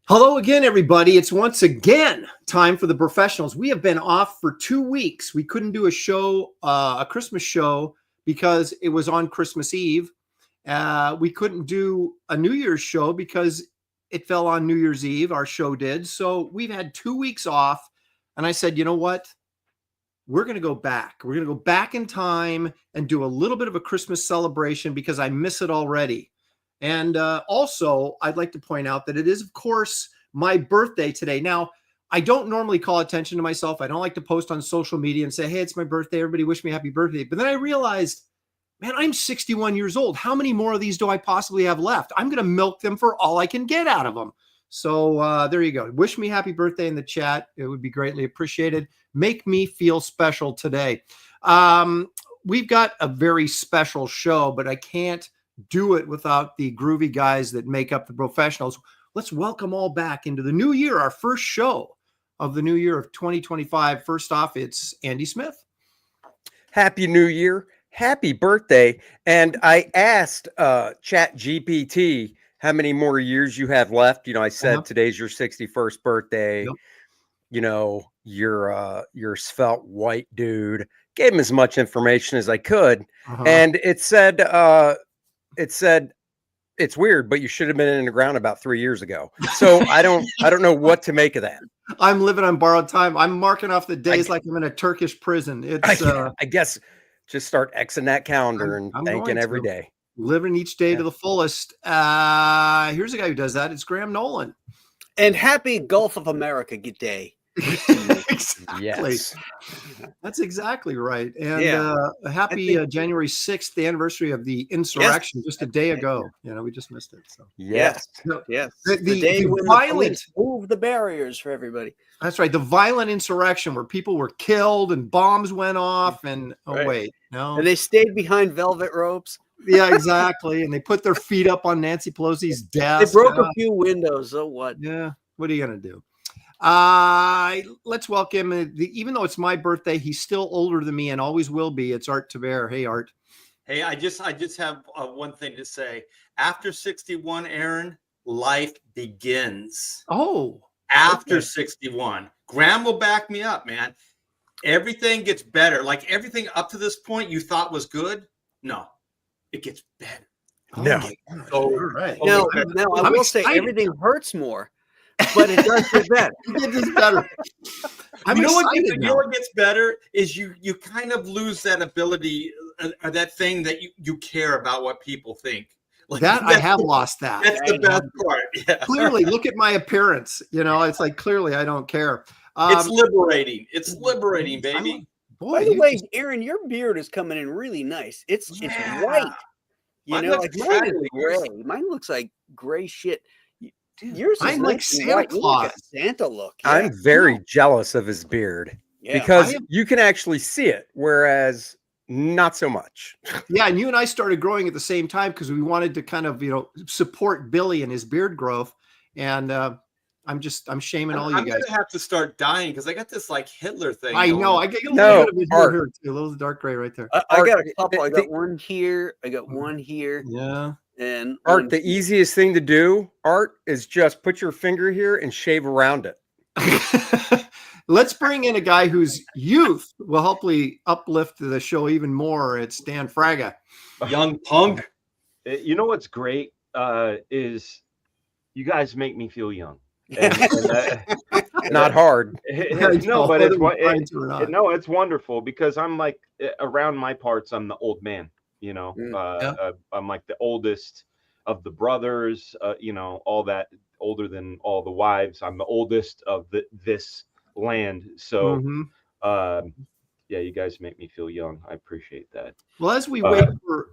Hello again, everybody. It's once again time for the professionals. We have been off for 2 weeks. We couldn't do a show, a Christmas show, because it was on Christmas Eve. We couldn't do a New Year's show because it fell on New Year's Eve. Our show did. So we've had 2 weeks off. And I said, you know what? We're going to go back. We're going to go back in time and do a little bit of a Christmas celebration because I miss it already. And also, I'd like to point out that it is, of course, my birthday today. Now, I don't normally call attention to myself. I don't like to post on social media and say, hey, it's my birthday. Everybody wish me happy birthday. But then I realized, man, I'm 61 years old. How many more of these do I possibly have left? I'm going to milk them for all I can get out of them. So there you go. Wish me happy birthday in the chat. It would be greatly appreciated. Make me feel special today. We've got a very special show, but I can't do it without the groovy guys that make up the professionals. Let's welcome all back into the new year, our first show of the new year of 2025. First off, it's Andy Smith. Happy New Year. Happy birthday. And I asked Chat GPT how many more years you have left. You know, I said today's your 61st birthday. Yep. You know, you're a svelte white dude. Gave him as much information as I could. And it said it's weird, but you should have been in the ground about 3 years ago. So I don't know what to make of that. I'm living on borrowed time. I'm marking off the days like I'm in a Turkish prison. It's I guess just start Xing that calendar and thanking every day. Living each day to the fullest. Here's a guy who does that. It's Graham Nolan. And happy Gulf of America day. Exactly. Yes. That's exactly right. And happy January 6th, the anniversary of the insurrection, just a day ago. You know, we just missed it. So yes. The day when violent move the barriers for everybody. That's right. The violent insurrection where people were killed and bombs went off and and they stayed behind velvet ropes. Yeah, exactly. And they put their feet up on Nancy Pelosi's desk. They broke a few windows. So what? Yeah. What are you gonna do? Let's welcome, even though it's my birthday, he's still older than me and always will be. It's Art Taber. Hey, Art. Hey, I just have one thing to say. After 61, Aaron, life begins. Oh, after 61, Graham will back me up, man. Everything gets better. Like everything up to this point you thought was good. No, it gets better. No. All right. Now I will say everything hurts more. But it does get better. It gets better. You know what gets better is you kind of lose that ability or that thing that you care about what people think. Like that I have lost that. That's the best part. Yeah. Clearly, look at my appearance. You know, it's like clearly I don't care. It's liberating. It's liberating, baby. By the way, Aaron, your beard is coming in really nice. It's white. You know, like mine is gray. Mine looks like gray shit. Dude, yours is like Santa Claus. Santa look. Yeah. I'm very jealous of his beard because you can actually see it, whereas not so much. Yeah, and you and I started growing at the same time because we wanted to kind of, support Billy and his beard growth. And I'm shaming all you guys. I'm gonna have to start dying because I got this like Hitler thing. I know. I get a little bit of here too, a little dark gray right there. I got a couple. I got one here. I got one here. Yeah. And Art, the easiest thing to do, Art, is just put your finger here and shave around it. Let's bring in a guy whose youth will hopefully uplift the show even more. It's Dan Fraga. Young punk. You know what's great is you guys make me feel young. Not hard. No, but it's wonderful because I'm like around my parts, I'm the old man. I'm like the oldest of the brothers, all that, older than all the wives. I'm the oldest of this land. So, you guys make me feel young. I appreciate that. Well, as we wait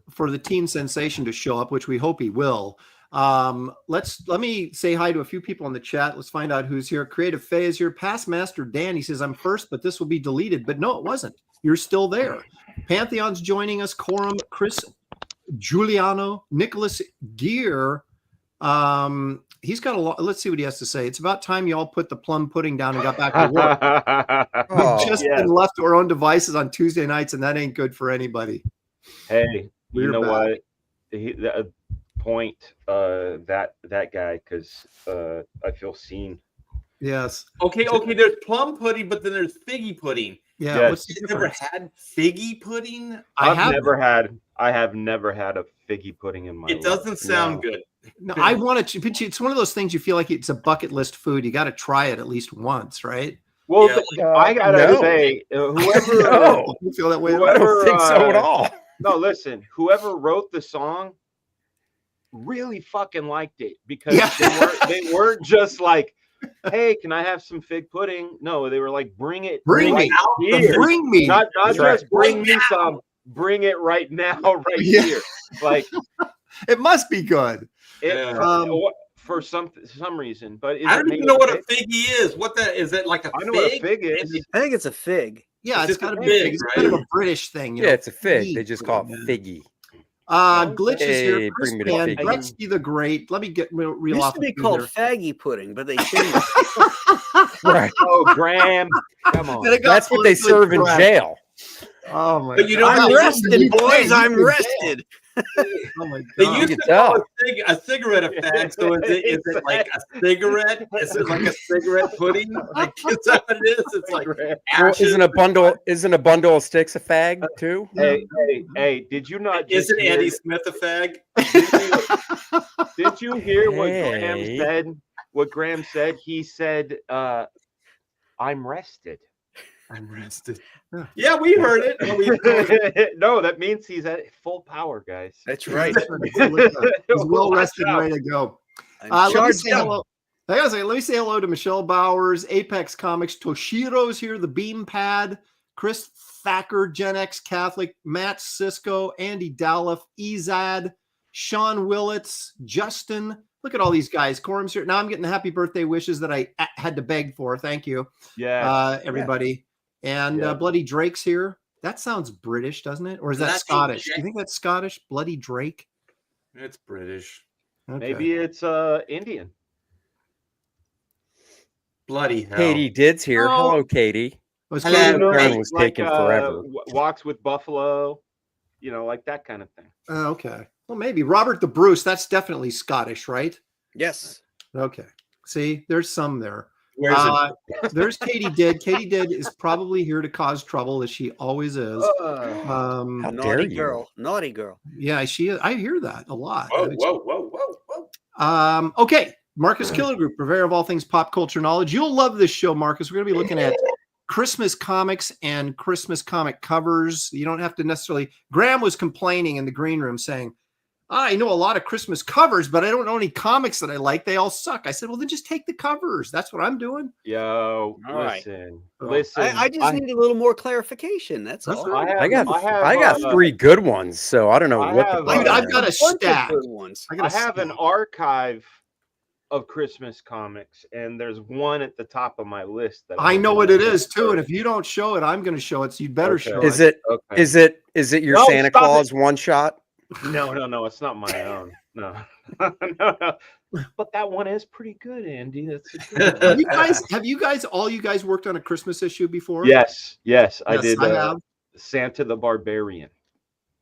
for the teen sensation to show up, which we hope he will, Let me say hi to a few people in the chat. Let's find out who's here. Creative Faye is here. Past Master Dan, he says, I'm first, but this will be deleted. But no, it wasn't. You're still there. Pantheon's joining us. Corum, Chris, Giuliano, Nicholas Gear. He's got a lot. Let's see what he has to say. It's about time you all put the plum pudding down and got back to work. We've just been left to our own devices on Tuesday nights, and that ain't good for anybody. Hey, you know what? Point that guy, because I feel seen. Yes. Okay. There's plum pudding, but then there's figgy pudding. Yeah. Yes. What's the You've never had figgy pudding? I have never had a figgy pudding in my life. It doesn't sound good. No, I want to. It's one of those things you feel like it's a bucket list food. You got to try it at least once, right? Well, I gotta say, whoever you feel that way. I don't think so at all. No, listen. Whoever wrote the song really fucking liked it, because they weren't just like, hey, can I have some fig pudding? No, they were like, bring me, not just bring me some, bring it right now, here. Like, it must be good. For some reason, but I don't even know what a figgy is. What that is? It like a fig? I know what a fig is. I think it's a fig. Yeah, it's got to be fig. It's kind of a British thing. You know? It's a fig. They just call it figgy. Glitch is here. Chris Pan, Gretzky the Great. Let me get real off. Used to be called faggy pudding, but they changed it. Right. Oh, Graham. Come on. That's what they serve in jail. Oh my God. I'm rested, boys. I'm rested. Oh my God. They used to call a cigarette a fag. So is it like a cigarette? Is it like a cigarette pudding? Like, is that what it is? It's like isn't a bundle of sticks a fag too? Hey, did you not? Isn't Andy Smith a fag? Did you hear what Graham said? What Graham said? He said, "I'm rested." I'm rested. Yeah, we heard it. No, that means he's at full power, guys. That's right. He's well rested, ready to go. Let me say hello. Let me say hello to Michelle Bowers, Apex Comics, Toshiro's here, the Beam Pad, Chris Thacker, Gen X Catholic, Matt Cisco, Andy Dalliff, Ezad, Sean Willits, Justin. Look at all these guys. Corum's here. Now I'm getting the happy birthday wishes that I had to beg for. Thank you. Yeah. Everybody. Yeah. And Bloody Drake's here. That sounds British, doesn't it? Or is that Scottish? Do you think that's Scottish? Bloody Drake? It's British. Okay. Maybe it's Indian. Bloody hell. Katie Did's here. Oh. Hello, Katie. Hello. Was taking forever. Walks with Buffalo. Like that kind of thing. Okay. Well, maybe. Robert the Bruce. That's definitely Scottish, right? Yes. Okay. See, there's some there. Where's it? There's Katie Did. Katie Did is probably here to cause trouble, as she always is. Naughty girl. Naughty girl. Yeah, she is. I hear that a lot. Whoa. Okay. Marcus Killer Group, purveyor of all things pop culture knowledge. You'll love this show, Marcus. We're going to be looking at Christmas comics and Christmas comic covers. You don't have to necessarily. Graham was complaining in the green room saying, I know a lot of Christmas covers, but I don't know any comics that I like. They all suck. I said, well, then just take the covers. That's what I'm doing. Yo, listen. I just need a little more clarification. That's all. I got 3 good ones, so I don't know I've got a stack. I have an archive of Christmas comics, and there's one at the top of my list that I know what it is too. And if you don't show it, I'm going to show it. So you better show it. Is it your Santa Claus one shot? No, it's not my own. No. But that one is pretty good, Andy. That's have you guys worked on a Christmas issue before? Yes, I did. I have Santa the Barbarian.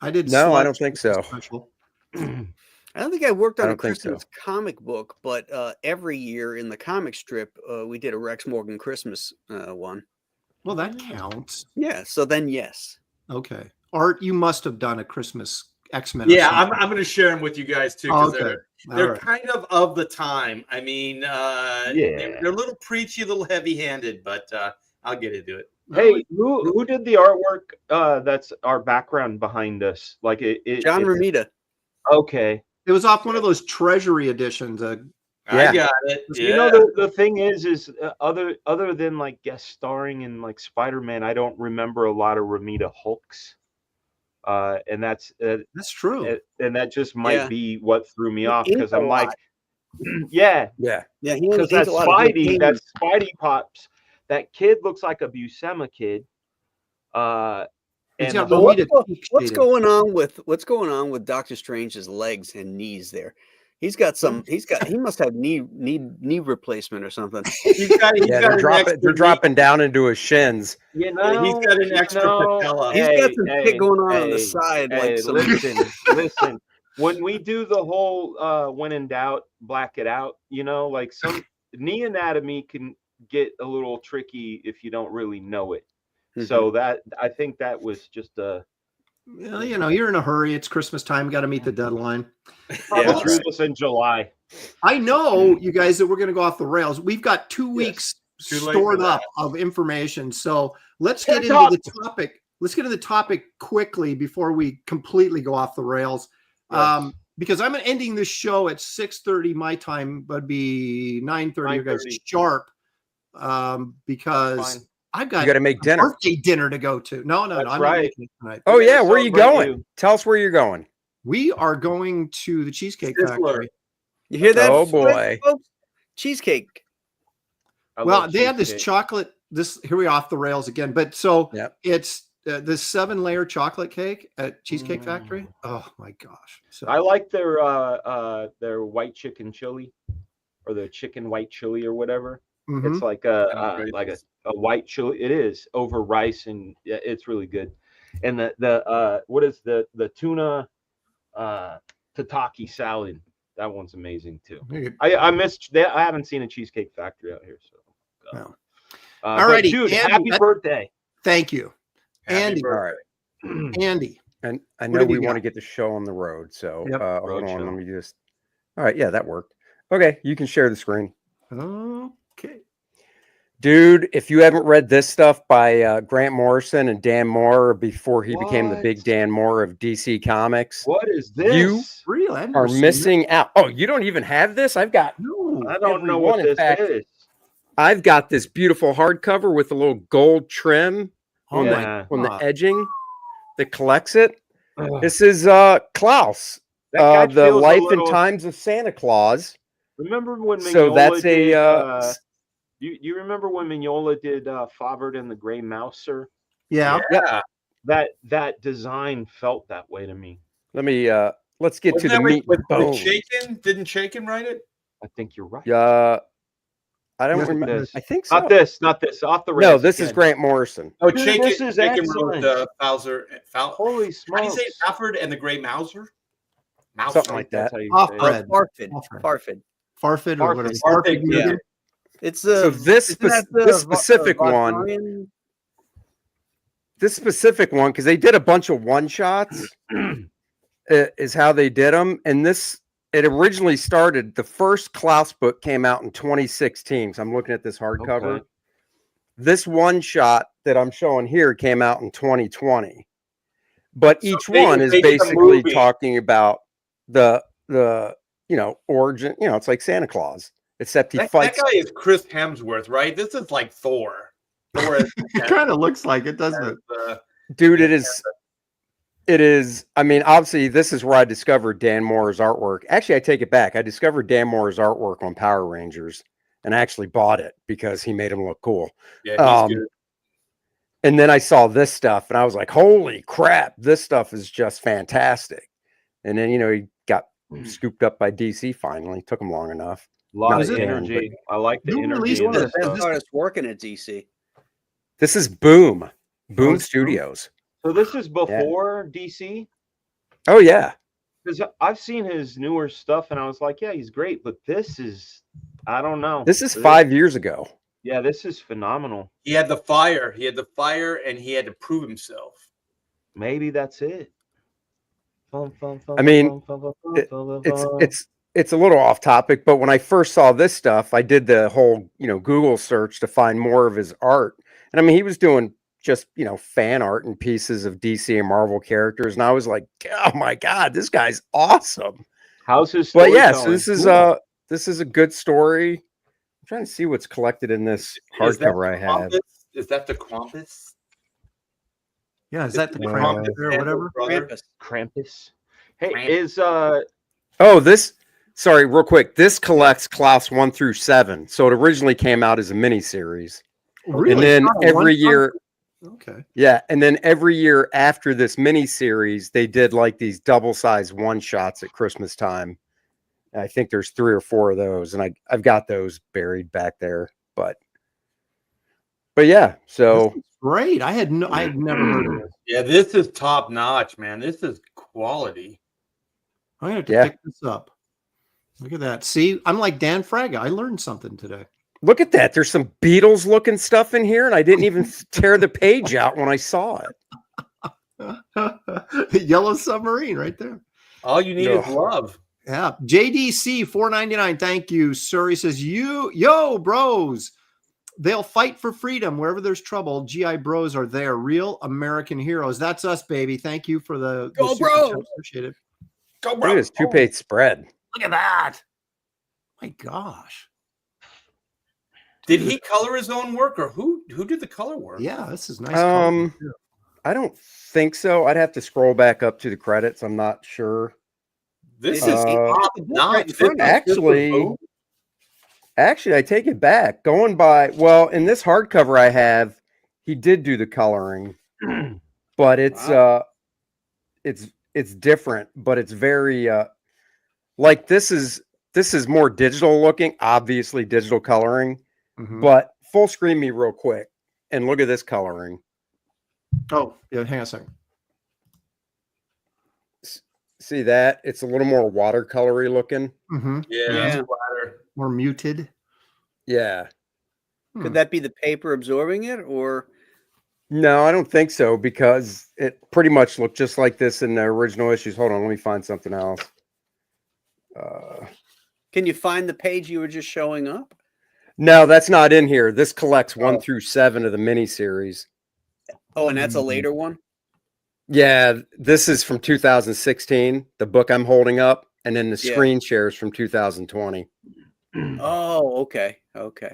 I did. No, I don't think so. I don't think I worked on a Christmas comic book, but every year in the comic strip, we did a Rex Morgan Christmas one. Well, that counts. Yeah. So then, yes. Okay. Art, you must have done a Christmas X-Men. Yeah, I'm going to share them with you guys too. They're kind of the time. I mean, they're a little preachy, a little heavy-handed, but I'll get into it. Hey, who did the artwork? That's our background behind us. Like John Romita. Okay, it was off one of those Treasury editions. I got it. You know, the thing is other than like guest starring in like Spider-Man, I don't remember a lot of Romita Hulks. And that's true. And that just might be what threw me off, because I'm like, yeah. Because that Spidey pops. That kid looks like a Buscema kid. And what's going on with Doctor Strange's legs and knees there? He must have knee replacement or something. They're dropping down into his shins. He's got an extra patella. He's got some shit going on the side. Listen. When we do the whole when in doubt, black it out, like some knee anatomy can get a little tricky if you don't really know it. So that, I think that was just a... Well, you're in a hurry. It's Christmas time. Got to meet the deadline. We'll do this in July. I know, you guys, that we're going to go off the rails. We've got 2 weeks stored up of information. So let's get into the topic. Let's get into the topic quickly before we completely go off the rails. Yes. Because I'm ending this show at 6:30 my time, but be 9:30 you guys sharp. Because Fine. I've got to make dinner. Birthday dinner to go to. No, I'm not making it tonight. Oh yeah, where are you going? Tell us where you're going. We are going to the Cheesecake Factory. You hear that? Oh boy, folks? Cheesecake. Well, they have this chocolate. Here we are off the rails again, but it's the 7-layer chocolate cake at Cheesecake Factory. Oh my gosh! So I like their white chicken chili, or their chicken white chili, or whatever. Mm-hmm. It's like a white chili. It is over rice, and it's really good. And the what is the tuna tataki salad? That one's amazing too. I missed that. I haven't seen a Cheesecake Factory out here, so. All righty, dude, Andy, happy birthday! Thank you, Andy. All right, Andy. And I know we want to get the show on the road, so hold on. Let me just. All right, yeah, that worked. Okay, you can share the screen. Okay. Dude, if you haven't read this stuff by Grant Morrison and Dan Moore before he became the big Dan Moore of DC Comics. What is this? You are missing out. Oh, you don't even have this? I've got I don't know what this is. I've got this beautiful hardcover with a little gold trim on the edging that collects it. This is Klaus, the Life and Times of Santa Claus. Remember when Mignola so that's a you remember when Mignola did Faubert and the Gray Mouser? Yeah. That design felt that way to me. Let me let's get to the meat and bone. Didn't Shaken write it? I think you're right. I don't remember. I think so. Not this. Off the rails. No, this is Grant Morrison. Oh, Shaken wrote Bowser. Holy smokes! How do you say Alfred and the Gray Mouser? Something like that. Farfid or whatever. Farfid, yeah. It's so this specific one. This specific one, because they did a bunch of one shots, is how they did them. And it originally started. The first Klaus book came out in 2016. So I'm looking at this hardcover. Okay. This one shot that I'm showing here came out in 2020. But each one is basically talking about the origin. It's like Santa Claus. Except he fights. That guy is Chris Hemsworth, right? This is like Thor. It kind of looks like it, doesn't it? Dude, it is. I mean, obviously, this is where I discovered Dan Moore's artwork. Actually, I take it back. I discovered Dan Moore's artwork on Power Rangers and actually bought it because he made him look cool. Yeah, he's good. And then I saw this stuff and I was like, holy crap, this stuff is just fantastic. And then, he got scooped up by DC finally. Took him long enough. A lot of energy. I like the energy. Started working at DC. This is Boom Studios. So this is before DC? Oh, yeah. Because I've seen his newer stuff, and I was like, yeah, he's great. But this is, I don't know. This is 5 years ago. Yeah, this is phenomenal. He had the fire. And he had to prove himself. Maybe that's it. I mean, it's a little off topic, but when I first saw this stuff, I did the whole, Google search to find more of his art. And I mean, he was doing just, fan art and pieces of DC and Marvel characters. And I was like, oh my God, this guy's awesome. How's his story? But yeah, so this is a good story. I'm trying to see what's collected in this hardcover I have. Is that the Krampus? Yeah, is that the Krampus or whatever? Krampus. Hey, sorry, real quick. This collects Klaus 1 through 7. So it originally came out as a mini series. Really? And then every year, okay. Yeah, and then every year after this mini series, they did like these double-sized one-shots at Christmas time. And I think there's 3 or 4 of those, and I've got those buried back there. But yeah, so great. I've never heard of this. Yeah, this is top notch, man. This is quality. I'm gonna have to pick this up. Look at that. See, I'm like Dan Fraga. I learned something today. Look at that. There's some Beatles looking stuff in here, and I didn't even tear the page out when I saw it. Yellow Submarine right there. All you need is love. Yeah. JDC 499. Thank you, sir. He says, yo, bros. They'll fight for freedom wherever there's trouble. GI Bros are there. Real American heroes. That's us, baby. Thank you for the Go, bro. Appreciate it. Go, bro. Look at this 2-page spread. Look at that. My gosh. Did he color his own work, or who did the color work? Yeah, this is nice. I don't think so. I'd have to scroll back up to the credits. I'm not sure. This is actually, I take it back. Going by, well, in this hardcover I have, he did do the coloring, but it's different, but it's very like this is more digital looking, obviously digital coloring. But full screen me real quick and look at this coloring. Oh, yeah. Hang on a second. See that? It's a little more watercolory looking. Yeah. More muted. Yeah. Could that be the paper absorbing it, or? No, I don't think so, because it pretty much looked just like this in the original issues. Hold on, let me find something else. Can you find the page you were just showing up? No, that's not in here. This collects 1 through 7 of the miniseries. Oh, and that's a later one? Yeah, this is from 2016, the book I'm holding up, and then the screen shares from 2020. Oh, okay. Okay.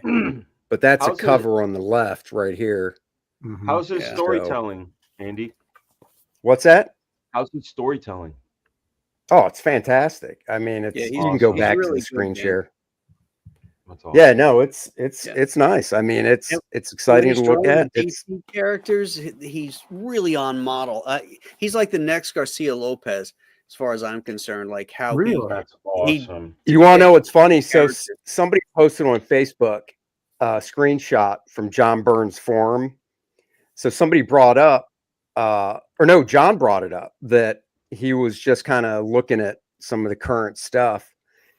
But that's a cover on the left right here. How's his storytelling, Andy? What's that? How's his storytelling? Oh, it's fantastic. I mean, it's you can go back to the screen share. That's awesome. Yeah, no, it's nice. I mean, it's exciting to look at. It's characters. He's really on model. He's like the next Garcia Lopez, as far as I'm concerned. Like how that's awesome. You want to know what's funny? So somebody posted on Facebook a screenshot from John Byrne's forum. So somebody brought up, John brought it up, that he was just kind of looking at some of the current stuff.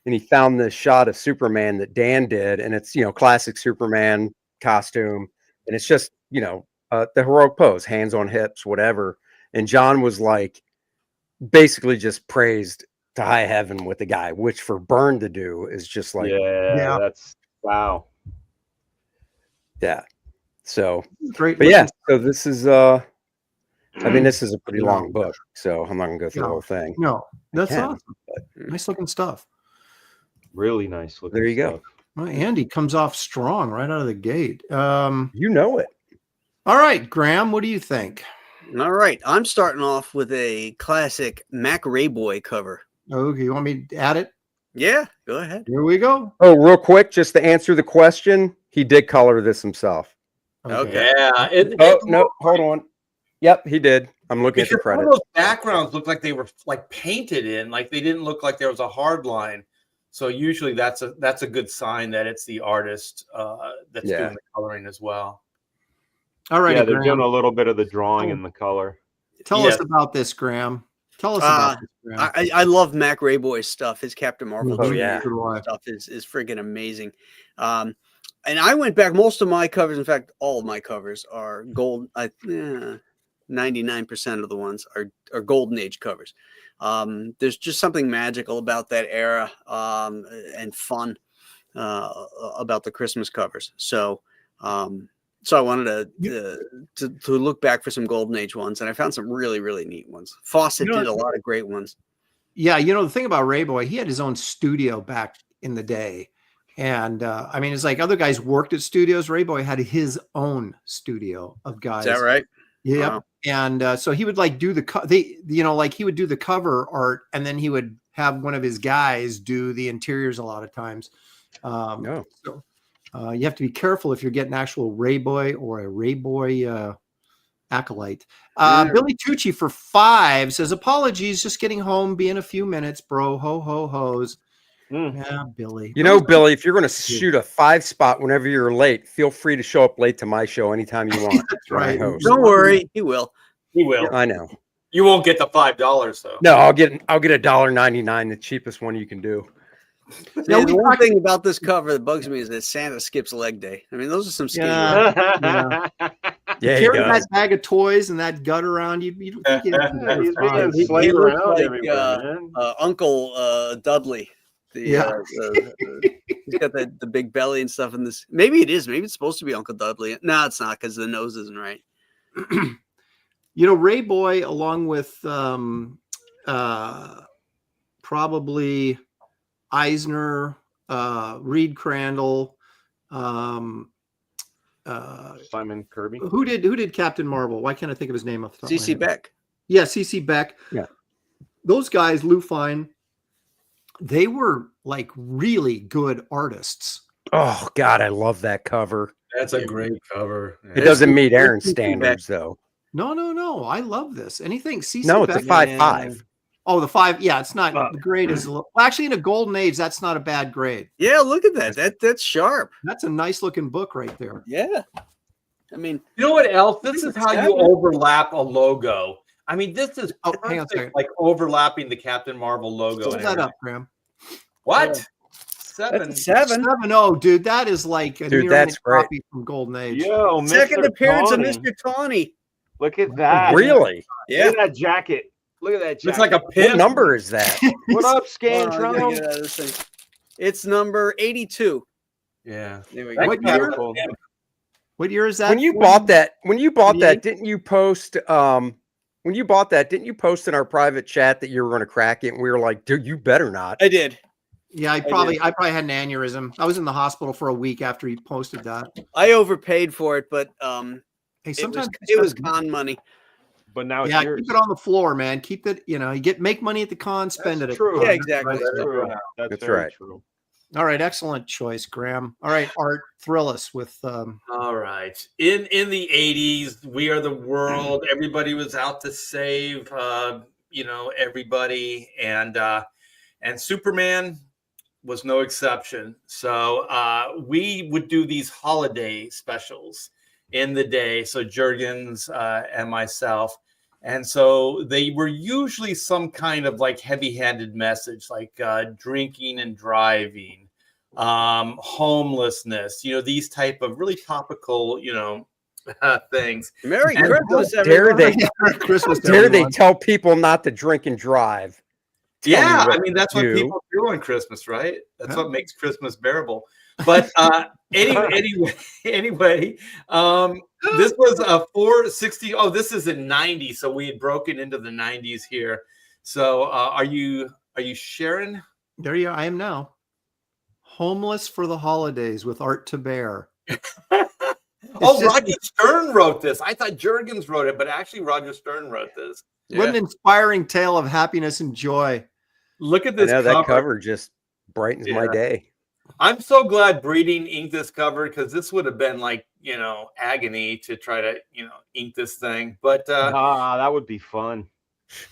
And he found this shot of Superman that Dan did, and it's, classic Superman costume, and it's just, the heroic pose, hands on hips, whatever. And John was like, basically just praised to high heaven with the guy, which for Byrne to do is just like, that's wow. Yeah. So great. But yeah, so this is this is a pretty long book, so I'm not gonna go through the whole thing. No, that's awesome. Nice looking stuff. Really nice looking. There you go. Well, Andy comes off strong right out of the gate. You know it. All right, Graham, what do you think? All right, I'm starting off with a classic Mac Rayboy cover. Okay, you want me to add it? Yeah, go ahead. Here we go. Oh, real quick, just to answer the question, he did color this himself. Okay. Yeah. No, hold on. Yep, he did. I'm looking at the credits. Some of those backgrounds look like they were like painted in, like they didn't look like there was a hard line. So usually that's a good sign that it's the artist that's doing the coloring as well. All right. Yeah, they're doing a little bit of the drawing and the color. Tell us about this, Graham. Tell us about this, Graham. I love Mac Rayboy's stuff. His Captain Marvel stuff is friggin' amazing. And I went back. Most of my covers, in fact, all of my covers are gold. 99% of the ones are Golden Age covers. There's just something magical about that era and fun about the Christmas covers. So I wanted to look back for some Golden Age ones, and I found some really, really neat ones. Fawcett did a lot of great ones. Yeah, the thing about Rayboy, he had his own studio back in the day. And it's like other guys worked at studios. Rayboy had his own studio of guys. Is that right? Yeah. Wow. And so he would like do like he would do the cover art, and then he would have one of his guys do the interiors a lot of times. No. So you have to be careful if you're getting actual Ray Boy or a Ray Boy acolyte. Billy Tucci for 5 says, apologies, just getting home, be in a few minutes, bro. Ho, ho, ho's. Yeah, Billy. You know, Billy, if you're going to shoot a 5 spot whenever you're late, feel free to show up late to my show anytime you want. That's right. Don't worry, he will. He will. I know. You won't get the $5 though. No, I'll get $1.99, the cheapest one you can do. Yeah, the one thing about this cover that bugs me is that Santa skips leg day. I mean, those are some scary. Yeah. Yeah, Carry that bag of toys and that gut around. You think He looks like Uncle Dudley. He's got the big belly and stuff in this. Maybe it is. Maybe it's supposed to be Uncle Dudley. No, it's not, because the nose isn't right. You know, Ray Boy, along with probably Eisner, Reed Crandall, Simon Kirby. Who did Captain Marvel? Why can't I think of his name off the top of my C.C. head? Beck. Yeah, C.C. Beck. Yeah. Those guys, Lou Fine, they were like really good artists. Oh God, I love that cover. That's a great cover. It doesn't meet Aaron's standards though. No. I love this. Anything C.C. No, Beck, it's a 5.5. Oh, the 5. Yeah, it's not the grade is a little, actually in a golden age. That's not a bad grade. Yeah, look at that. That's sharp. That's a nice looking book right there. Yeah. I mean, you know what else? This is how you overlap a logo. I mean, this is hang on a second. Like overlapping the Captain Marvel logo. Hold that up, Graham. What? Yeah. 7. 7-0, dude. That is like a that's great. copy from Golden Age. Yo, second Mr. appearance Tawny. of Mr. Tawny. Look at that. Really? Yeah. Look at that jacket. Look at that jacket. It's like a What pin. number is that? What up, Hold on, I gotta Scantron? get out of this thing. It's number 82. Yeah. There we go. What year? What year is that? When you bought that, didn't you post when you bought that, didn't you post in our private chat that you were going to crack it? And we were like, dude, you better not. I did. Yeah, I probably had an aneurysm. I was in the hospital for a week after he posted that. I overpaid for it, but Hey, sometimes it was con money. But now it's yeah, yours. keep it on the floor, man. Keep it. You make money at the con, spend it. That's at true. the con. Yeah, exactly. That's true. That's very right. true. All right, excellent choice, Graham. All right, Art, thrill us with. All right. In the 80s, We Are the World. Everybody was out to save, everybody, and Superman was no exception. So we would do these holiday specials in the day. So Jurgens and myself. And so they were usually some kind of like heavy-handed message, like drinking and driving, homelessness, these type of really topical, things. Merry And Christmas, Dare everyone. they tell people not to drink and drive? Yeah, I mean, that's what people do on Christmas, right? That's what makes Christmas bearable. But anyway, this was a 460. Oh, this is in 90. So we had broken into the 90s here. So are you sharing? There you are. I am now. Homeless for the Holidays with Art to Bear. Roger Stern wrote this. I thought Jurgens wrote it, but actually Roger Stern wrote this. What an inspiring tale of happiness and joy. Look at this I know cover. that cover just brightens my day. I'm so glad Breeding inked this cover, because this would have been like, agony to try to, ink this thing. But that would be fun.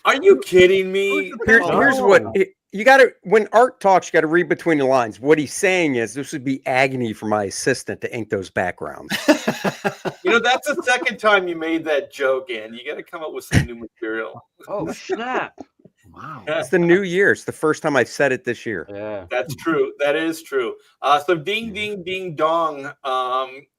Are you kidding me? Here's what you got to, when Art talks, you got to read between the lines. What he's saying is this would be agony for my assistant to ink those backgrounds. That's the second time you made that joke, and you got to come up with some new material. Oh, snap. Wow. It's the new year. It's the first time I've said it this year. Yeah. That's true. That is true. So ding, ding, ding, dong.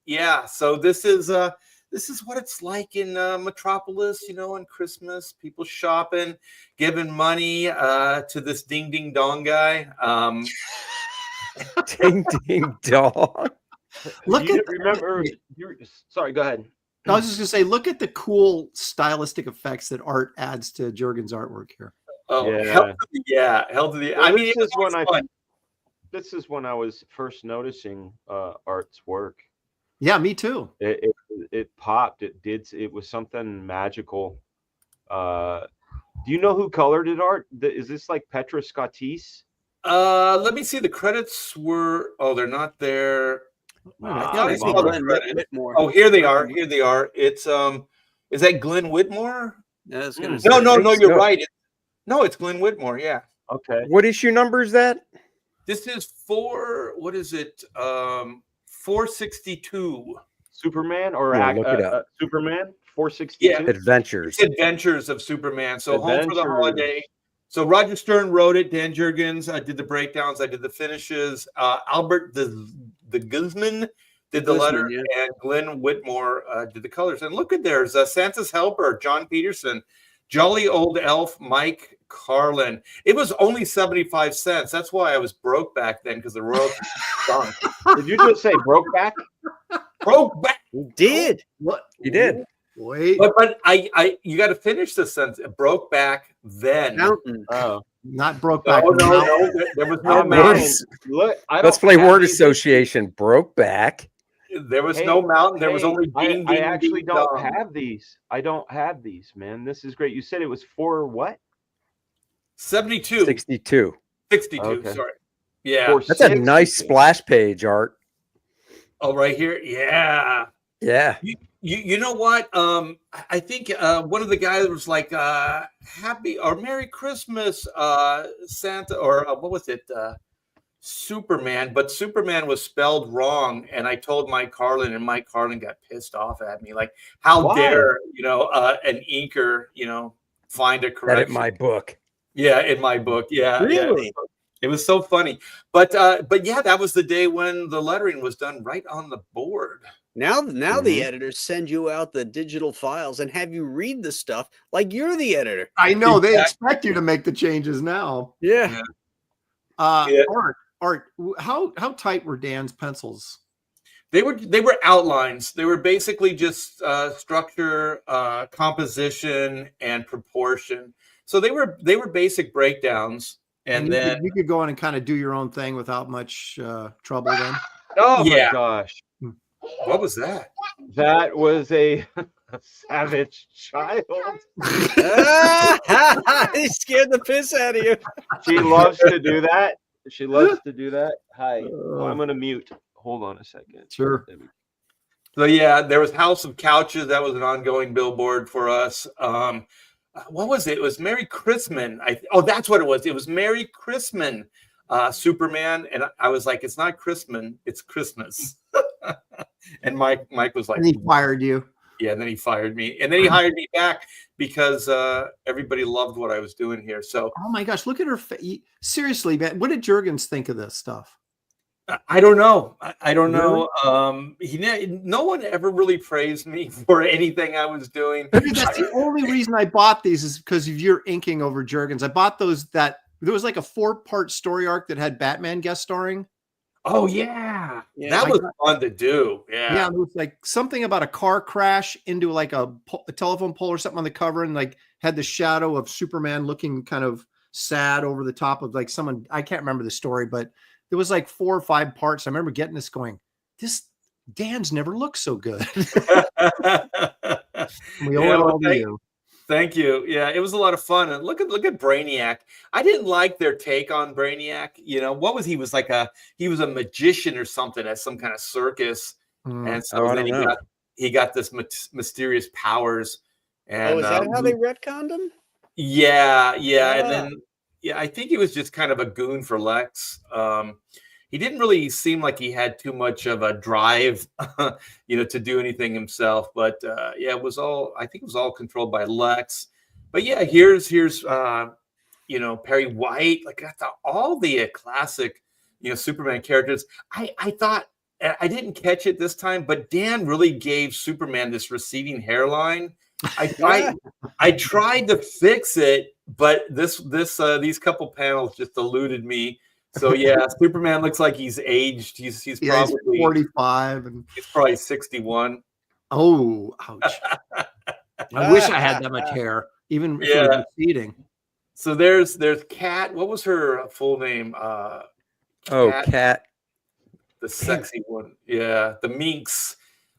Yeah. So this is what it's like in Metropolis, on Christmas, people shopping, giving money to this ding, ding, dong guy. Ding, ding, dong. Sorry, go ahead. I was just going to say, look at the cool stylistic effects that Art adds to Jurgens' artwork here. Oh, yeah. Hell to the. Well, I mean, this is when I was first noticing Art's work. Yeah, me too. It it popped. It was something magical. Do you know who colored it, Art? Is this like Petra Scottis? Let me see. The credits were. Oh, they're not there. I see Glenn Whitmore. Oh, here they are. Here they are. It's is that Glenn Whitmore? Yeah, No. You're right. It's Glenn Whitmore. Yeah. Okay. What issue number is that? This is what is it? 462. Superman or look it up. Superman 462. Yeah. Adventures of Superman. So Home for the Holiday. So Roger Stern wrote it. Dan Jurgens did the breakdowns. I did the finishes. Albert the Guzman did the letter, and Glenn Whitmore did the colors. And look at there's Santa's Helper, John Peterson, Jolly Old Elf, Mike Carlin. It was only 75 cents. That's why I was broke back then, because the royalties stunk. Did you just say broke back? Broke back. You did. What? You did. Wait. But I you got to finish the sentence. Broke back then. Mountain. Oh, Not broke back. No. There was no mountain. Look, let's play word association. Broke back. There was no mountain. There was only ding, I actually don't have these. I don't have these, man. This is great. You said it was for what? 72. 62. 62. Okay. Sorry. Yeah. That's a nice splash page, Art. Oh, right here. Yeah. Yeah. You know what? I think one of the guys was like happy or Merry Christmas, Santa, or what was it? Superman, but Superman was spelled wrong, and I told Mike Carlin, and Mike Carlin got pissed off at me, like, how dare an inker find a correction? Edit my book. Yeah, in my book. Yeah, really. Yeah. It was so funny, but yeah, that was the day when the lettering was done right on the board. Now the editors send you out the digital files and have you read the stuff like you're the editor. I know they expect you to make the changes now. Yeah. Art, how tight were Dan's pencils? They were outlines. They were basically just structure, composition, and proportion. So they were basic breakdowns, and then you could go in and kind of do your own thing without much trouble. Then, oh my gosh, what was that? That was a savage child. He scared the piss out of you. She loves to do that. She loves to do that. Hi. I'm going to mute. Hold on a second. Sure. So yeah, there was House of Couches. That was an ongoing billboard for us. What was it? It was Merry Christmas. That's what it was. It was Merry Christmas, Superman. And I was like, it's not Christmas, it's Christmas. And Mike was like, and he fired you. Yeah, and then he fired me, and then he hired me back because everybody loved what I was doing here. So, oh my gosh, look at her face! Seriously, man, what did Jurgens think of this stuff? I don't know. I don't know. No one ever really praised me for anything I was doing. That's the only reason I bought these is because of your inking over Jurgens. I bought those there was like a 4-part story arc that had Batman guest starring. Oh yeah, that was fun to do. Yeah, it was like something about a car crash into like a telephone pole or something on the cover, and like had the shadow of Superman looking kind of sad over the top of like someone. I can't remember the story, but there was like 4 or 5 parts. I remember getting this going. This Dan's never looked so good. We owe it all to you. Thank you. Yeah, it was a lot of fun. And look at Brainiac. I didn't like their take on Brainiac. What was he? Was like he was a magician or something at some kind of circus. And so then he got this mysterious powers. And is that how they retconned him? Yeah. And then I think he was just kind of a goon for Lex. He didn't really seem like he had too much of a drive, to do anything himself. But it was all, I think it was all controlled by Lex. But yeah, here's Perry White, like all the classic, Superman characters. I thought I didn't catch it this time, but Dan really gave Superman this receding hairline. I tried to fix it, but these couple panels just eluded me. So yeah, Superman looks like he's aged. He's probably 45 and he's probably 61. Oh, ouch. I wish I had that much hair, even if it was receding. So there's Kat. What was her full name? Kat. The sexy one. Yeah, the Minx.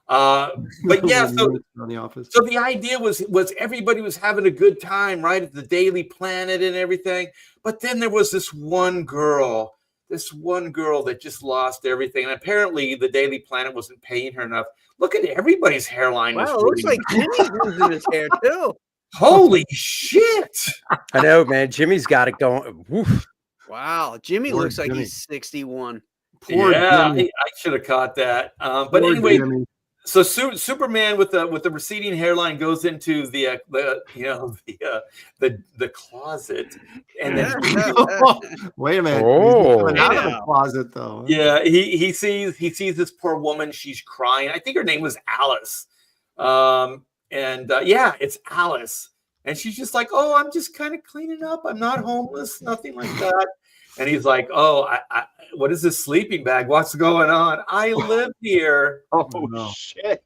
But yeah, so on The Office. So the idea was everybody was having a good time, right, at the Daily Planet and everything. But then there was this one girl that just lost everything. And apparently the Daily Planet wasn't paying her enough. Look at everybody's hairline. Wow, it looks like Jimmy's losing his hair too. Holy shit. I know, man. Jimmy's got it going. Woof. Wow, Jimmy Poor looks like Jimmy. he's 61. Poor Yeah, Jimmy. I should have caught that. But Poor anyway, Jimmy. so Superman with the receding hairline goes into the closet, and then Wait a minute. Oh. He's coming out of the closet though. yeah, he sees this poor woman. She's crying. I think her name was Alice. Yeah, it's Alice, and she's just like, "Oh, I'm just kind of cleaning up. I'm not homeless, nothing like that." And he's like, "Oh, what is this sleeping bag? What's going on? I live here." Oh no. shit!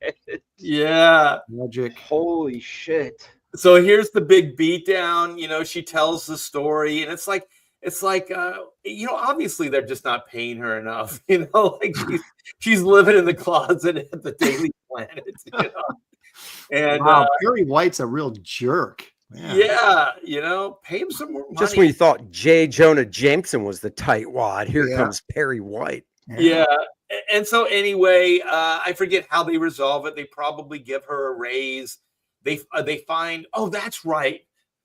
Yeah, magic. Holy shit! So here's the big beatdown. You know, she tells the story, and it's like, you know, obviously they're just not paying her enough. You know, like she's living in the closet at the Daily Planet. You know? And wow, Perry White's a real jerk. Man. Yeah, you know, pay him some more money. Just when you thought J. Jonah Jameson was the tightwad, here comes Perry White. Yeah. And so anyway, I forget how they resolve it. They probably give her a raise. They find, oh, that's right.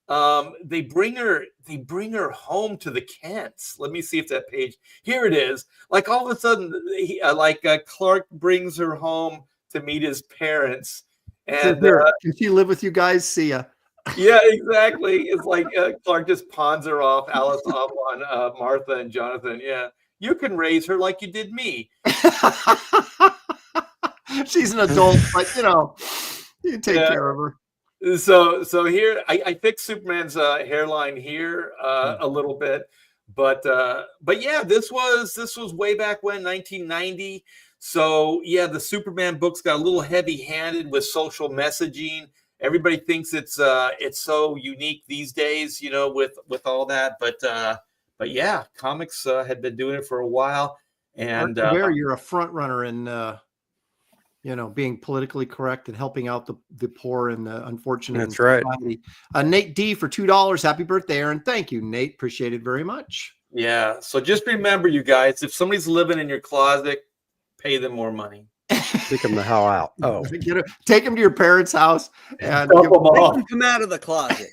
They bring her home to the Kents. Let me see if that page here it is. Like all of a sudden, Clark brings her home to meet his parents. And can she live with you guys? See ya. Yeah, exactly. It's like Clark just pawns her off, Alice off on Martha and Jonathan. Yeah, you can raise her like you did me. She's an adult, but you know, you take care of her. So here I fixed Superman's hairline here a little bit, but yeah, this was way back when, 1990. So yeah, the Superman books got a little heavy-handed with social messaging. Everybody thinks it's so unique these days, you know, with all that. But yeah, comics had been doing it for a while. And you're a front runner in you know, being politically correct and helping out the poor and the unfortunate. That's right. Nate D for $2. Happy birthday, Aaron. Thank you, Nate. Appreciate it very much. Yeah. So just remember, you guys, if somebody's living in your closet, pay them more money. Take them the hell out. Oh, take them to your parents' house and make them come out of the closet.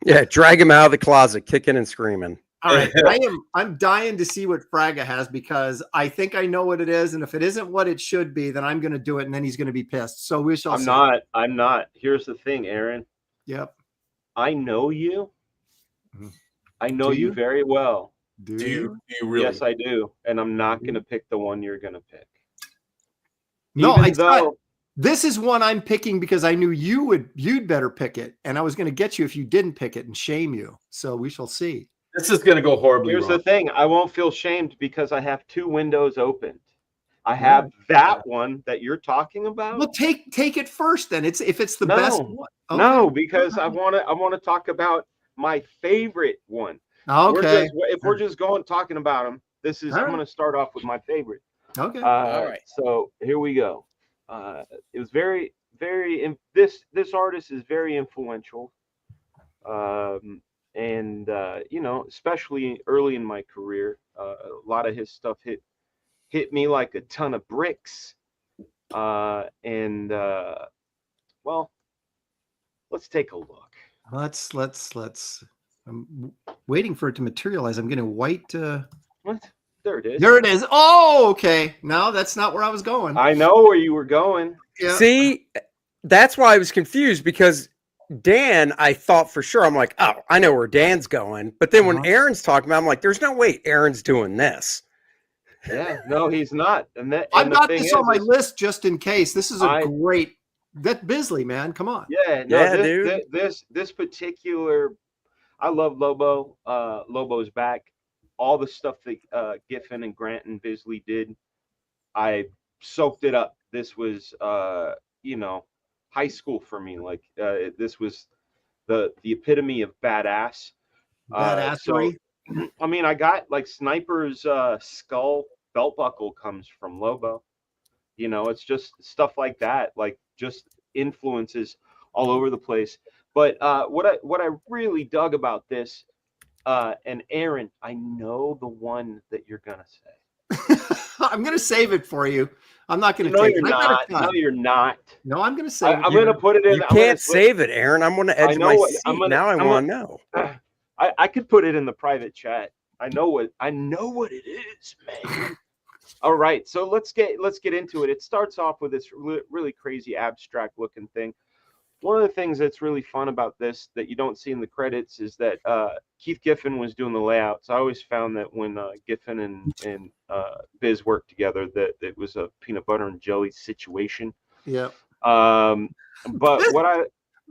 Yeah, drag him out of the closet, kicking and screaming. All right, I'm dying to see what Fraga has because I think I know what it is, and if it isn't what it should be, then I'm going to do it, and then he's going to be pissed. So we shall. I'm not. Here's the thing, Aaron. Yep. I know you. I know you very well. Do you really? Yes, I do, and I'm not going to pick the one you're going to pick. No, this is one I'm picking because I knew you'd better pick it, and I was going to get you if you didn't pick it and shame you. So we shall see. This is going to go horribly Here's wrong. the thing. I won't feel shamed because I have two windows opened. I have that one that you're talking about. Well, take it first then. If it's the best one. Okay. No, because I want to talk about my favorite one. Okay. If we're just talking about them, I'm going to start off with my favorite. Okay. All right. So here we go. It was very, very. This artist is very influential. And you know, especially early in my career, a lot of his stuff hit me like a ton of bricks. Well, let's take a look. Let's. I'm waiting for it to materialize. I'm getting white. What? There it is. There it is. Oh, okay. No, that's not where I was going. I know where you were going. Yeah. See, that's why I was confused because Dan, I thought for sure, I'm like, oh, I know where Dan's going. But then when Aaron's talking about, I'm like, there's no way Aaron's doing this. Yeah, no, he's not. I've got this on my list just in case. This is a great. That Bisley, man. Come on. Yeah, no, dude. This particular, I love Lobo. Lobo's back. All the stuff that Giffen and Grant and Bisley did, I soaked it up. This was, you know, high school for me. Like this was the epitome of badass. Badassery. So, I mean, I got like Sniper's skull belt buckle comes from Lobo. You know, it's just stuff like that, like just influences all over the place. But what I really dug about this, and Aaron, I know the one that you're gonna say. I'm gonna save it for you. I'm not gonna No, take you're it. not. No, you're not. No, I'm gonna save it. I'm gonna put it in. You can't save it, Aaron. I'm gonna edge my seat. Now I want to know. I could put it in the private chat. I know what it is, man. All right, so let's get into it. It starts off with this really crazy abstract looking thing. One of the things that's really fun about this that you don't see in the credits is that Keith Giffen was doing the layouts. I always found that when Giffen and Biz worked together, that it was a peanut butter and jelly situation. Yeah. But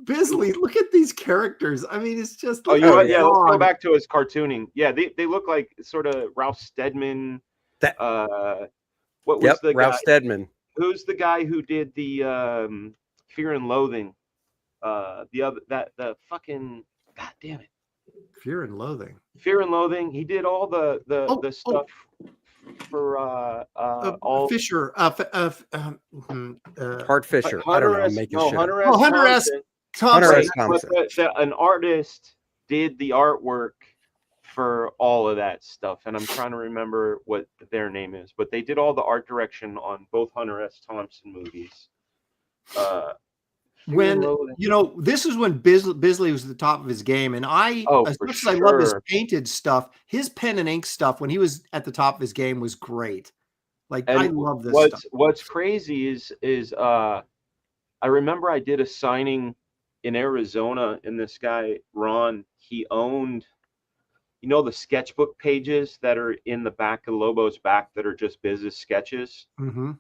Bisley, look at these characters. I mean, it's just. Like, let's go back to his cartooning. Yeah, they look like sort of Ralph Steadman. What was the Ralph guy? Steadman? Who's the guy who did the Fear and Loathing? The fucking, god damn it, Fear and Loathing. Fear and Loathing. He did all the stuff for all Fisher. Hart Fisher. I don't know. I'm making shit. Hunter S. Thompson. But an artist did the artwork for all of that stuff, and I'm trying to remember what their name is, but they did all the art direction on both Hunter S. Thompson movies. When this is when Bisley was at the top of his game, and as much as I love his painted stuff, his pen and ink stuff when he was at the top of his game was great. Like, I love this stuff. What's crazy is I remember I did a signing in Arizona, and this guy Ron, he owned, the sketchbook pages that are in the back of Lobo's back that are just business sketches. Mm-hmm.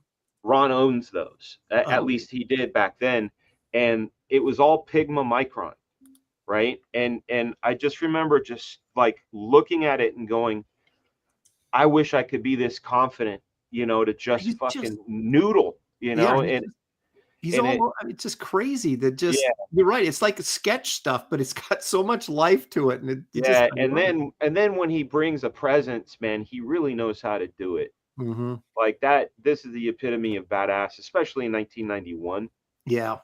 Ron owns those. At least he did back then. And it was all Pigma Micron, right? And I just remember just like looking at it and going, I wish I could be this confident, to just noodle, and it's just crazy that you're right. It's like sketch stuff, but it's got so much life to it. And and then when he brings a presence, man, he really knows how to do it. Mm-hmm. Like that. This is the epitome of badass, especially in 1991. Yeah.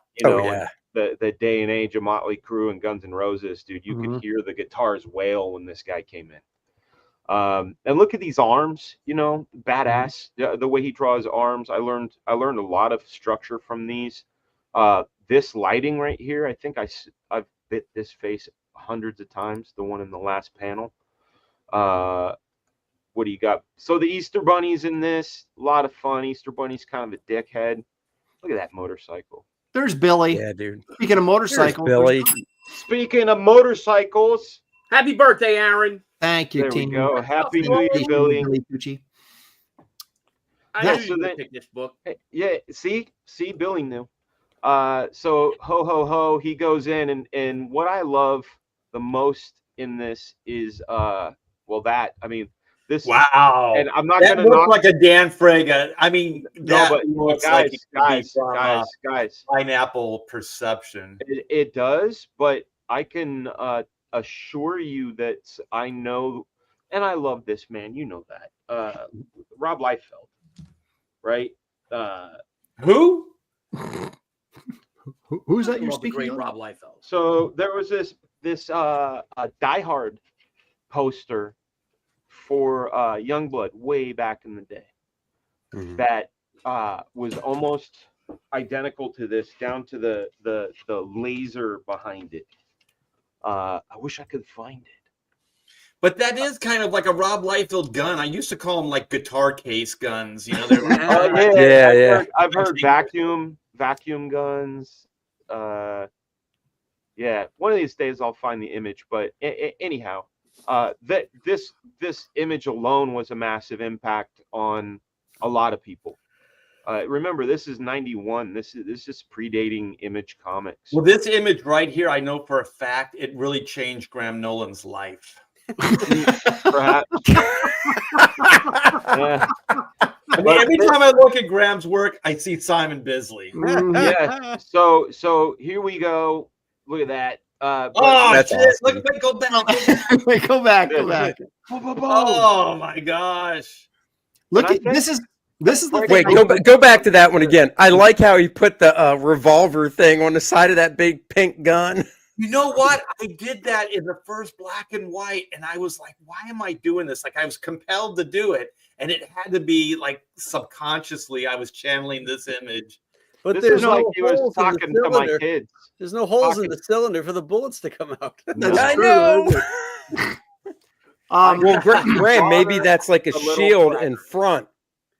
The day and age of Motley Crue and Guns N' Roses, dude. You could hear the guitars wail when this guy came in. And look at these arms, badass. The way he draws arms, I learned a lot of structure from these. This lighting right here, I think I've bit this face hundreds of times. The one in the last panel. What do you got? So the Easter Bunny's in this. A lot of fun. Easter Bunny's kind of a dickhead. Look at that motorcycle. There's Billy. Yeah, dude. Speaking of motorcycles. Billy. Speaking of motorcycles. Happy birthday, Aaron. Thank you, there team. We go. Happy New Year, Billy. I knew you would pick this book. Yeah, see, Billy knew. So ho ho ho, he goes in, and what I love the most in this is this. Wow. And I'm not that gonna look like a Dan Fraga. I mean, no, but looks guys, Pineapple Perception. It does, but I can assure you that I know, and I love this man. You know that. Rob Liefeld, right? Who? Who's that you're speaking great of? Rob Liefeld. So there was this Die Hard poster for Youngblood way back in the day that was almost identical to this, down to the laser behind it. I wish I could find it. But that is kind of like a Rob Liefeld gun. I used to call them like guitar case guns. They're like, I've heard vacuum guns. One of these days I'll find the image. But anyhow, this image alone was a massive impact on a lot of people. Remember, this is 91. This is predating Image Comics. Well, this image right here, I know for a fact, it really changed Graham Nolan's life. Perhaps. Yeah. I mean, every time I look at Graham's work, I see Simon Bisley. Yeah. So here we go. Look at that. That's shit. Awesome. Look, go back. Go back. Oh my gosh. Look at this is This is the Wait, go back to that one again. I like how he put the revolver thing on the side of that big pink gun. You know what? I did that in the first black and white, and I was like, why am I doing this? Like, I was compelled to do it, and it had to be like subconsciously I was channeling this image. But this there's is no like he was holes in the talking to my cylinder. kids. There's no holes in the cylinder for the bullets to come out. That's I true, know. isn't it? Well, Graham, maybe that's like a little shield cracker. in front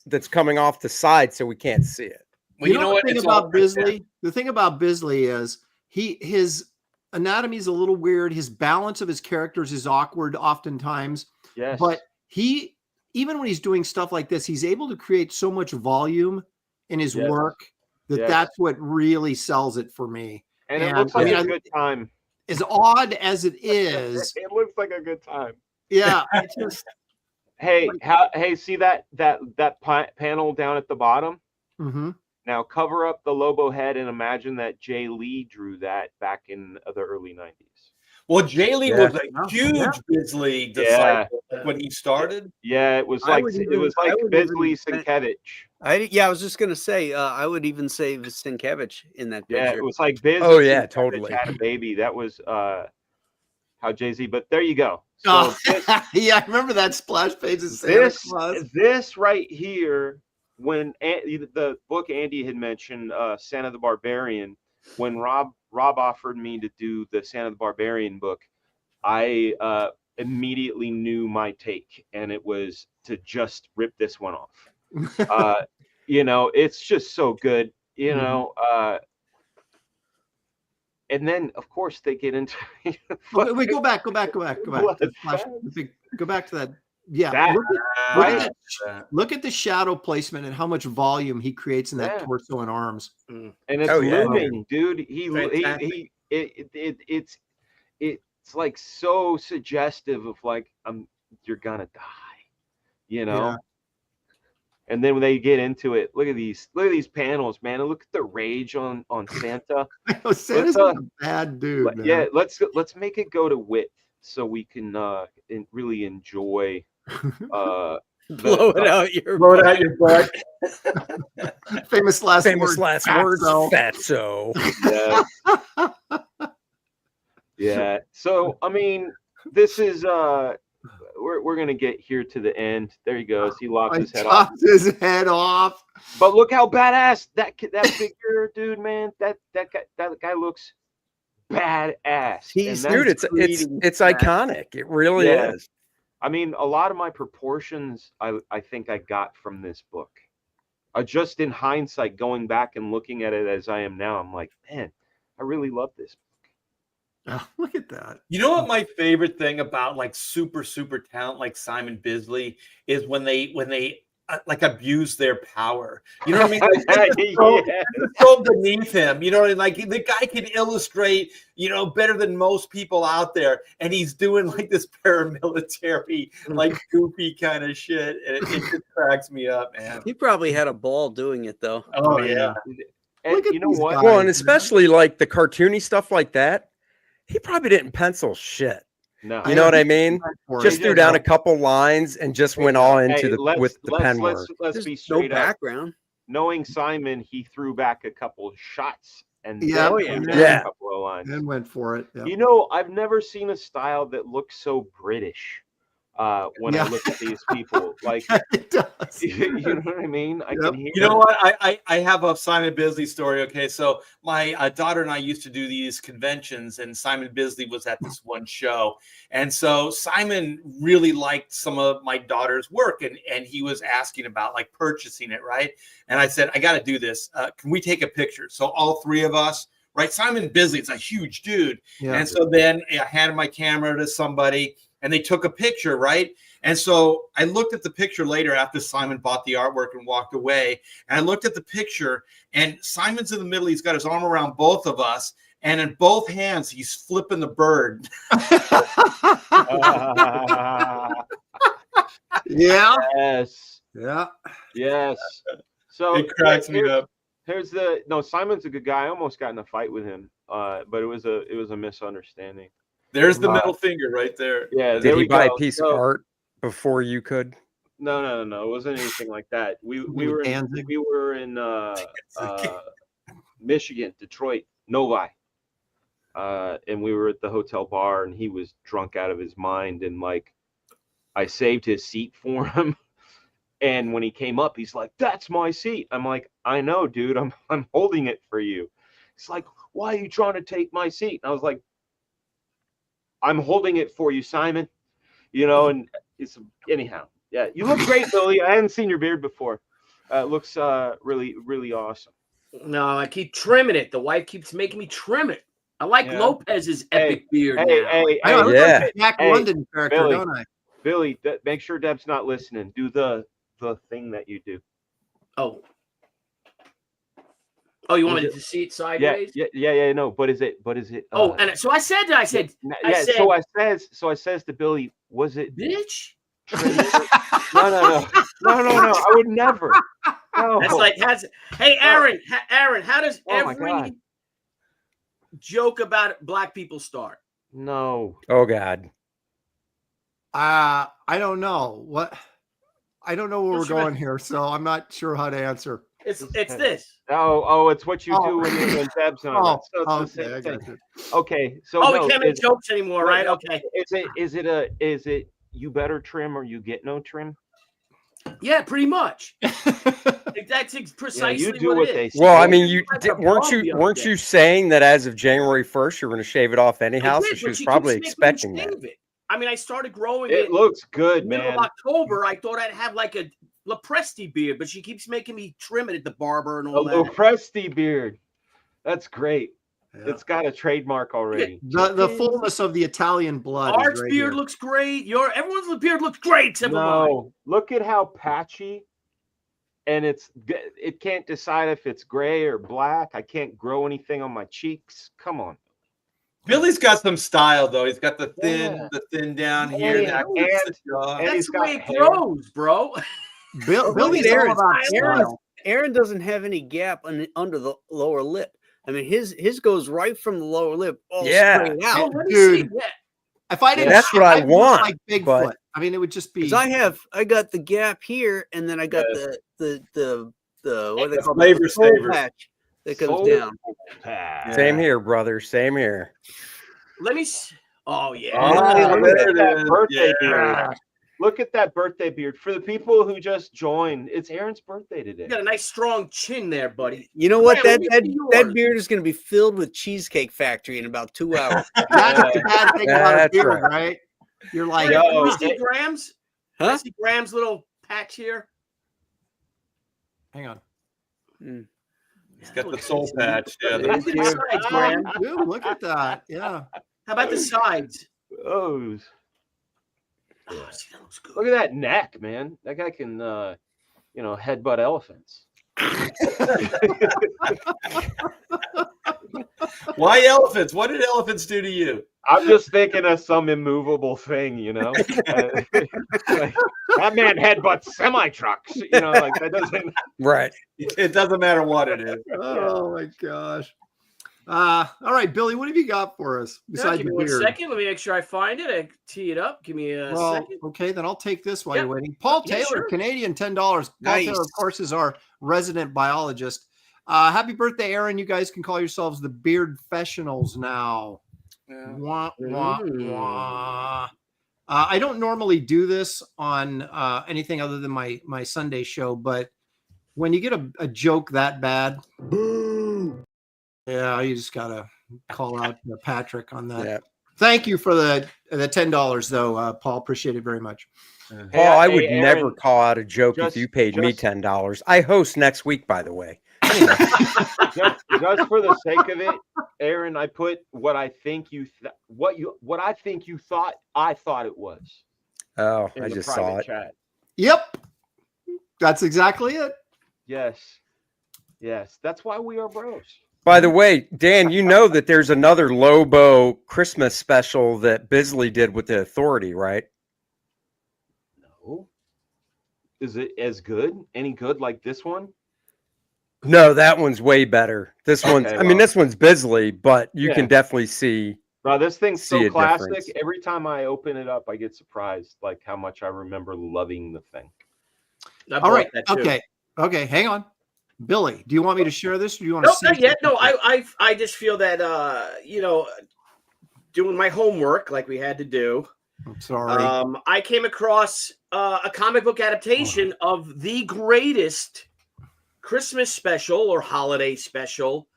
that's coming off the side, so we can't see it. Well, you know what? the thing It's about all- Bisley? The thing about Bisley is his anatomy is a little weird. His balance of his characters is awkward oftentimes. Yes. But he, even when he's doing stuff like this, he's able to create so much volume in his Yes. work that Yes. that's what really sells it for me. And it looks like a good time. As odd as it is, It looks like a good time. yeah, it's just Hey, hey, see that panel down at the bottom? mhm. Now cover up the Lobo head and imagine that Jay Lee drew that back in the early 90s. Well, Jay Lee Yeah. was a huge Yeah. Bisley Yeah. disciple when he started. Yeah, it was I like would it even- was I like would Bisley even- Sienkiewicz. I was just gonna say, I would even say Sienkiewicz in that picture. Yeah, it was like Biz. Oh, and yeah, Sienkiewicz totally. had a baby. That was how Jay-Z. But there you go. So Oh, this, yeah, I remember that splash page of Santa Claus. this right here, when the book Andy had mentioned, Santa the Barbarian, when Rob offered me to do the Santa the Barbarian book, I immediately knew my take, and it was to just rip this one off. You know, it's just so good. You know, and then of course they get into. Wait, go back. blood Go back to that. Yeah, That- look at the shadow placement and how much volume he creates in that Yeah. torso and arms. And it's Oh, yeah. looming, dude. It's like so suggestive of like you're gonna die, you know. Yeah. And then when they get into it, look at these panels, man, and look at the rage on Santa. I know Santa's a bad dude, man. Yeah, let's make it go to width so we can really enjoy Blow it out your Blow it out your butt. Famous last words, fatso. yeah. Yeah. So I mean, this is we're gonna get here to the end. There he goes. He locks his head off. his head off. But look how badass that figure, dude, man. That guy looks badass. He's- And Dude, that's- it's iconic. It really Yeah. is. I mean, a lot of my proportions I think I got from this book. Just in hindsight, going back and looking at it as I am now, I'm like, man, I really love this. Oh, look at that. You know what my favorite thing about like super talent like Simon Bisley is when they like abuse their power. You know what I mean? Like, it's so beneath him. You know what I mean? Like the guy can illustrate, you know, better than most people out there, and he's doing like this paramilitary, like goofy kind of shit, and it just cracks me up, man. He probably had a ball doing it though. Oh yeah. And Look at you know these what? guys. Well, and especially like the cartoony stuff like that, he probably didn't pencil shit. No. You know what I mean? For Just it. threw down a couple lines and just went all into Let's pen work. There's be no straight up. background. Knowing Simon, he threw back a couple of shots and Yeah, then threw down yeah. a couple of lines. and went for it. Yeah. You know, I've never seen a style that looks so British when Yeah. I look at these people. Like, It does. you know what I mean? I Yep. can hear You know what? I have a Simon Bisley story. Okay, so my daughter and I used to do these conventions, and Simon Bisley was at this one show, and so Simon really liked some of my daughter's work, and he was asking about like purchasing it, right? And I said, I got to do this. Can we take a picture? So all three of us, right? Simon Bisley is a huge dude, Yeah. and so then I handed my camera to somebody, and they took a picture, right? And so I looked at the picture later after Simon bought the artwork and walked away. And I looked at the picture, and Simon's in the middle. He's got his arm around both of us. And in both hands, he's flipping the bird. Yeah. Yes. Yeah. Yes. So It cracks me up. Here's Simon's a good guy. I almost got in a fight with him, but it was a misunderstanding. There's the middle finger right there. Yeah. Did there he we buy go. a piece So- of art before you could? It wasn't anything like that. We were in Michigan, Detroit, Novi. And we were at the hotel bar, and he was drunk out of his mind, and like I saved his seat for him. And when he came up, he's like, "That's my seat." I'm like, "I know, dude. I'm holding it for you." He's like, "Why are you trying to take my seat?" And I was like, "I'm holding it for you, Simon." You know, and it's anyhow. Yeah, you look great, Billy. I hadn't seen your beard before. It looks really, really awesome. No, I keep trimming it. The wife keeps making me trim it. I like Lopez's epic beard now. I look like Jack London character, Billy, don't I? Billy, make sure Deb's not listening. Do the thing that you do. Oh, you want me to see it sideways? Yeah. No, but is it? And so I said. So I says to Billy, was it? Bitch. No. I would never. No. That's like Hey, Aaron. How does every joke about black people start? No. Oh God. I don't know what. I don't know where we're going here, so I'm not sure how to answer. It's this. Oh, it's what you do when Deb's on. Okay. So we can't make jokes anymore, right? Okay. Is it you better trim or you get no trim? Yeah, pretty much. That's precisely you do what it is. Well, I mean, weren't you saying that as of January 1st you're going to shave it off anyhow? So she was probably expecting that. I mean, I started growing it. It looks good, middle man. of October. I thought I'd have like a Lopresti beard, but she keeps making me trim it at the barber and all that. A Lopresti beard. That's great. Yeah. It's got a trademark already. The fullness of the Italian blood. Art's beard looks great. Everyone's beard looks great except for mine. Look at how patchy. And it can't decide if it's gray or black. I can't grow anything on my cheeks. Come on. Billy's got some style though. He's got the thin down here. That's the way it grows, bro. Billy's all about style. Aaron doesn't have any gap under the lower lip. I mean, his goes right from the lower lip straight out. Dude, if I didn't, that's what I want. Like Bigfoot. I mean, it would just be. I got the gap here, and then I got the what they call flavor saver patch that comes down. Same here, brother. Same here. Let me. Oh yeah. Look at that birthday beard. Look at that birthday beard. For the people who just joined, it's Aaron's birthday today. You got a nice strong chin there, buddy. You know what? That beard is going to be filled with Cheesecake Factory in about 2 hours. That's the bad thing about a beard, right? You're like, you see Graham's? Huh? I see Graham's little patch here. Hang on. He's got the soul patch. Yeah, sides, Graham. Dude, look at that. Yeah. How about the sides? Those. Oh, see, that looks good. Look at that neck, man. That guy can, headbutt elephants. Why elephants? What did elephants do to you? I'm just thinking of some immovable thing, like, that man headbutts semi-trucks, like that doesn't. Right. It doesn't matter what it is. Oh my gosh. All right, Billy, what have you got for us besides give me the 1 beard? second. Let me make sure I find it. I tee it up. Give me a second. Okay, then I'll take this while you're waiting. Paul Taylor, Canadian, $10. Paul Taylor, of course, is our resident biologist. Happy birthday, Aaron. You guys can call yourselves the BROFESSIONALs now. Yeah. Wah, wah, wah. I don't normally do this on anything other than my Sunday show, but when you get a joke that bad, yeah, you just gotta call out Patrick on that. Yeah. Thank you for the $10 though, Paul. Appreciate it very much. Paul, I would never call out a joke if you paid me $10. I host next week, by the way. just for the sake of it, Aaron, I put what I think you thought I thought it was. Oh, I just saw it. Chat. Yep, that's exactly it. Yes, that's why we are bros. By the way, Dan, you know that there's another Lobo Christmas special that Bisley did with the Authority, right? No. Is it as good? Any good like this one? No, that one's way better. This one's, I mean, this one's Bisley, but you can definitely see Bro, this thing's so classic. Difference. Every time I open it up, I get surprised, like how much I remember loving the thing. All right. Okay. Hang on. Billy, do you want me to share this, or do you want to see? Not yet. No, I just feel that doing my homework like we had to do. I'm sorry. I came across a comic book adaptation of the greatest Christmas special or holiday special.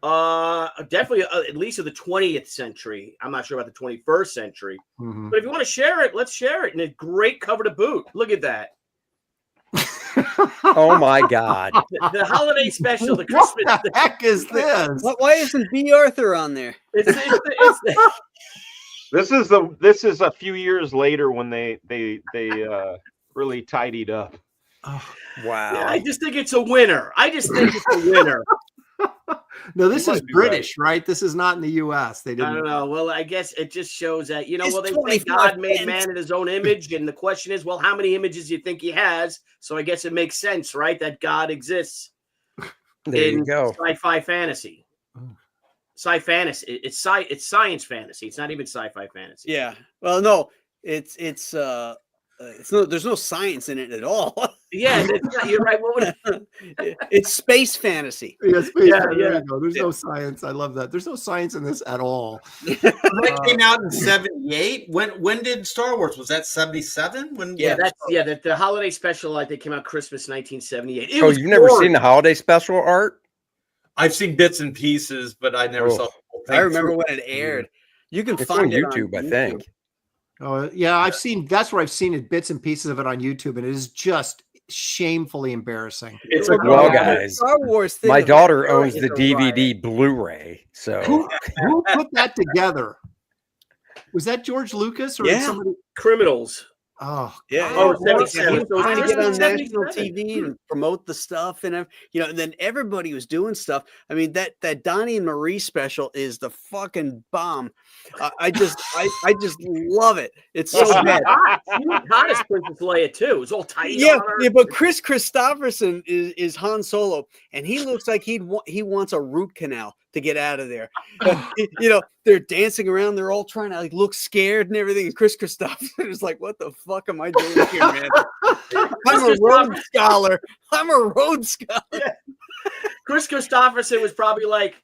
Definitely at least of the 20th century. I'm not sure about the 21st century. Mm-hmm. But if you want to share it, let's share it. And a great cover to boot. Look at that. Oh my God! The holiday special, the Christmas. What the heck is this? Why isn't B. Arthur on there? It's This is a few years later when they really tidied up. Oh, wow! Yeah, I just think it's a winner. No, this is British, right? This is not in the U.S. They didn't. I don't know. Well, I guess it just shows that, they say God made man in his own image. And the question is, well, how many images do you think he has? So I guess it makes sense, right? That God exists There you go. Sci-fi fantasy. Sci-fantasy. It's science fantasy. It's not even sci-fi fantasy. Yeah. Well, no, it's no, there's no science in it at all. Yeah, you're right. It's space fantasy. Yeah, there you go. There's no science. I love that. There's no science in this at all. That came out in 78. When did Star Wars? Was that 77? The holiday special, I think, came out Christmas 1978. You've never seen the holiday special, Art? I've seen bits and pieces, but I never saw the whole thing. I remember when it aired. You can find it it on YouTube, I think. Oh yeah, that's where I've seen it, bits and pieces of it on YouTube, and it is just shamefully embarrassing. It's well, guys. Star Wars thing. My daughter owns the DVD Blu-ray. So who put that together? Was that George Lucas or did somebody? Criminals. Oh yeah. Oh, He was trying to get on 77. national TV and promote the stuff, and and then everybody was doing stuff. I mean, that Donnie and Marie special is the fucking bomb. I just love it. It's so bad. She was hot as Princess Leia too. It's all tight. Yeah, but Chris Christopherson is Han Solo, and he looks like he wants a root canal to get out of there. They're dancing around. They're all trying to look scared and everything. And Chris Christopherson is like, "What the fuck am I doing here, man? I'm a Rhodes Scholar. Yeah. Chris Christopherson was probably like,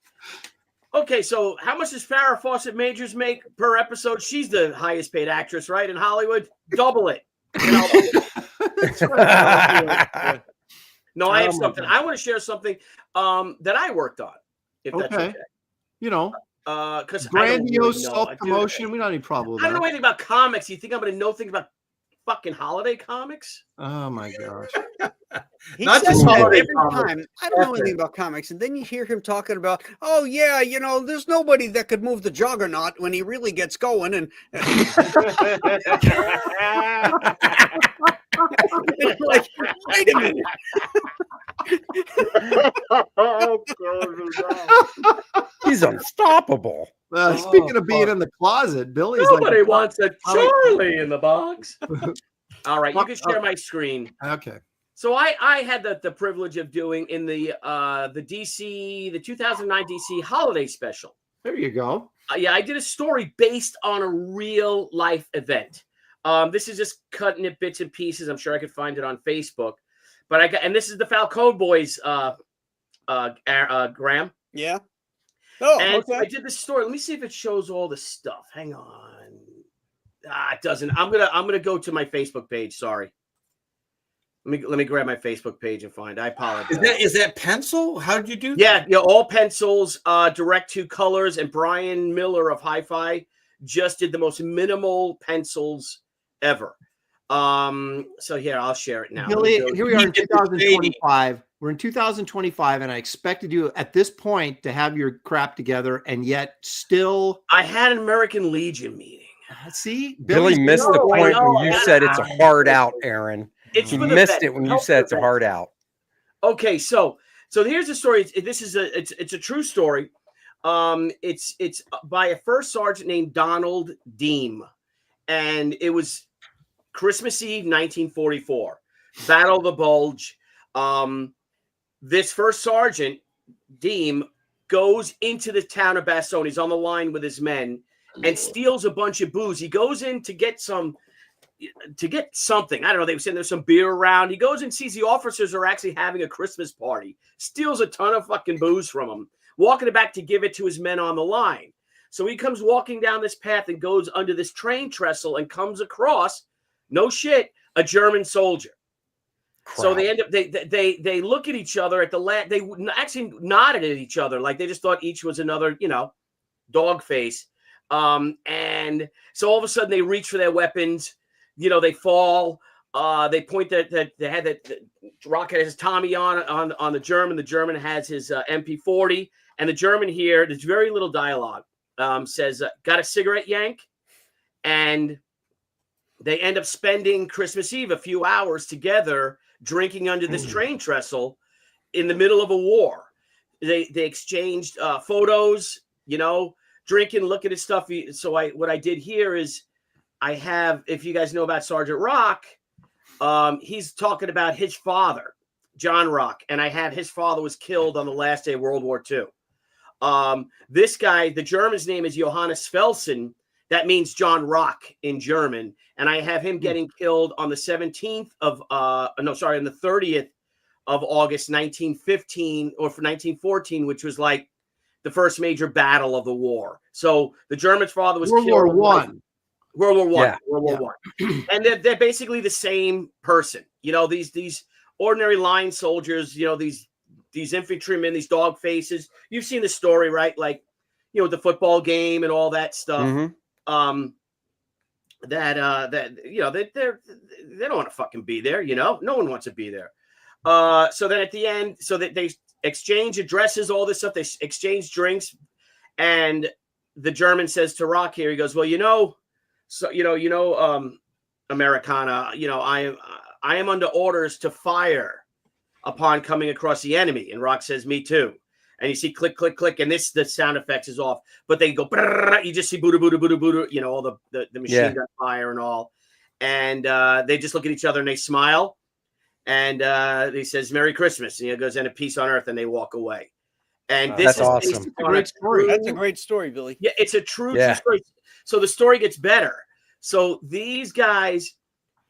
okay, so how much does Farrah Fawcett Majors make per episode? She's the highest paid actress, right, in Hollywood. Double it. No, I have something. I want to share something that I worked on. If that's okay. Because grandiose self-promotion, we don't have any problem with that. I don't know anything about comics. You think I'm going to know things about fucking holiday comics? Oh my gosh. Not just holiday time. I don't know anything about comics. And then you hear him talking about, oh yeah, there's nobody that could move the juggernaut when he really gets going. And like, wait a minute. He's unstoppable. Speaking of being in the closet, Billy's nobody wants a Charlie in the box. All right, you can share my screen. Okay. So I had the privilege of doing in the 2009 DC holiday special. There you go. I did a story based on a real life event. This is just cutting it bits and pieces. I'm sure I could find it on Facebook. But this is the Falcone Boys, Graham. Yeah. Oh, and okay. I did this story. Let me see if it shows all the stuff. Hang on. It doesn't. I'm gonna go to my Facebook page. Sorry. Let me grab my Facebook page and find. I apologize. Is that pencil? How did you do that? Yeah, all pencils, direct to colors, and Brian Miller of Hi-Fi just did the most minimal pencils ever. So here, I'll share it now. Billy, here we are in 2025. We're in 2025, and I expected you at this point to have your crap together, and yet still. I had an American Legion meeting. See, Billy missed the point when you said it's a hard out, Aaron. He missed it when you said it's a hard out. Okay, so here's the story. This is it's a true story. It's by a first sergeant named Donald Deem, and it was Christmas Eve, 1944, Battle of the Bulge. This first sergeant Deem goes into the town of Bastogne. He's on the line with his men, and steals a bunch of booze. He goes in to get something. I don't know. They were saying there's some beer around. He goes and sees the officers are actually having a Christmas party. Steals a ton of fucking booze from them. Walking it back to give it to his men on the line. So he comes walking down this path and goes under this train trestle and comes across, no shit, a German soldier. Crap. So they end up they look at each other at the last. They actually nodded at each other like they just thought each was another, dog face. And so all of a sudden they reach for their weapons. They fall. They point that they had that Rocket has his Tommy on the German. The German has his MP40, and the German here, there's very little dialogue. Says, "Got a cigarette, Yank?" And they end up spending Christmas Eve a few hours together drinking under this train trestle in the middle of a war. They exchanged photos, drinking, looking at stuff. So what I did here is I have, if you guys know about Sergeant Rock, he's talking about his father, John Rock, and I have his father was killed on the last day of World War II. This guy, the German's name is Johannes Felsen. That means John Rock in German. And I have him getting killed on the 17th of, on the 30th of August, 1915 or for 1914, which was like the first major battle of the war. So the German's father was World killed. War I. World War I. And they're basically the same person. These ordinary line soldiers, these infantrymen, these dog faces. You've seen the story, right? Like, the football game and all that stuff. Mm-hmm. They don't want to fucking be there. No one wants to be there. So then at the end, so that they exchange addresses, all this stuff. They exchange drinks, and the German says to Rock here, he goes, "Well, Americana, I am under orders to fire upon coming across the enemy." And Rock says, "Me too." And you see click, click, click, and the sound effects is off. But they go, you just see Buddha, Buddha, Buddha, Buddha, all the machine gun fire and all. And they just look at each other and they smile. And he says, "Merry Christmas." And he goes, "And a peace on earth," and they walk away. And this that's is awesome. A great story. That's a great story, Billy. Yeah, it's a true story. So the story gets better. So these guys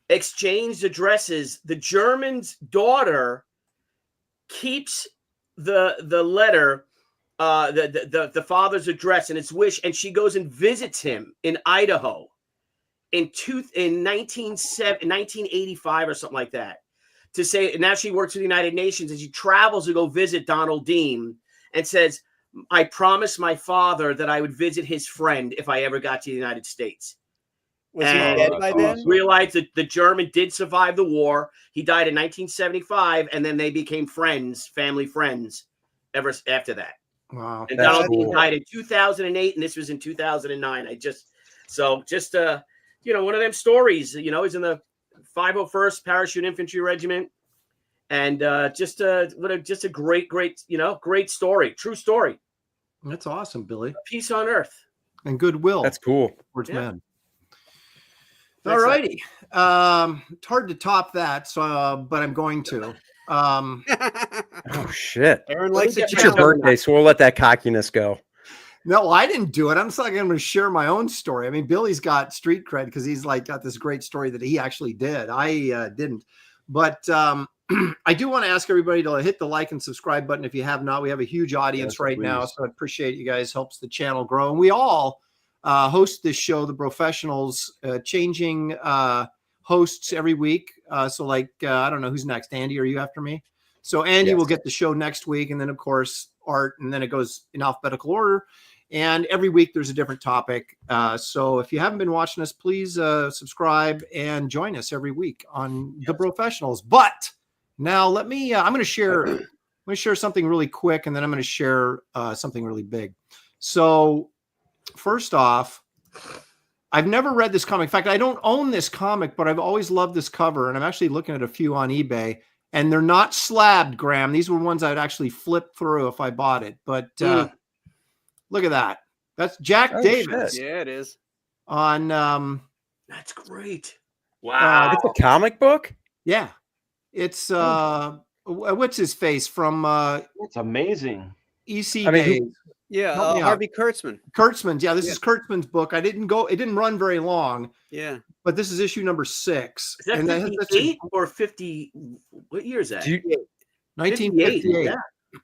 exchanged addresses. The German's daughter keeps the letter, the father's address and its wish, and she goes and visits him in Idaho in 1985 or something like that. To say, and now she works for the United Nations, and she travels to go visit Donald Dean and says, "I promised my father that I would visit his friend if I ever got to the United States." Was he dead by then? Realized that the German did survive the war. He died in 1975, and then they became friends, family friends, ever after that. Wow. And Donald Dean died in 2008, and this was in 2009. One of them stories. He's in the 501st Parachute Infantry Regiment, and just a great, great story, true story. That's awesome, Billy. Peace on earth and goodwill. That's cool. Towards men. All righty. It's hard to top that, so but I'm going to. Oh shit! Aaron likes it. It's your birthday, so we'll let that cockiness go. No, I didn't do it. I'm just like, I'm going to share my own story. I mean, Billy's got street cred because he's got this great story that he actually did. I didn't, but I do want to ask everybody to hit the like and subscribe button if you have not. We have a huge audience right now, so I appreciate you guys. Helps the channel grow, and we all host this show, The Professionals, changing hosts every week. I don't know who's next. Andy, are you after me? So Andy will get the show next week, and then of course Art, and then it goes in alphabetical order. And every week there's a different topic. So if you haven't been watching us, please subscribe and join us every week on The Professionals. But now let me. I'm going to share something really quick, and then I'm going to share something really big. So first off, I've never read this comic. In fact, I don't own this comic, but I've always loved this cover, and I'm actually looking at a few on eBay. And they're not slabbed, Graham. These were ones I'd actually flip through if I bought it. But look at that. That's Jack Davis. Shit. Yeah, it is. On that's great. Wow. It's a comic book? Yeah. It's what's his face from it's amazing. EC I mean, Days. Yeah, Help me out. Harvey Kurtzman. Kurtzman's. Yeah, this is Kurtzman's book. It didn't run very long. Yeah. But this is issue number 6. Is that and 58 or 50? What year is that? 1958.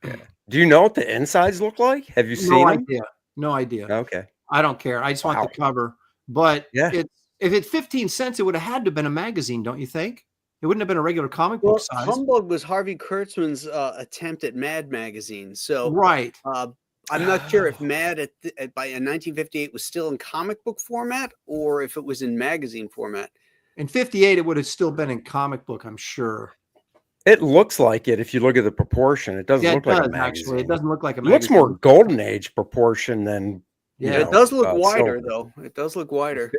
Yeah. Do you know what the insides look like? Have you seen them? No idea. Okay. I don't care. I just want the cover. But if it's 15 cents, it would have had to have been a magazine, don't you think? It wouldn't have been a regular comic book size. Humbug was Harvey Kurtzman's attempt at Mad magazine. So right. I'm not sure if Mad in 1958 was still in comic book format or if it was in magazine format. In 58, it would have still been in comic book, I'm sure. It looks like it if you look at the proportion. It doesn't look like a magazine. Actually, it doesn't look like a magazine. magazine. It looks more golden age proportion than. Yeah, it does look wider though. It does look wider.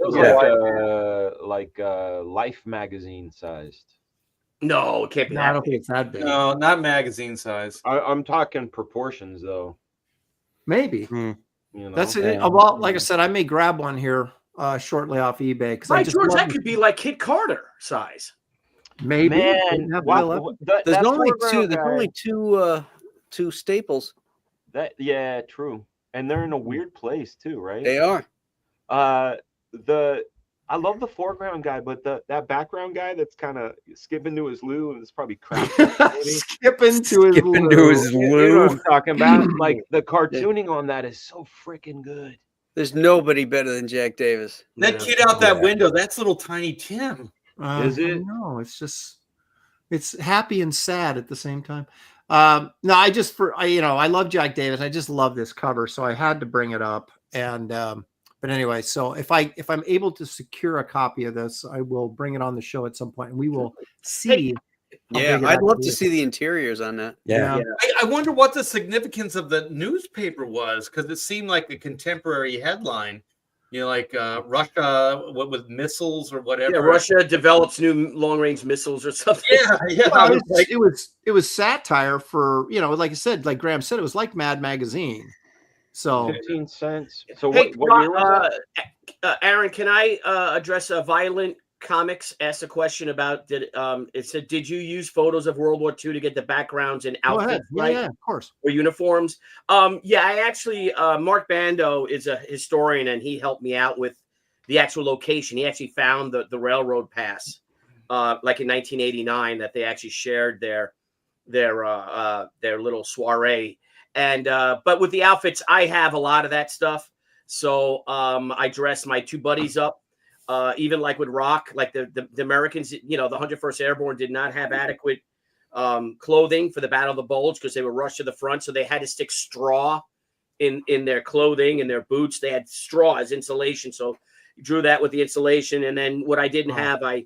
Like Life magazine sized. No, it can't be. I don't think it's that big. No, not magazine size. I'm talking proportions though. Maybe. You know? That's it. Well, like I said, I may grab one here shortly off eBay. Right, George, that could be like Kid Carter size. Maybe. Man, there's only two staples. True. And they're in a weird place too, right? They are. I love the foreground guy, but that background guy that's kind of skipping to his loo, and it's probably crap. skipping to his loo. You know what I'm talking about? Like the cartooning on that is so freaking good. There's nobody better than Jack Davis. That kid out that window, that's little tiny Tim. Is it? No, it's happy and sad at the same time. No, I love Jack Davis. I just love this cover, so I had to bring it up. And but anyway, so if I'm able to secure a copy of this, I will bring it on the show at some point, and we will see. I'd love to see the interiors on that. Yeah. I wonder what the significance of the newspaper was, because it seemed like a contemporary headline. You know, like Russia, what with missiles or whatever. Yeah, Russia develops new long-range missiles or something. Yeah. Well, it was satire for, like I said, like Graham said, it was like Mad Magazine. So 15 cents. So what year was that? Aaron, can I address Violent Comics? Asked a question about it said, did you use photos of World War II to get the backgrounds and outfits right? Yeah, of course. Or uniforms? I actually Mark Bando is a historian, and he helped me out with the actual location. He actually found the railroad pass like in 1989 that they actually shared their little soiree. And but with the outfits, I have a lot of that stuff. So I dressed my two buddies up. Even like with Rock, like the Americans, the 101st Airborne did not have adequate clothing for the Battle of the Bulge because they were rushed to the front. So they had to stick straw in their clothing and their boots. They had straw as insulation. So you drew that with the insulation. And then what I didn't have, I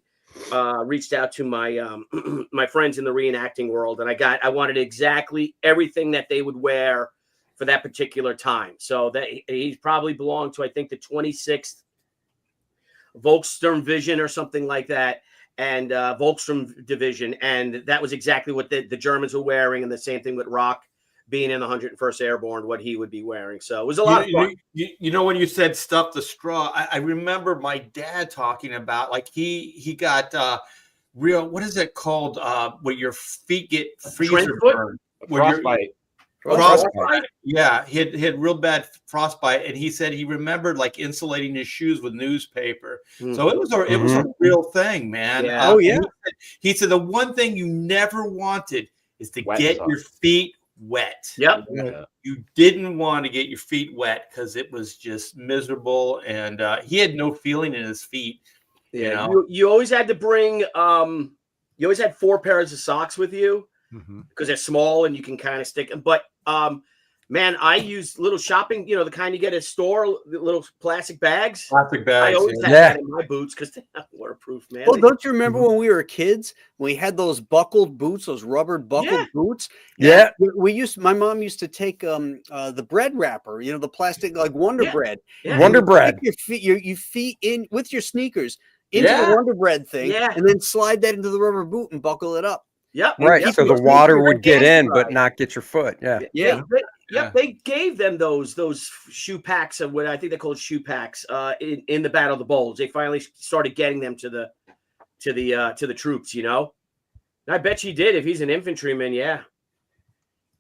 reached out to my my friends in the reenacting world, and I wanted exactly everything that they would wear for that particular time. So that he probably belonged to, I think, the 26th Volkssturmvision or something like that, and Volkssturm Division, and that was exactly what the Germans were wearing, and the same thing with Rock being in the 101st Airborne, what he would be wearing. So it was a lot of fun. When you said stuff the straw, I remember my dad talking about, like, he got real, what is it called, where your feet get freezer burned, frostbite. Frostbite. Yeah, he had real bad frostbite, and he said he remembered like insulating his shoes with newspaper. So it was a real thing, man. Yeah. He said the one thing you never wanted is to get your feet wet. Yep. Yeah. You didn't want to get your feet wet because it was just miserable, and he had no feeling in his feet. Yeah, you always had to bring. You always had 4 pairs of socks with you because they're small and you can kind of stick them. But man, I used little shopping, the kind you get at a store, little plastic bags. I always had that in my boots because they're not waterproof, man. Well, don't you remember when we were kids, when we had those buckled boots, those rubber buckled boots? Yeah. My mom used to take the bread wrapper, the plastic, like Wonder Bread. Yeah. Wonder Bread. Your feet in with your sneakers into the Wonder Bread thing, and then slide that into the rubber boot and buckle it up. Yep. Right. So the water would get in, but not get your foot. Yeah. Yeah. They gave them those shoe packs of what I think they're called shoe packs in the Battle of the Bulge. They finally started getting them to the troops, And I bet you did if he's an infantryman,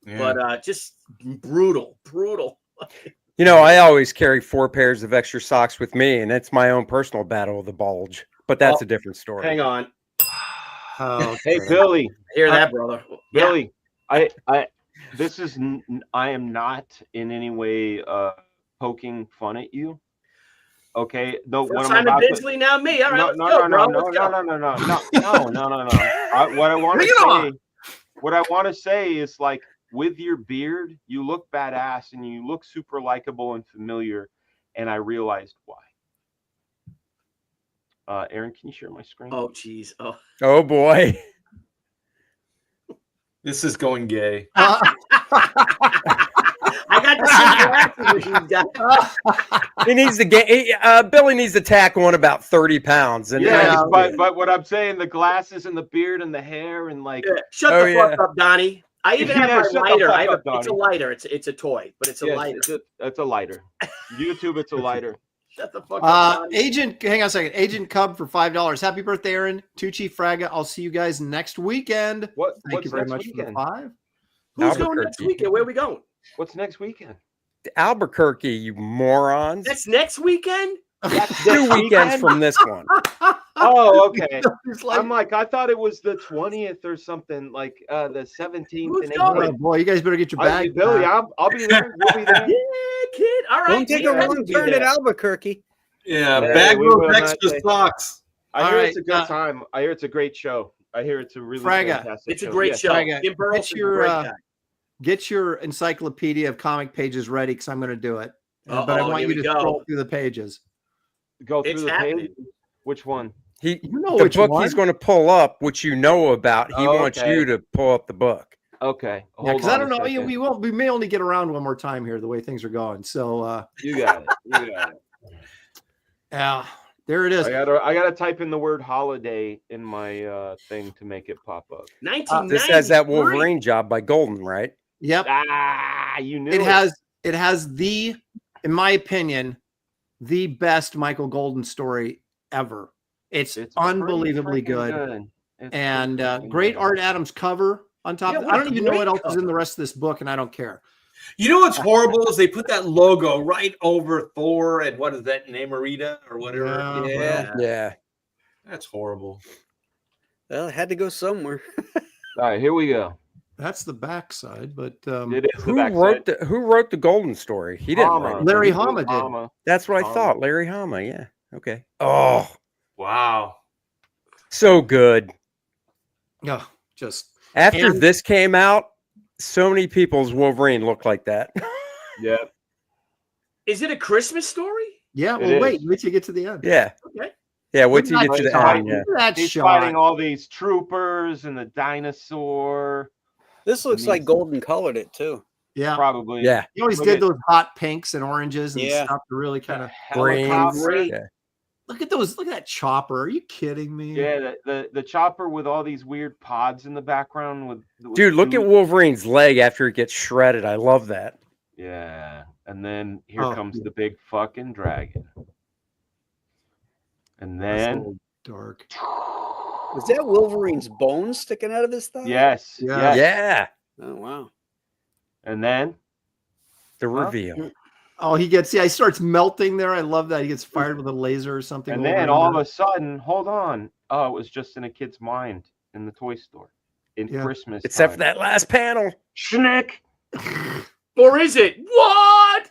But just brutal. You know, I always carry 4 pairs of extra socks with me, and it's my own personal battle of the bulge. But that's a different story. Hang on. Oh, Hey, Billy. Hear that, brother? Billy, I am not in any way poking fun at you. Okay, no. First time in Bisley, now me. All right, let's go, bro. No. What I want to say is, like, with your beard, you look badass and you look super likable and familiar, and I realized why. Aaron, can you share my screen? Oh, geez. Oh boy. This is going gay. I got the same glasses as you got. He needs to get. Billy needs to tack on about 30 pounds. And but what I'm saying, the glasses and the beard and the hair and like. Shut the fuck up, Donnie. I even have my lighter. It's a lighter. It's a toy, but it's a lighter. It's a lighter. YouTube, it's a lighter. Shut the fuck up, Donnie. Agent, hang on a second. Agent Cub for $5. Happy birthday, Aaron. Tucci Fraga. I'll see you guys next weekend. Thank you very much for the 5. Who's going next weekend? Where are we going? What's next weekend? Albuquerque, you morons. That's next weekend? That's 2 weekends from this one. Oh, okay. I'm like, I thought it was the 20th or something, like the 17th and 18th. Oh, boy, you guys better get your bag. Billy, I'll be there. We'll be there. Yeah, kid. All right. Don't take a wrong turn at Albuquerque. Yeah, bag of extra socks. I hear it's a good time. I hear it's a great show. I hear it's a really fantastic It's a great show. Jim Burles is a great guy. Get your encyclopedia of comic pages ready because I'm going to do it. But I want you to scroll through the pages. Go through the page. Which one? The book he's going to pull up, which you know about. He wants you to pull up the book. Okay. Because I don't know. We may only get around one more time here the way things are going. So you got it. Yeah, there it is. I gotta type in the word holiday in my thing to make it pop up. 1993. This has that Wolverine job by Golden, right? Yep. You knew it has the, in my opinion, the best Michael Golden story ever. It's unbelievably good. And great Art Adams cover on top. I don't even know what else is in the rest of this book, and I don't care. You know what's horrible is they put that logo right over Thor and what is that, Namorita or whatever? Yeah. That's horrible. Well, it had to go somewhere. All right, here we go. That's the backside, but it is who wrote the Golden story? He didn't write it. Larry Hama did. That's what I thought. Larry Hama, yeah. Okay. Oh, wow. So good. Yeah, just after this came out, so many people's Wolverine looked like that. Yeah. Is it a Christmas story? Yeah, well, wait till you get to the end. Yeah. Okay. Yeah, wait till you get to the end. Yeah. He's fighting all these troopers and the dinosaur. This looks like Golden colored it too. Yeah, probably. Yeah, he always did those hot pinks and oranges and stuff to really kind of greens. Yeah. Look at those! Look at that chopper. Are you kidding me? Yeah, the chopper with all these weird pods in the background. With dude, look at Wolverine's leg after it gets shredded. I love that. Yeah, and then here comes the big fucking dragon. And then dark. Was that Wolverine's bones sticking out of his thigh? Yes. Yeah. Oh wow. And then the reveal. Oh, he starts melting there. I love that. He gets fired with a laser or something. And then all of a sudden, hold on. Oh, it was just in a kid's mind in the toy store in Christmas. Except for that last panel. Schnick. Or is it? What?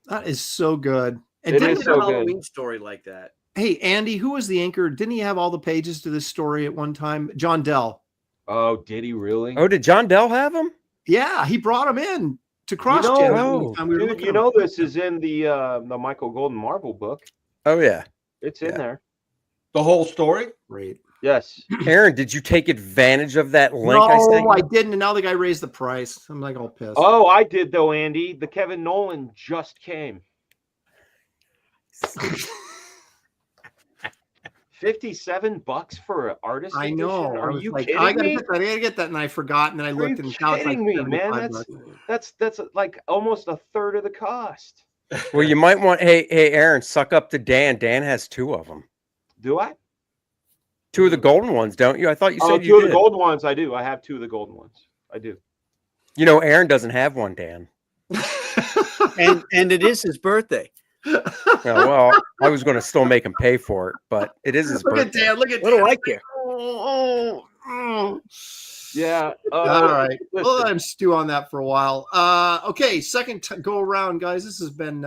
That is so good. And it is so a Halloween good. Story like that. Hey, Andy, who was the anchor? Didn't he have all the pages to this story at one time? John Dell. Oh, did he really? Oh, did John Dell have him? Yeah, he brought him in to cross check. This is in the Michael Golden Marvel book. Oh yeah, it's in there. The whole story. Great. Yes. Aaron, did you take advantage of that link? No, I didn't. And now the guy raised the price. I'm like all pissed. Oh, I did though, Andy. The Kevin Nolan just came. $57 for an artist edition? Are you kidding me? I gotta get that, and I forgot, and then I looked, and now it's like man. That's like almost a third of the cost. Well, you might want. Hey, Aaron, suck up to Dan. Dan has 2 of them. Do I? 2 of the golden ones, don't you? I thought you said you 2 of the golden ones. I do. I have 2 of the golden ones. I do. You know, Aaron doesn't have one, Dan. and it is his birthday. Yeah, well, I was going to still make him pay for it, but it is his birthday. Look at Dan. Look at What Dan. do I care? Yeah. All right. We'll Listen. let him stew on that for a while. Okay, second go around, guys. This has been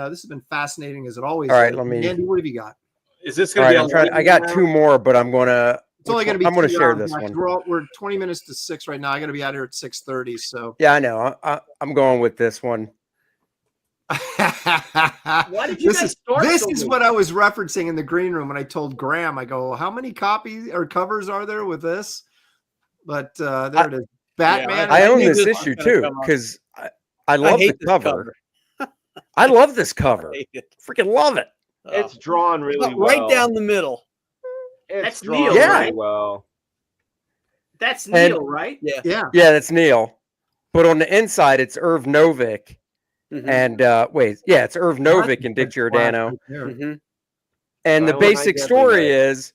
fascinating as it always. All right, is. let me. Andy, what have you got? Is this All going right, to be? I got 2 more, but I'm gonna. It's only going to be. I'm going to 2 share rounds, this Max. one. We're 20 minutes to 6 right now. I got to be out here at 6:30. So Yeah, I know. I'm going with this one. Why did you guys start This so is late? what I was referencing in the green room when I told Graham. I go, how many copies or covers are there with this? But there it is. Batman. I own knew this this was issue gonna too come up. because I love hate the this cover. I love this cover. I hate it. Freaking love it. It's drawn really Right well. down the middle. It's That's drawn Neil, really right? well. That's And- Neil, right? Yeah. Yeah. Yeah, that's Neil. But on the inside, it's Irv Novick. Mhm. And it's Irv Novick and Dick Giordano. Right there. Mhm. And the Well, I basic get story that. is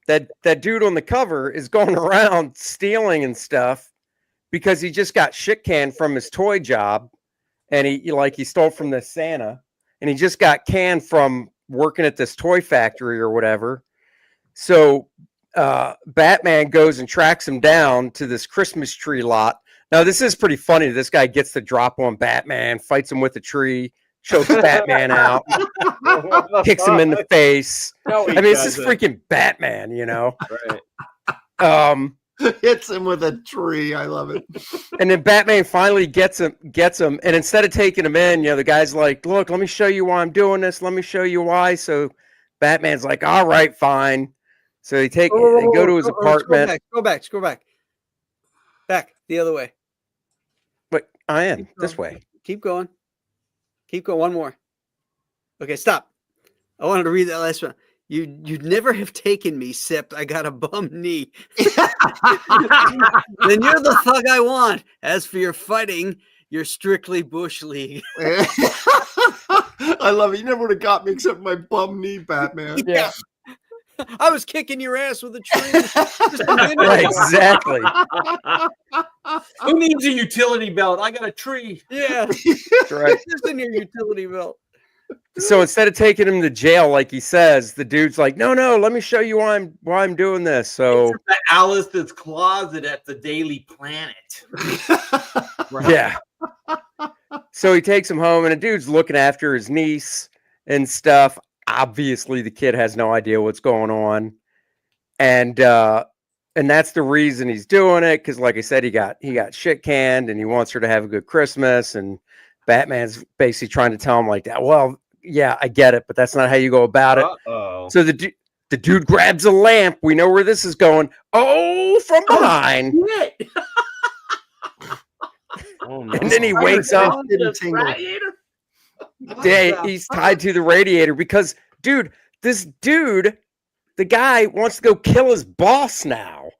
that dude on the cover is going around stealing and stuff because he just got shit canned from his toy job, and he stole from this Santa, and he just got canned from working at this toy factory or whatever. So Batman goes and tracks him down to this Christmas tree lot. Now this is pretty funny. This guy gets the drop on Batman, fights him with a tree, chokes Batman out, What the kicks him in the fuck? face. No, he I mean, it's just doesn't. freaking Batman, you know. Right. Hits him with a tree. I love it. And then Batman finally gets him, and instead of taking him in, the guy's like, "Look, let me show you why I'm doing this. Let me show you why." So Batman's like, "All right, fine." So they go to his apartment. Scroll back. Back the other way. But I am this way. Keep going. One more. Okay, stop. I wanted to read that last one. You'd never have taken me, except I got a bum knee. Then you're the thug I want. As for your fighting, you're strictly Bush League. I love it. You never would have got me except my bum knee, Batman. Yeah, I was kicking your ass with a tree. Just a minute right, ago. exactly. Who needs a utility belt? I got a tree. Yeah, That's right. just in your utility belt. So instead of taking him to jail, like he says, the dude's like, "No, let me show you why I'm doing this." So It's the Alice's closet at the Daily Planet. yeah. So he takes him home, and the dude's looking after his niece and stuff. Obviously, the kid has no idea what's going on, and that's the reason he's doing it. Because, like I said, he got shit canned, and he wants her to have a good Christmas. And Batman's basically trying to tell him like that. Well, yeah, I get it, but that's not how you go about it. Uh-oh. So the dude grabs a lamp. We know where this is going. Oh, from behind. Shit. Oh, no. And then he wakes up. Didn't tingle. Radiator? He's tied to the radiator because, dude, the guy wants to go kill his boss now.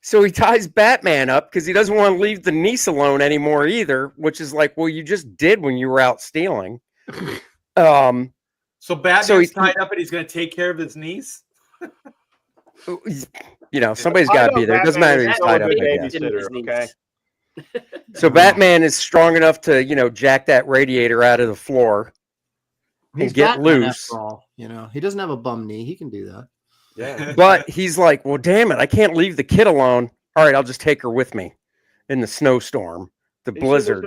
So he ties Batman up because he doesn't want to leave the niece alone anymore either, which is like, well, you just did when you were out stealing. So Batman's he's tied up and he's going to take care of his niece? Somebody's got to be there. It doesn't matter if he's tied up, I guess. Okay. So Batman is strong enough to, jack that radiator out of the floor and get Batman loose. after all, he doesn't have a bum knee. He can do that. Yeah. But he's like, well, damn it, I can't leave the kid alone. All right, I'll just take her with me in the snowstorm, the blizzard.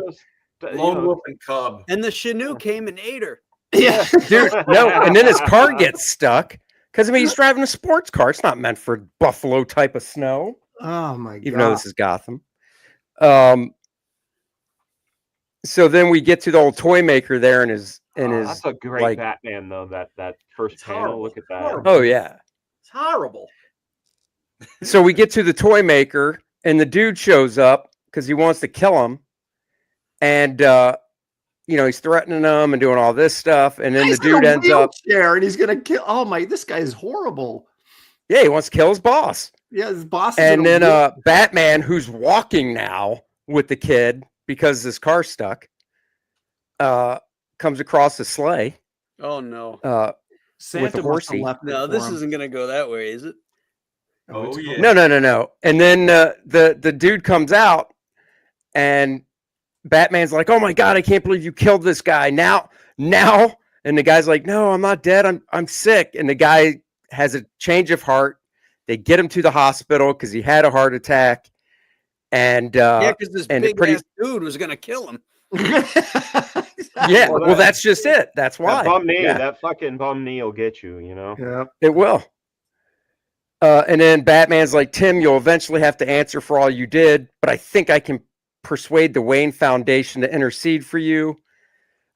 Lone Wolf and Cub. And the Chinook came and ate her. Yeah. Dude, no. And then his car gets stuck because, he's driving a sports car. It's not meant for Buffalo type of snow, Oh my god. even though this is Gotham. So then we get to the old toy maker there and his That's a great like- Batman though. That first It's panel. horrible. Look at that. Horrible. oh yeah. It's horrible. So we get to the toy maker and the dude shows up because he wants to kill him. And he's threatening them and doing all this stuff. And then He's the dude in a ends up, wheelchair and he's gonna kill. Oh my! This guy is horrible. yeah, he wants to kill his boss. Yeah, his boss. And then Batman, who's walking now with the kid because his car's stuck, comes across the sleigh. Oh no. Santa with a must have horsey. left it No, for this him. isn't gonna go that way, is it? Oh, it's- yeah. No. And then the dude comes out and Batman's like, "Oh my God, I can't believe you killed this guy now." And the guy's like, "No, I'm not dead. I'm sick." And the guy has a change of heart. They get him to the hospital because he had a heart attack. And because this and big ass dude was gonna kill him. Yeah, well, that's just it. That's why. That bum knee, that fucking bum knee will get you, you know? Yeah. It will. And then Batman's like, "Tim, you'll eventually have to answer for all you did, but I think I can persuade the Wayne Foundation to intercede for you.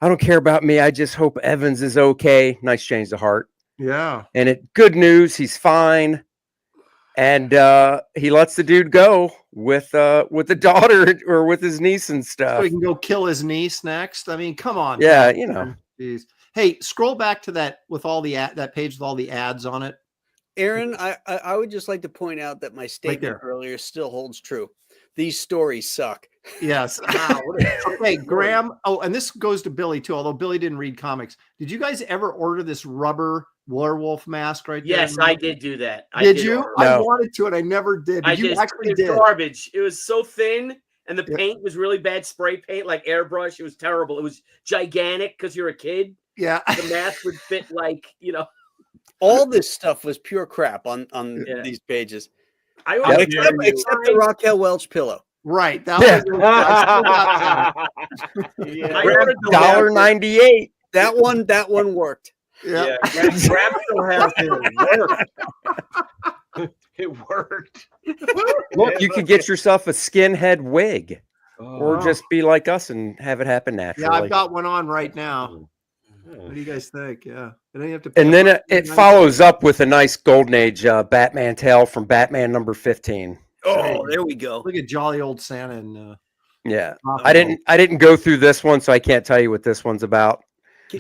I don't care about me. I just hope Evans is okay." Nice change of heart. Yeah. And good news, he's fine. And he lets the dude go with the daughter or with his niece and stuff. So he can go kill his niece next. I mean, come on. Yeah, Tom. you know. Jeez. Hey, scroll back to that with all that page with all the ads on it. Aaron, I would just like to point out that my statement earlier still holds true. These stories suck. Yes. Wow, Okay, Graham. Oh, and this goes to Billy too, although Billy didn't read comics. Did you guys ever order this rubber werewolf mask right there? Yes, I did do that. Did you? No. I wanted to, and I never did. You actually did. Garbage. It was so thin, and the paint was really bad spray paint, like airbrush. It was terrible. It was gigantic because you're a kid. Yeah. The mask would fit like, All this stuff was pure crap on these pages. Except the Raquel Welch pillow. Right. That was $1.98. That one worked. Yeah. It worked. Look, you could get yourself a skinhead wig, or just be like us and have it happen naturally. Yeah, I've got one on right now. What do you guys think? Yeah. And then you have to. And then it follows up with a nice Golden Age Batman tale from Batman number 15. Oh, there we go. Look at jolly old Santa and. Yeah, I didn't go through this one, so I can't tell you what this one's about.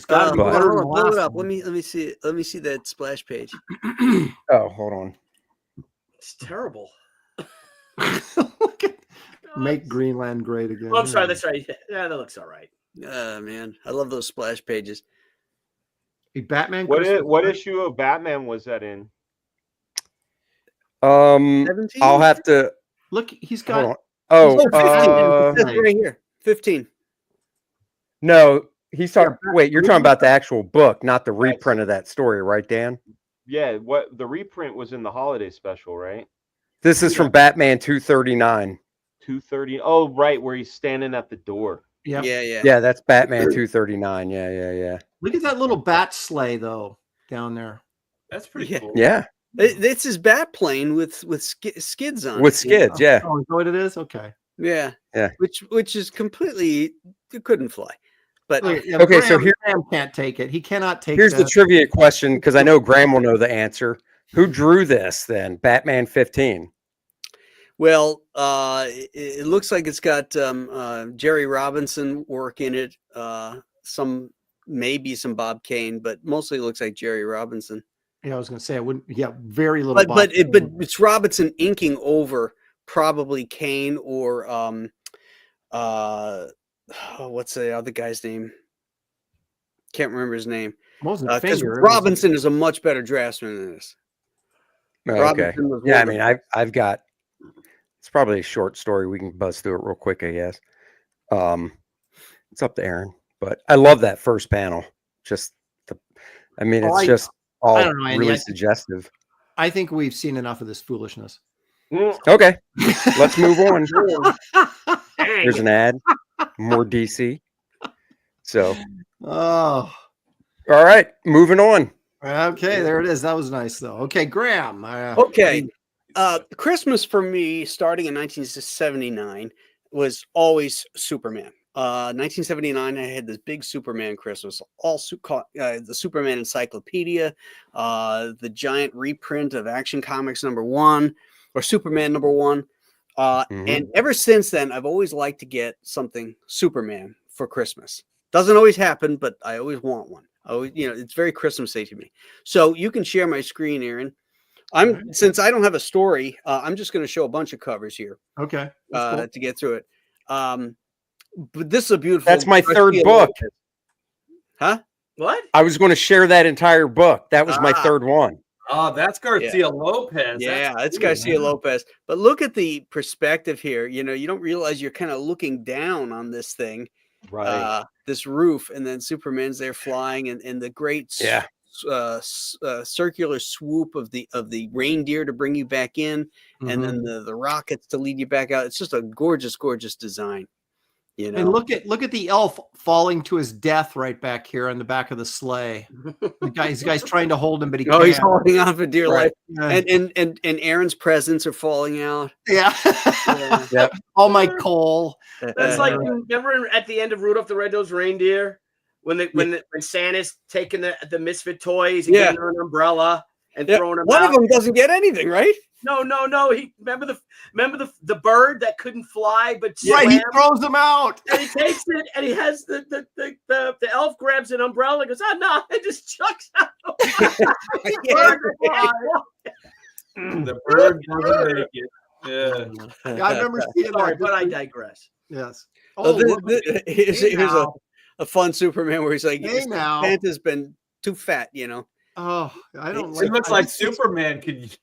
Got blow it up. Let me see it. Let me see that splash page. Oh, hold on. It's terrible. Make Greenland great again. Oh, I'm sorry. That's right. Yeah, that looks all right. Man, I love those splash pages. Hey, Batman. What issue of Batman was that in? 17? I'll have to look. He's got. That's right here. 15. No, he's talking. Wait, you're talking about the actual book, not the reprint of that story, right, Dan? Yeah. What the reprint was in the holiday special, right? This is from Batman 239. 230. Oh, right, where he's standing at the door. Yeah. Yeah, that's Batman 239. Yeah. Look at that little bat sleigh though down there. That's pretty cool. Yeah. It's his bat plane with skids on with skids. Yeah. Oh, is that what it is? Okay. Yeah. Which is completely, it couldn't fly. But okay, so here Graham can't take it. He cannot take. Here's the trivia question, because I know Graham will know the answer. Who drew this then? Batman 15. Well, it looks like it's got Jerry Robinson work in it. Maybe some Bob Kane, but mostly it looks like Jerry Robinson. Yeah, I was going to say I wouldn't. Yeah, very little. But it's Robinson inking over probably Kane or what's the other guy's name? Can't remember his name. Because Robinson is a much better draftsman than this. Okay. Yeah, I mean, I've got. It's probably a short story. We can buzz through it real quick, I guess. It's up to Aaron, but I love that first panel. It's just all really suggestive. I think we've seen enough of this foolishness. Okay, let's move on. Here's an ad. More DC. So, all right, moving on. Okay, there it is. That was nice, though. Okay, Graham. Okay. Christmas for me, starting in 1979, was always Superman. 1979, I had this big Superman Christmas, the Superman Encyclopedia, the giant reprint of Action Comics #1 or Superman #1. And ever since then, I've always liked to get something Superman for Christmas. Doesn't always happen, but I always want one. It's very Christmassy to me. So you can share my screen, Aaron. Since I don't have a story, I'm just going to show a bunch of covers here. Okay. Cool. To get through it. But this is a beautiful. That's my third book. Huh? What? I was going to share that entire book. That was my third one. Oh, that's Garcia Lopez. Yeah, That's it's Garcia Lopez. But look at the perspective here. You know, you don't realize you're kind of looking down on this thing, Right. this roof, and then Superman's there flying, and the great circular swoop of the reindeer to bring you back in, and then the rockets to lead you back out. It's just a gorgeous, gorgeous design. You know, and look at the elf falling to his death right back here on the back of the sleigh. The guy's trying to hold him, but he can't. he's holding on for dear life. Yeah. And Aaron's presents are falling out. Yeah. Yep. Oh, my coal. That's like, remember at the end of Rudolph the Red-Nosed Reindeer when Santa's taking the misfit toys and giving her an umbrella and throwing them One out. of them doesn't get anything, right? No. He remember the bird that couldn't fly but Right, he swam? throws them out. And he takes it and he has the elf grabs an umbrella and goes, oh no, it just chucks out. the bird doesn't make it. Yeah. I remember seeing Sorry, that. but I digress. Yes. Here's a fun Superman where he's like, Hey now. Santa's been too fat, you know. Oh, I don't It looks like Superman could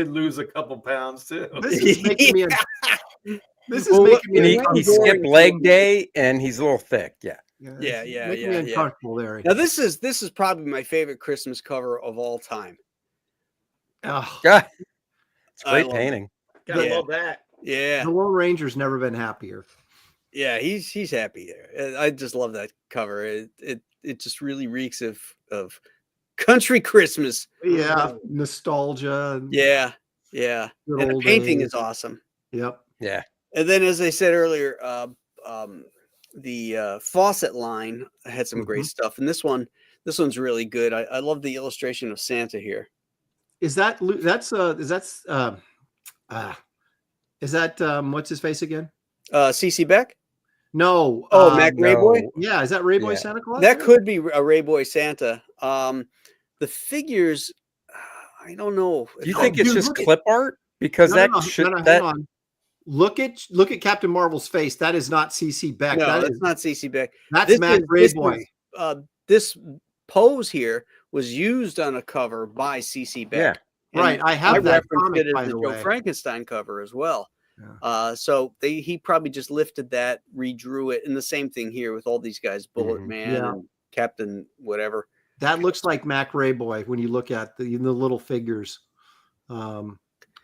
lose a couple pounds too. This is making me. This is making me. He skipped leg day, and he's a little thick. Yeah. Making me uncomfortable there. Now this is probably my favorite Christmas cover of all time. Oh, God, it's a great painting. Gotta love that. Yeah, the Lone Ranger's never been happier. yeah, he's happy there. I just love that cover. It just really reeks of country Christmas. Yeah, nostalgia. Yeah. And the painting is awesome. Yep. Yeah. And then, as I said earlier, the faucet line had some great stuff, and this one's really good. I love the illustration of Santa here. Is that what's his face again? CC Beck? No. Mac Rayboy? Yeah, is that Rayboy Santa Claus? That could be a Rayboy Santa. The figures, I don't know. Do you think it's just clip art? Because hang on. Look at Captain Marvel's face. That is not CC Beck. No, that's not CC Beck. That's Mac Rayboy. This pose here was used on a cover by CC Beck. Yeah. Right. I have that comic, by the way. Joe Frankenstein cover as well. Yeah. So he probably just lifted that, redrew it, and the same thing here with all these guys, Bullet Man and Captain whatever. That looks like Mac Rayboy when you look at the little figures. I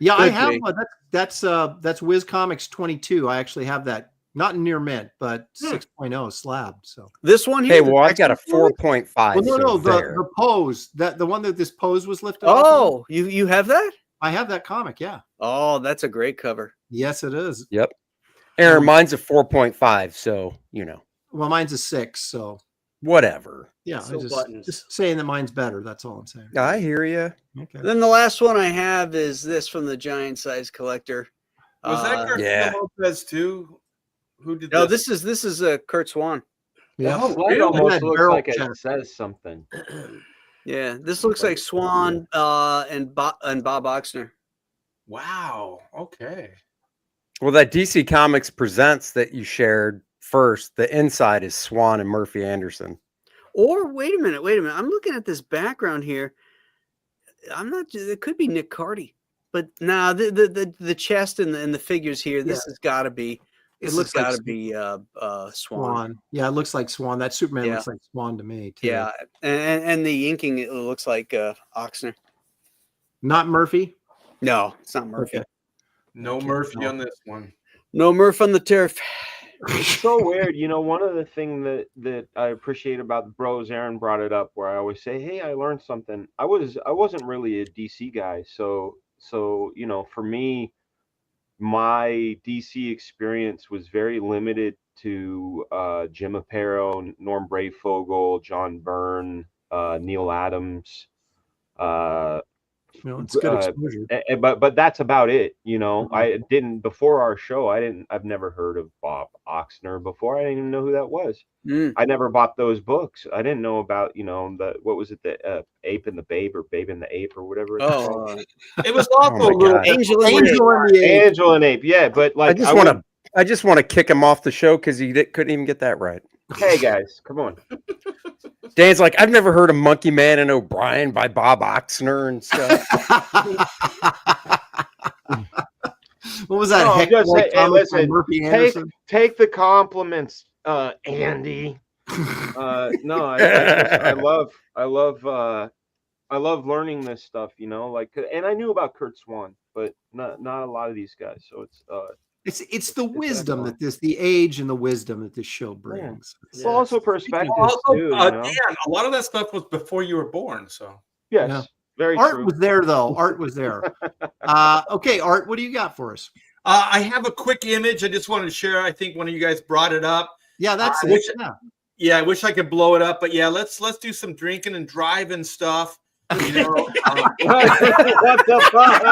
have one. That's Wiz Comics 22. I actually have that, not in near mint, but 6.0 slab. So this one here. Hey, well, I've got a 4.5. Well, no, the pose, the one that this pose was lifted. Oh, you have that? I have that comic. Yeah. Oh, that's a great cover. Yes, it is. Yep. Aaron, mine's a 4.5. So Well, mine's a 6. So whatever. Yeah, just saying that mine's better. That's all I'm saying. I hear you. Okay. Then the last one I have is this from the Giant Size Collector. Was that Garcia Lopez too? Who did? No, this is Kurt Swan. Yeah, it almost looks like it says something. Yeah, this looks like Swan and Bob Oxner. Wow. Okay. Well, that DC Comics Presents that you shared first, the inside is Swan and Murphy Anderson. Or wait a minute. I'm looking at this background here. It could be Nick Carty, but nah, the chest and the figures here. This has got to be. It looks got to be Swan. Yeah, it looks like Swan. That Superman looks like Swan to me too. Yeah, and the inking, it looks like Oxner. Not Murphy. No, it's not Murphy. Okay. No Murphy on this one. No Murph on the turf. It's so weird. One of the things that I appreciate about the bros, Aaron brought it up, where I always say, hey, I learned something. I wasn't really a DC guy. So for me, my DC experience was very limited to Jim Aparo, Norm Brayfogle, John Byrne, Neil Adams. It's good exposure. But that's about it. I didn't, before our show, I've never heard of Bob Oxner before. I didn't even know who that was. I never bought those books. I didn't know about, what was it, the Ape and the Babe, or Babe and the Ape, or whatever. It was also a little Angel and the Ape. Angel and Ape, yeah. But like, I just want to kick him off the show because he couldn't even get that right. Hey guys, come on. Dan's like, I've never heard of Monkey Man and O'Brien by Bob Oxner and stuff. What was that? No, Heck just Boy hey, comic by listen, Murphy Anderson? take the compliments, Andy. No, I love learning this stuff, you know, like, and I knew about Kurt Swan, but not a lot of these guys. So it's the wisdom that the age and the wisdom that this show brings. It's also perspective too, you know? Dan, a lot of that stuff was before you were born, so yes, yeah. very Art true. was there though. Art was there. Okay, Art, what do you got for us? I have a quick image I just wanted to share. I think one of you guys brought it up. Yeah, that's it. Yeah, I wish I could blow it up, but yeah, let's do some drinking and driving stuff. You know, what the fuck?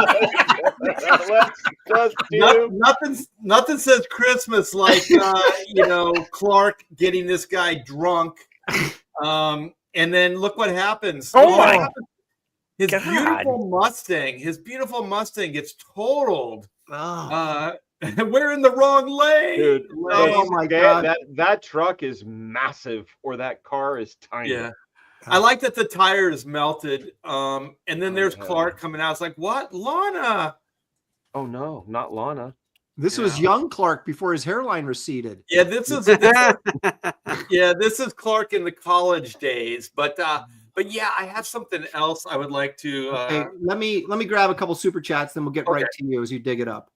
Let's do. Nothing says Christmas like you know, Clark getting this guy drunk, and then look what happens. Oh my! His beautiful Mustang gets totaled. Oh. We're in the wrong lane. Dude, oh my God. That truck is massive, or that car is tiny. Yeah. I like that the tire is melted. And then there's Clark coming out. It's like, what? Lana. Oh no, not Lana. This was young Clark before his hairline receded. Yeah, this is Clark in the college days. But yeah, I have something else I would like to okay, let me grab a couple super chats, then we'll get right to you as you dig it up.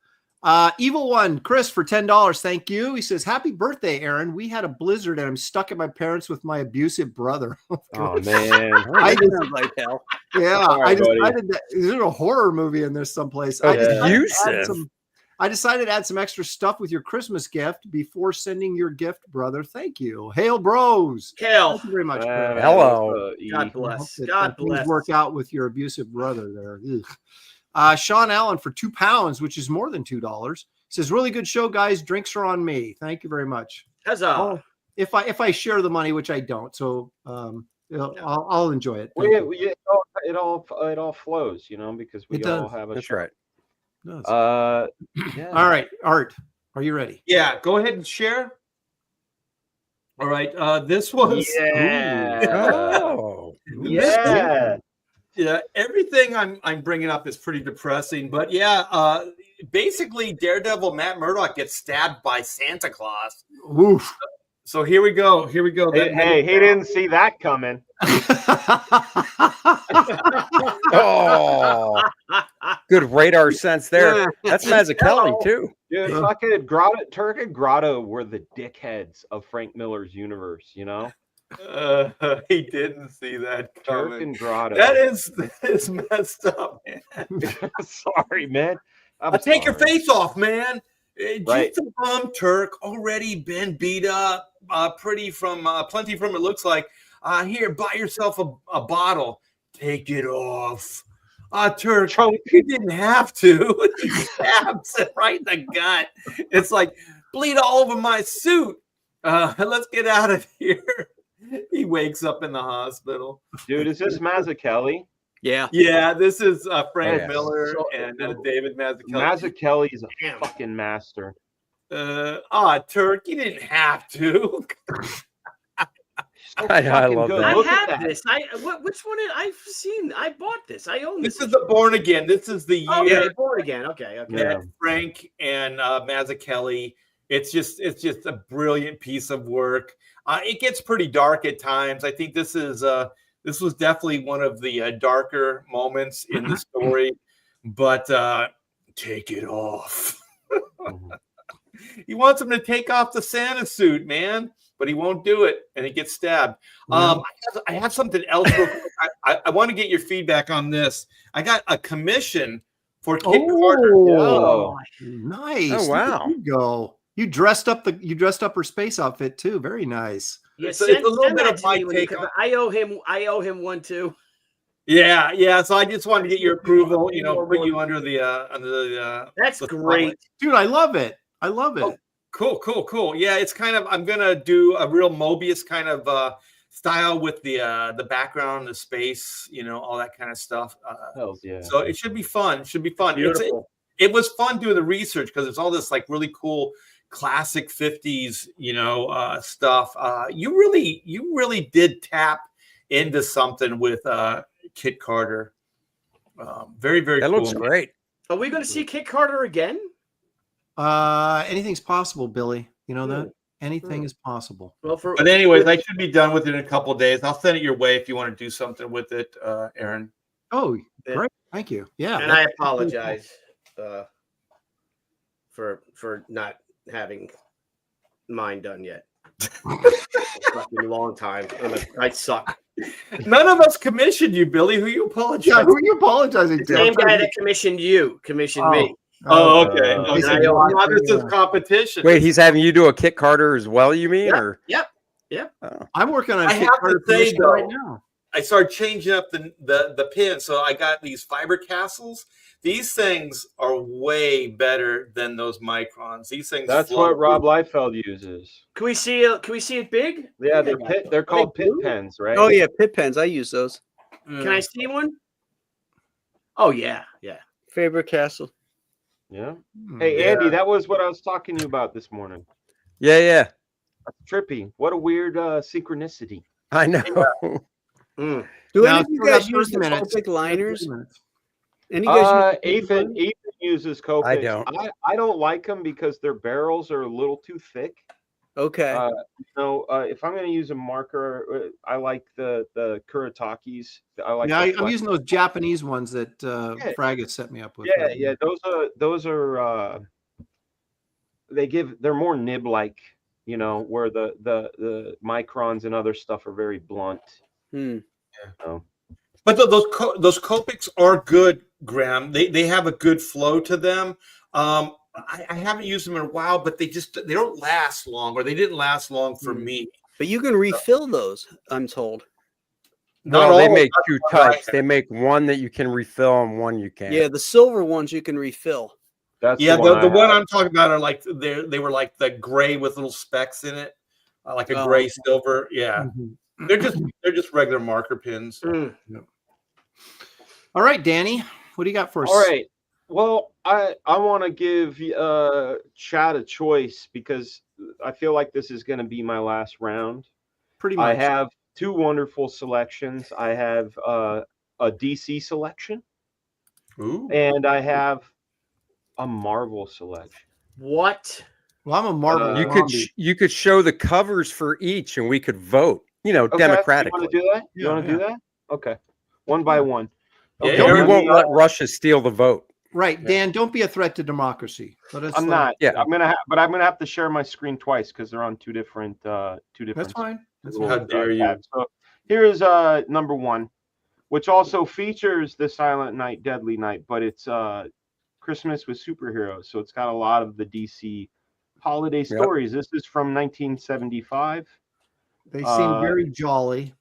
Evil One, Chris, for $10. Thank you. He says, happy birthday, Aaron. We had a blizzard and I'm stuck at my parents with my abusive brother. Oh man. I just, like hell. yeah, Sorry, I decided buddy. that there's a horror movie in there someplace. Abusive. I decided to add some extra stuff with your Christmas gift before sending your gift, brother. Thank you. Hail bros. Hail. Thank you very much. Chris. Hello. God bless. That God things bless. work out with your abusive brother there. Sean Allen for £2, which is more than $2. Says, really good show, guys. Drinks are on me. Thank you very much. Huzzah. If I share the money, which I don't, so I'll enjoy it. It all flows, you know, because we all have a. That's right. Yeah. Yeah. All right, Art, are you ready? Yeah, go ahead and share. All right. This was Oh. Yeah. Yeah, everything I'm bringing up is pretty depressing, but yeah, basically Daredevil Matt Murdock gets stabbed by Santa Claus. Oof. So here we go. Hey, he didn't see that coming. Oh, good radar sense there. That's Mazzucchelli too. Dude, fucking Grotto, Turk and Grotto were the dickheads of Frank Miller's universe, you know? He didn't see that Turk coming. and Grotto. That is messed up, man. Sorry, man. Take your face off, man. Right. Just a bum Turk, already been beat up, plenty from it looks like. Here, buy yourself a bottle. Take it off. Turk, you didn't have to. He stabs it right in the gut. It's like, bleed all over my suit. Let's get out of here. He wakes up in the hospital. Dude, is this Mazzucchelli? Yeah. Yeah, this is Frank Yes. Miller and David Mazzucchelli. Mazzucchelli is a fucking master. Turk, you didn't have to. I love good. that. I Look at have that. this. Which one? I've seen. I bought this. I own this. This is the Born Again. This is the Oh, year yeah, born again. Okay. Yeah. Frank and Mazzucchelli. It's just a brilliant piece of work. It gets pretty dark at times. I think this was definitely one of the darker moments in the story. But take it off. He wants him to take off the Santa suit, man, but he won't do it, and he gets stabbed. I have something else. Real quick. I want to get your feedback on this. I got a commission for Kid Carter. Oh, Nice. Oh, wow. There you go. You dressed up her space outfit too. Very nice. Yeah, It's a little bit of my take because I owe him one too. Yeah. So I just wanted to get your approval. You know, put you under the That's the great. Dude, I love it. I love it. Oh, cool. Yeah, it's kind of, I'm gonna do a real Mobius kind of style with the background, the space, you know, all that kind of stuff. hells yeah. So it should be fun. Beautiful. It was fun doing the research because it's all this like really cool classic 50s, stuff. You really did tap into something with Kit Carter. Very, very that cool. looks great. Are we going to see Kit Carter again? Anything's possible, Billy. You know that anything is possible. Well, but anyways, I should be done with it in a couple of days. I'll send it your way if you want to do something with it, Aaron. Oh, great! Thank you. Yeah, and I apologize for not having mine done yet. It's been a long time. I suck. None of us commissioned you, Billy. Who you apologizing? Yeah, who are you apologizing to? The same guy that commissioned me. Oh, okay. This is competition. Wait, he's having you do a Kit Carter as well, you mean? Yep. Oh. I'm working on I Kit have Carter to say, though, right now. I started changing up the pins. So I got these fiber castles. These things are way better than those microns. These things. That's what Rob Liefeld uses. Can we see it big? Yeah, they're called pit pens, right? Oh yeah, pit pens. I use those. Can I see one? Oh yeah. Faber Castle. Yeah. Hey, Andy, that was what I was talking to you about this morning. Yeah. That's trippy. What a weird synchronicity. I know. Do any of you guys use the Copic liners? Any guys Ethan uses Copics. I don't. I don't like them because their barrels are a little too thick. Okay. If I'm going to use a marker, I like the Kuritakis. I'm using those Japanese ones that Fraggett set me up with. Yeah. Those are they're more nib-like, where the microns and other stuff are very blunt. But those Copics are good, Graham. They have a good flow to them. I haven't used them in a while, but they don't last long, or they didn't last long for me. But you can refill those, I'm told. No, they make two types. They make one that you can refill and one you can't. Yeah, the silver ones you can refill. That's the one I'm talking about are like they were like the gray with little specks in it, like a gray silver. Yeah, they're just regular marker pins. Yep. All right, Danny, what do you got for us? All right. Well, I want to give Chad a choice because I feel like this is going to be my last round. Pretty much. I have two wonderful selections. I have a DC selection. Ooh. And I have a Marvel selection. What? Well, I'm a Marvel. You could show the covers for each, and we could vote. Democratically. You want to do that? You want to do that? Okay. One by one. Okay. Yeah, we won't let Russia steal the vote. Right, Dan. Don't be a threat to democracy. I'm not. Yeah, I'm gonna have to share my screen twice because they're on two different. That's fine. How dare you? So here is number one, which also features the Silent Night, Deadly Night, but it's Christmas with superheroes. So it's got a lot of the DC holiday stories. This is from 1975. They seem very jolly.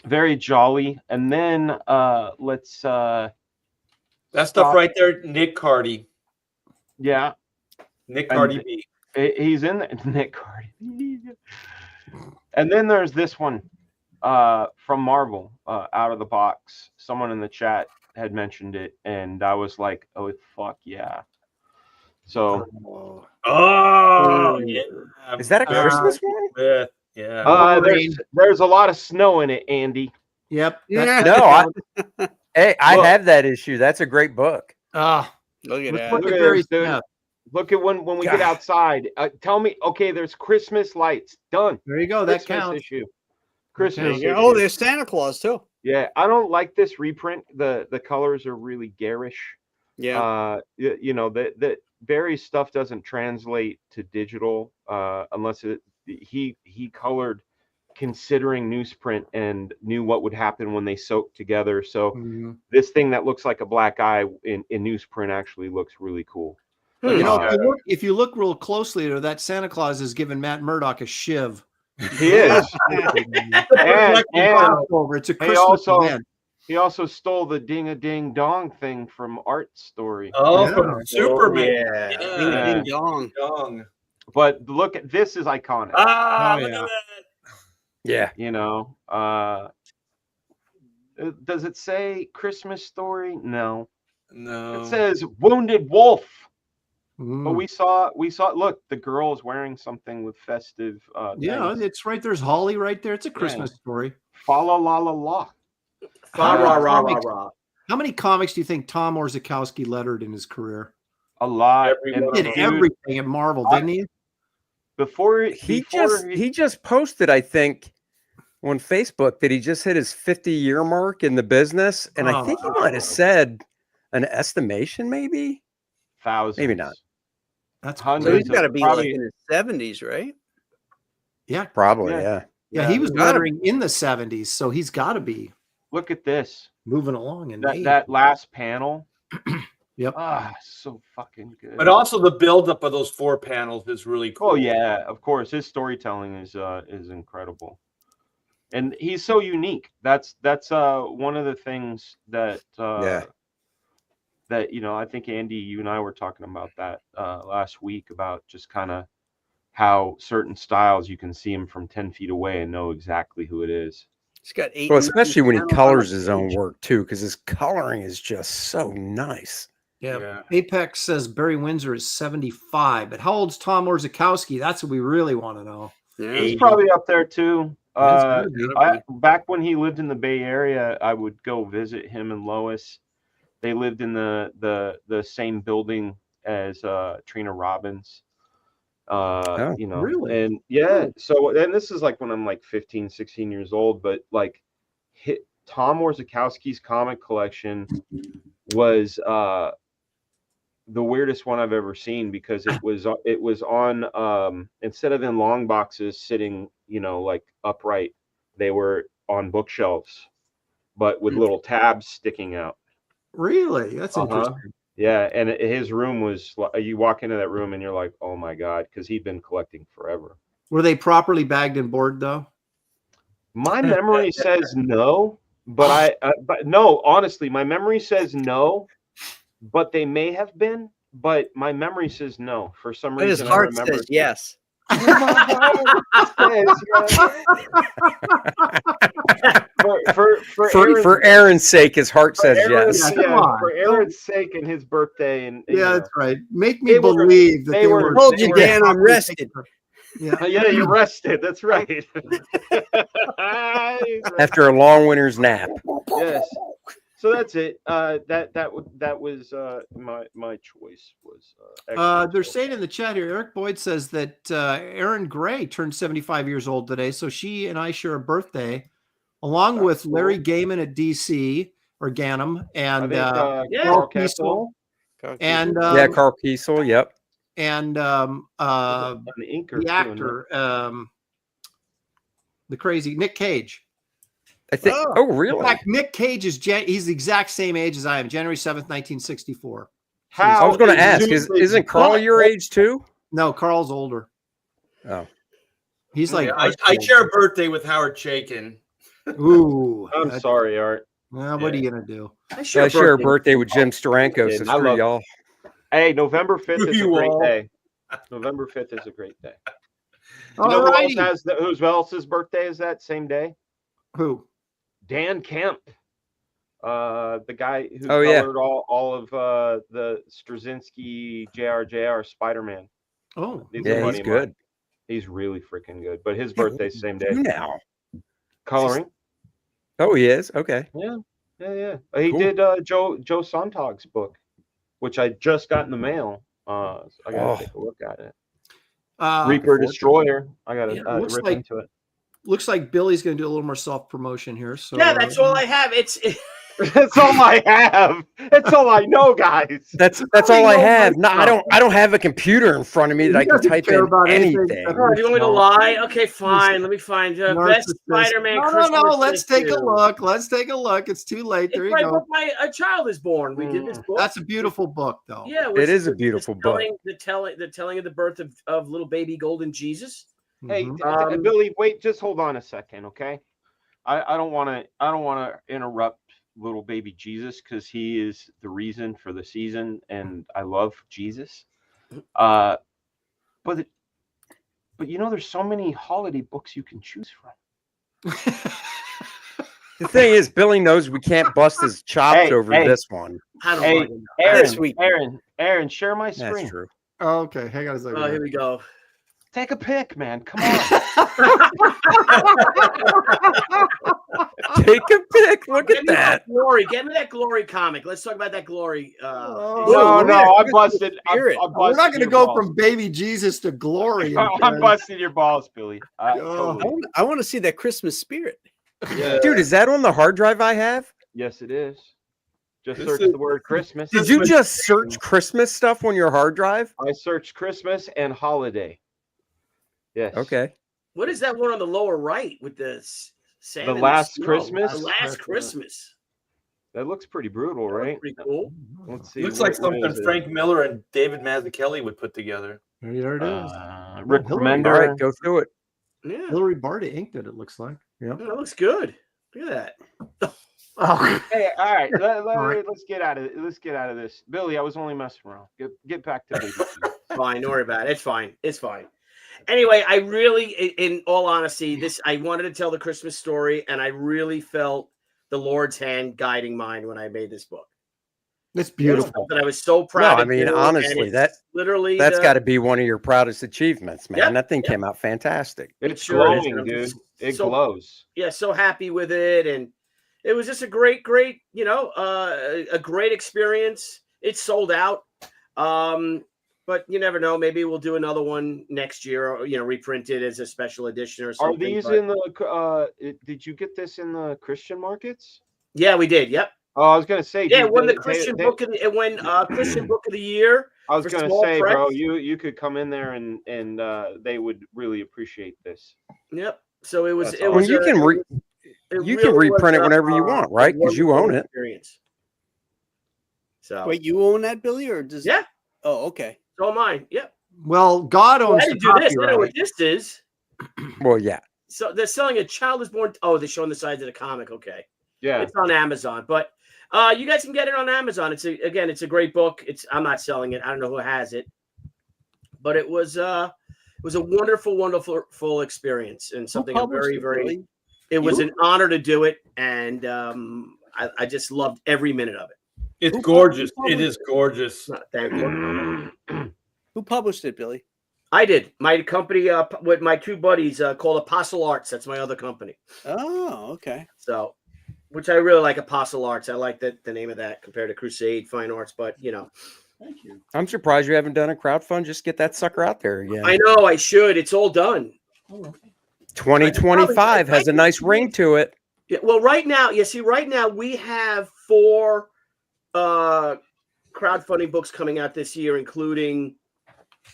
Very jolly. And then let's. That stuff right there, Nick Cardy. Yeah. Nick Cardy B. He's in the, Nick Cardy. And then there's this one from Marvel, out of the box. Someone in the chat had mentioned it, and I was like, oh, fuck yeah. So. Yeah. Is that a Christmas one? Yeah. There's a lot of snow in it, Andy. Yep. Hey, I have that issue. That's a great book. Look at that. Look at this, dude. Look at when we get outside. Tell me, okay, there's Christmas lights. Done. There you go. That counts. Issue. Christmas issue. Oh, there's Santa Claus too. Yeah, I don't like this reprint. The colors are really garish. Yeah. That Barry's stuff doesn't translate to digital unless he colored considering newsprint and knew what would happen when they soaked together. So this thing that looks like a black eye in newsprint actually looks really cool. If you look real closely, that Santa Claus is giving Matt Murdock a shiv. He is. and it's a Christmas event. He also stole the ding-a-ding-dong thing from Art's story. From Superman. Ding-a-ding-dong. But look at this is iconic. Look at that. Yeah. Does it say Christmas story? No. No. It says Wounded Wolf. But we saw. Look, the girl is wearing something with festive. Yeah, things. it's right. There's Holly right there. It's a Christmas story. Fa la la la la. Fa ra ra ra ra. How many comics do you think Tom Orzechowski lettered in his career? A lot. He did everything at Marvel, didn't he? He just posted, I think, on Facebook that he just hit his 50-year mark in the business, and I think he might have said an estimation, maybe thousands, maybe not. That's hundreds. So he's got to be like in his 70s, right? Yeah, probably. Yeah, he was lettering in the 70s, so he's got to be. Look at this. Moving along, and that last panel. Yep. So fucking good. But also the buildup of those 4 panels is really cool. Oh yeah, of course. His storytelling is incredible, and he's so unique. That's one of the things that that I think Andy, you and I were talking about that last week, about just kind of how certain styles you can see him from 10 feet away and know exactly who it is. He's got 8. Well, especially when he colors his own work too, because his coloring is just so nice. Yeah. Apex says Barry Windsor is 75, but how old's Tom Orzechowski? That's what we really want to know. Yeah. He's probably up there too. Back when he lived in the Bay Area, I would go visit him and Lois. They lived in the same building as Trina Robbins. Really? And so this is like when I'm like 15, 16 years old, but like Tom Orzechowski's comic collection was the weirdest one I've ever seen, because it was on instead of in long boxes sitting like upright, they were on bookshelves but with little tabs sticking out. Really? That's interesting. Yeah, and his room was, you walk into that room and you're like, oh my God, because he'd been collecting forever. Were they properly bagged and boarded though? My memory says no, but no, honestly, my memory says no, but they may have been, but my memory says no. For some reason, his heart says yes. For Aaron's sake, his heart says yes. For Aaron's sake and his birthday, and that's right. Make me believe that they were. Told you, Dan, I'm rested. Yeah, you're rested. That's right. After a long winter's nap. Yes. So that's it. That was my choice was. They're saying in the chat here, Eric Boyd says that Erin Gray turned 75 years old today, so she and I share a birthday, along with Larry Gaiman at DC or Ganem, and Carl Kiesel, and Carl Kiesel, yep, and the actor, the crazy Nick Cage. I think. Oh, really? In fact, Nick Cage is he's the exact same age as I am. January 7th, 1964. I was going to ask, isn't Carl your age too? No, Carl's older. Oh, he's like. I share a birthday with Howard Chaykin. Ooh, I'm sorry, Art. Well, what are you gonna do? I share a birthday with Jim Steranko. So screw y'all. Hey, November 5th is a great day. November 5th is a great day. You know who else's birthday is that same day? Who? Dan Kemp, the guy who colored all of the Straczynski JR Spider-Man. Oh, he's good. He's really freaking good. But his birthday's the same day. Now, coloring. Oh, he is. Okay. Yeah. He did Joe Sontag's book, which I just got in the mail. So I gotta take a look at it. Reaper Destroyer. I gotta rip into it. Looks like Billy's going to do a little more self-promotion here. So that's all I have. That's all I have. That's all I know, guys. That's all I have. No, I don't have a computer in front of me that I can type in anything. Oh, do you want me to lie? Okay, fine. Let me find best Spider-Man. No. Let's take a look. Let's take a look. It's too late. There you go. A Child is Born. We did this book. That's a beautiful book, though. Yeah, it is a beautiful book. The telling of the birth of little baby golden Jesus. Hey, Billy, wait, just hold on a second, okay? I don't want to interrupt little baby Jesus, because he is the reason for the season, and I love Jesus. But there's so many holiday books you can choose from. The thing is, Billy knows we can't bust his chops over this one. Aaron, share my screen. That's true. Oh, okay, hang on a second. Oh, here we go. Take a pic, man. Come on. Take a pic. Look at that. Glory. Get me that Glory comic. Let's talk about that Glory. No, I busted. We're not going to go from baby Jesus to Glory. I'm busting your balls, Billy. I want to see that Christmas spirit. Yeah. Dude, is that on the hard drive I have? Yes, it is. Just search the word Christmas. Did you just search Christmas stuff on your hard drive? I searched Christmas and holiday. Yes. Okay. What is that one on the lower right with the Santa? The Last Christmas? The Last Christmas. That looks pretty brutal, right? Pretty cool. Let's see. Looks like something Frank Miller and David Mazzucchelli would put together. There it is. Rick Remender. All right, go through it. Yeah. Hillary Barta inked it lookt like. Yeah. That looks good. Look at that. Oh. Hey, all right. Let's get out of it. Let's get out of this. Billy, I was only messing around. Get back to baby. Fine, don't worry about it. It's fine. It's fine. Anyway, I really, in all honesty, I wanted to tell the Christmas story, and I really felt the Lord's hand guiding mine when I made this book. It's beautiful. That I was so proud. No, I mean, honestly, that's got to be one of your proudest achievements, man. Yep, that thing came out fantastic. It's glowing, dude. It glows. Yeah, so happy with it, and it was just a great, a great experience. It sold out. But you never know. Maybe we'll do another one next year, or reprint it as a special edition or something. Are these in the? Did you get this in the Christian markets? Yeah, we did. Yep. Oh, I was gonna say. Yeah, it won the Christian book. It won Christian Book of the Year. I was gonna say, bro, you could come in there and they would really appreciate this. Yep. So it was. Well, you can reprint it whenever you want, right? Because you own it. Experience. So wait, you own that, Billy, or does? Yeah. Oh, okay. It's all mine. Yep. Well, God owns the copyright. I know what this is. Well, yeah. So they're selling A Child Is Born. Oh, they're showing the sides of the comic. Okay. Yeah. It's on Amazon, but you guys can get it on Amazon. It's a great book. I'm not selling it. I don't know who has it, but it was a wonderful experience and something very, very. It was an honor to do it, and I just loved every minute of it. It's gorgeous. It is gorgeous. Thank you. Who published it, Billy? I did. My company with my two buddies called Apostle Arts. That's my other company. Oh, okay. So, which I really like, Apostle Arts. I like the name of that compared to Crusade Fine Arts, but Thank you. I'm surprised you haven't done a crowdfund. Just get that sucker out there again. I know I should. It's all done. 2025 has a nice ring to it. Yeah. Well, right now we have 4 crowdfunding books coming out this year, including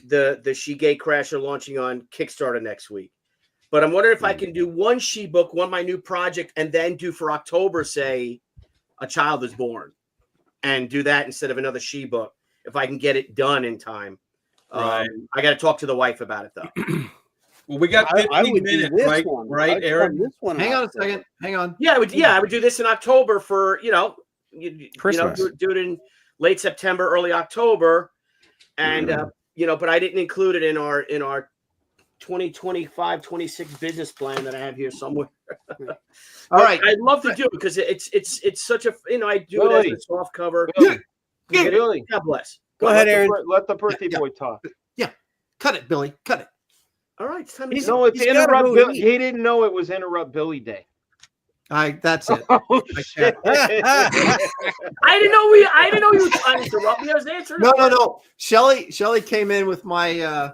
the She Gay Crasher launching on Kickstarter next week. But I'm wondering if I can do one She book, one my new project, and then do for October, say, A Child Is Born, and do that instead of another She book, if I can get it done in time. Right. I got to talk to the wife about it, though. Well, we got 15 minutes, right, Aaron? Hang on a second. Hang on. Yeah, I would do this in October for Christmas. do it in late September, early October, and but I didn't include it in our 2025-26 business plan that I have here somewhere. All right, I'd love to do it because it's such a I do it as a soft cover. Billy. God bless. Go ahead, Aaron. Let the birthday boy talk. Yeah, cut it, Billy. Cut it. All right, it's time. It's Interrupt Billy. He didn't know it was Interrupt Billy Day. That's it. Oh, shit. I didn't know you were trying to interrupt me. I was answering. No. Shelly came in with my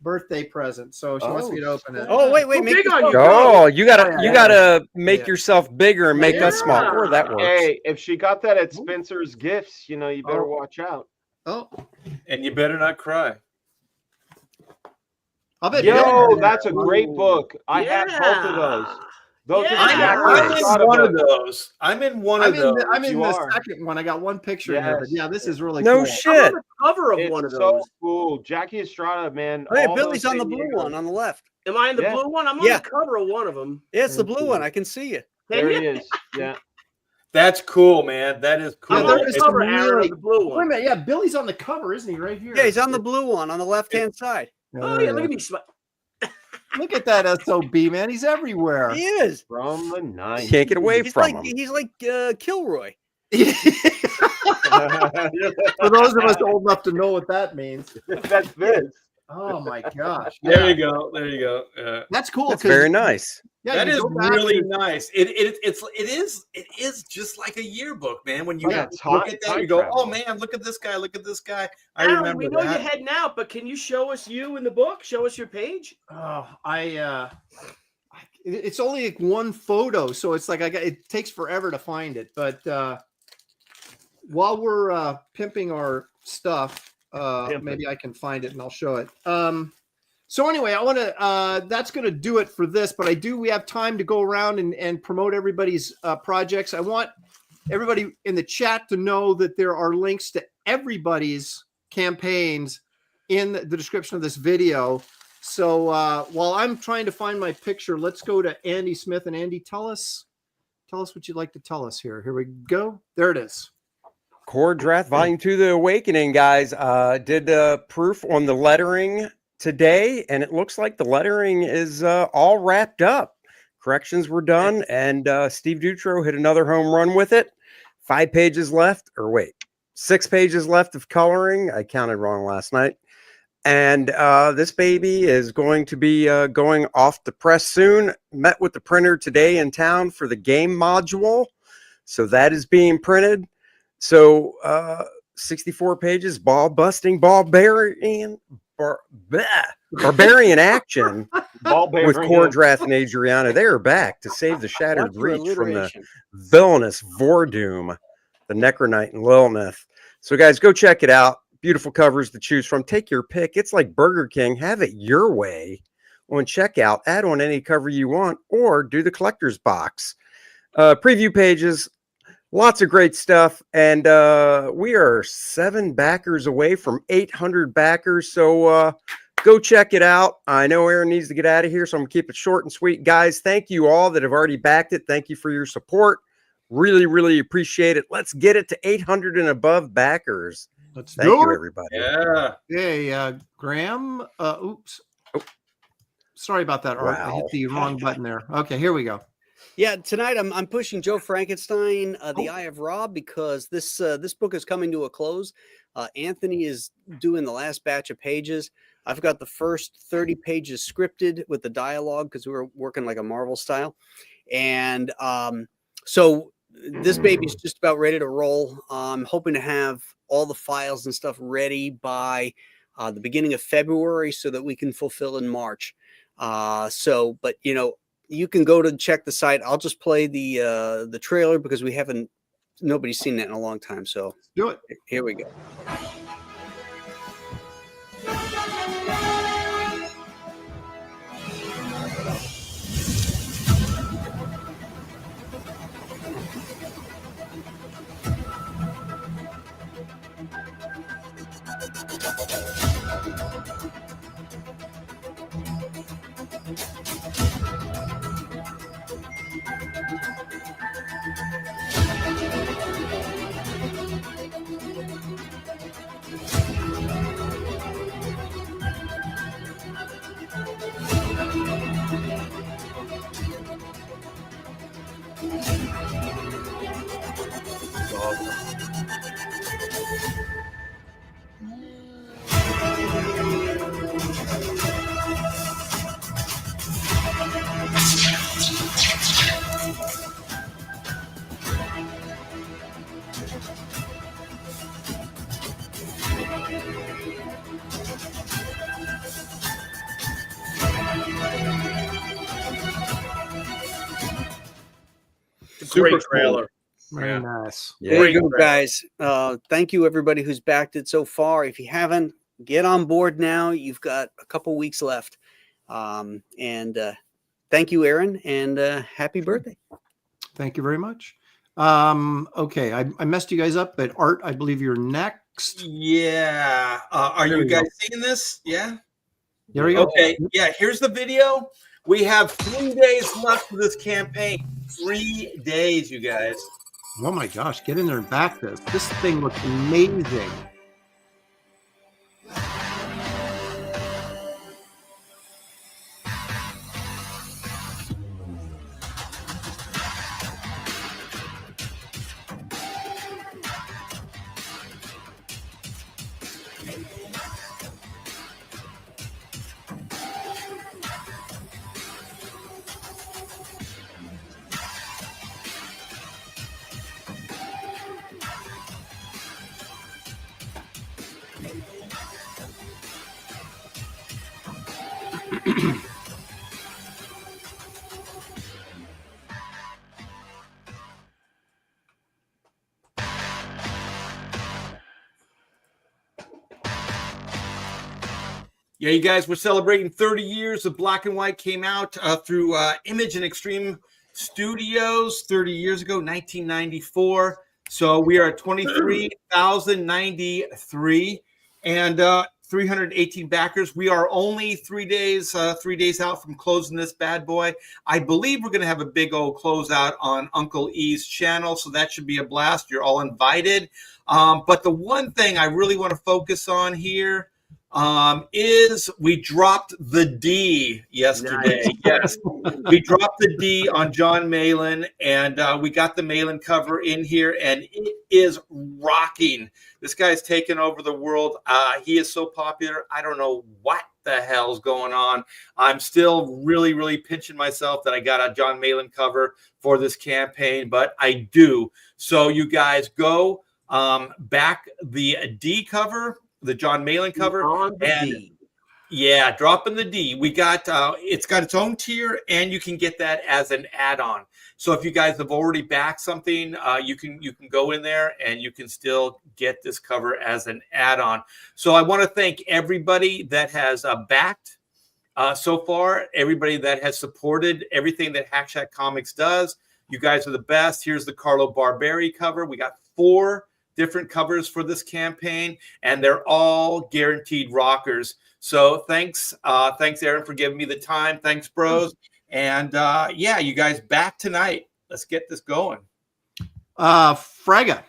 birthday present, so she wants me to open it. Oh, wait. Big on you. Oh, you gotta make yourself bigger and make us smaller. That works. Hey, if she got that at Spencer's Gifts, you better watch out. Oh, And you better not cry. I'll bet. That's a great book. I have both of those. I'm in one of those. I'm in the second one. I got one picture in there. But yeah, this is really no cool. shit. I'm on the cover of one of those. So cool. Jackie Estrada, man. Hey, Billy's on the blue one on the left. Am I in the blue one? I'm on the cover of one of them. Yeah, it's the blue one. I can see you. There he is. Yeah. That's cool, man. That is cool. I'm on the cover, Aaron, of the blue one. Wait a minute. Yeah, Billy's on the cover, isn't he? Right here. Yeah, he's on the blue one on the left-hand side. Oh, yeah, look at me. Look at that SOB, man. He's everywhere. He is. From the 90s. Can't get away from him. He's like Kilroy. For those of us old enough to know what that means. That's this. Oh my gosh. There you go. There you go. That's cool. That's very nice. Yeah, that is really nice. It is just like a yearbook, man. When you look at that, you go, "Oh man, look at this guy! Look at this guy!" I remember. We know you're heading out, but can you show us you in the book? Show us your page. Oh, it's only like one photo, so it's like it takes forever to find it. But while we're pimping our stuff, maybe I can find it and I'll show it. So anyway, I want to. That's going to do it for this. But we have time to go around and promote everybody's projects. I want everybody in the chat to know that there are links to everybody's campaigns in the description of this video. So while I'm trying to find my picture, let's go to Andy Smith. And Andy, tell us what you'd like to tell us here. Here we go. There it is. Core Draft Volume 2, The Awakening, guys. Did proof on the lettering today, and it looks like the lettering is all wrapped up. Corrections were done, and Steve Dutro hit another home run with it. 5 pages left, or wait, 6 pages left of coloring. I counted wrong last night. And this baby is going to be going off the press soon. Met with the printer today in town for the game module. So that is being printed. So 64 pages, barbarian action with Core Draft and Adriana. They are back to save the Shattered Reach from the villainous Vordoom, the Necronite and Lilith. So guys, go check it out. Beautiful covers to choose from. Take your pick. It's like Burger King. Have it your way on checkout. Add on any cover you want or do the collector's box. Preview pages. Lots of great stuff. And we are 7 backers away from 800 backers. So go check it out. I know Aaron needs to get out of here, so I'm going to keep it short and sweet. Guys, thank you all that have already backed it. Thank you for your support. Really, really appreciate it. Let's get it to 800 and above backers. Thank you, everybody. Yeah. Hey, Graham. Oops. Oh. Sorry about that, Art. I hit the wrong button there. Okay, here we go. Yeah, tonight I'm pushing Joe Frankenstein, The Eye of Ra, because this book is coming to a close. Anthony is doing the last batch of pages. I've got the first 30 pages scripted with the dialogue because we were working like a Marvel style. And so this baby's just about ready to roll. I'm hoping to have all the files and stuff ready by the beginning of February so that we can fulfill in March. But you know, you can go to check the site. I'll just play the trailer because nobody's seen that in a long time. So do it. Here we go. Super trailer. Very nice. There you go, guys. Thank you, everybody who's backed it so far. If you haven't, get on board now. You've got a couple weeks left. Thank you, Aaron, and happy birthday. Thank you very much. Okay, I messed you guys up, but Art, I believe you're next. Yeah. Are you guys seeing this? Yeah. There we go. Okay. Yeah. Here's the video. We have 3 days left for this campaign. 3 days, you guys. Oh my gosh, get in there and back this. This thing looks amazing. Yeah, you guys, we're celebrating 30 years of Black and White. Came out through Image and Extreme Studios 30 years ago, 1994. So we are at 23,093 and 318 backers. We are only 3 days out from closing this bad boy. I believe we're going to have a big old closeout on Uncle E's channel, so that should be a blast. You're all invited. But the one thing I really want to focus on here is we dropped the D yesterday. Nice. Yes, we dropped the D on John Malin, and we got the Malin cover in here, and it is rocking. This guy's taken over the world. He is so popular. I don't know what the hell's going on. I'm still really, really pinching myself that I got a John Malin cover for this campaign, but I do. So you guys go back the D cover, the John Malin cover, and D. Yeah, dropping the D. We got it's got its own tier, and you can get that as an add-on. So if you guys have already backed something, you can go in there and you can still get this cover as an add-on. So I want to thank everybody that has backed so far, everybody that has supported everything that Hack Shack Comics does. You guys are the best. Here's the Carlo Barberi cover. We got 4 different covers for this campaign, and they're all guaranteed rockers. So thanks, Aaron, for giving me the time. Thanks, bros. And yeah, you guys back tonight. Let's get this going. Frega.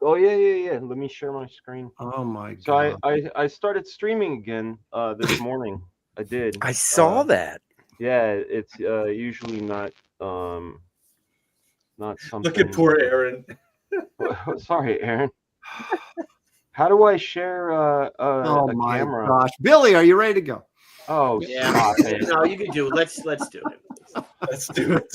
Oh yeah. Let me share my screen. Oh my god. So I started streaming again this morning. I did. I saw that. Yeah, it's usually not something. Look at poor Aaron. Sorry, Aaron. How do I share oh a my camera? gosh, Billy, are you ready to go? Oh Yeah. stop it. No, you can do it. Let's do it. Let's do it.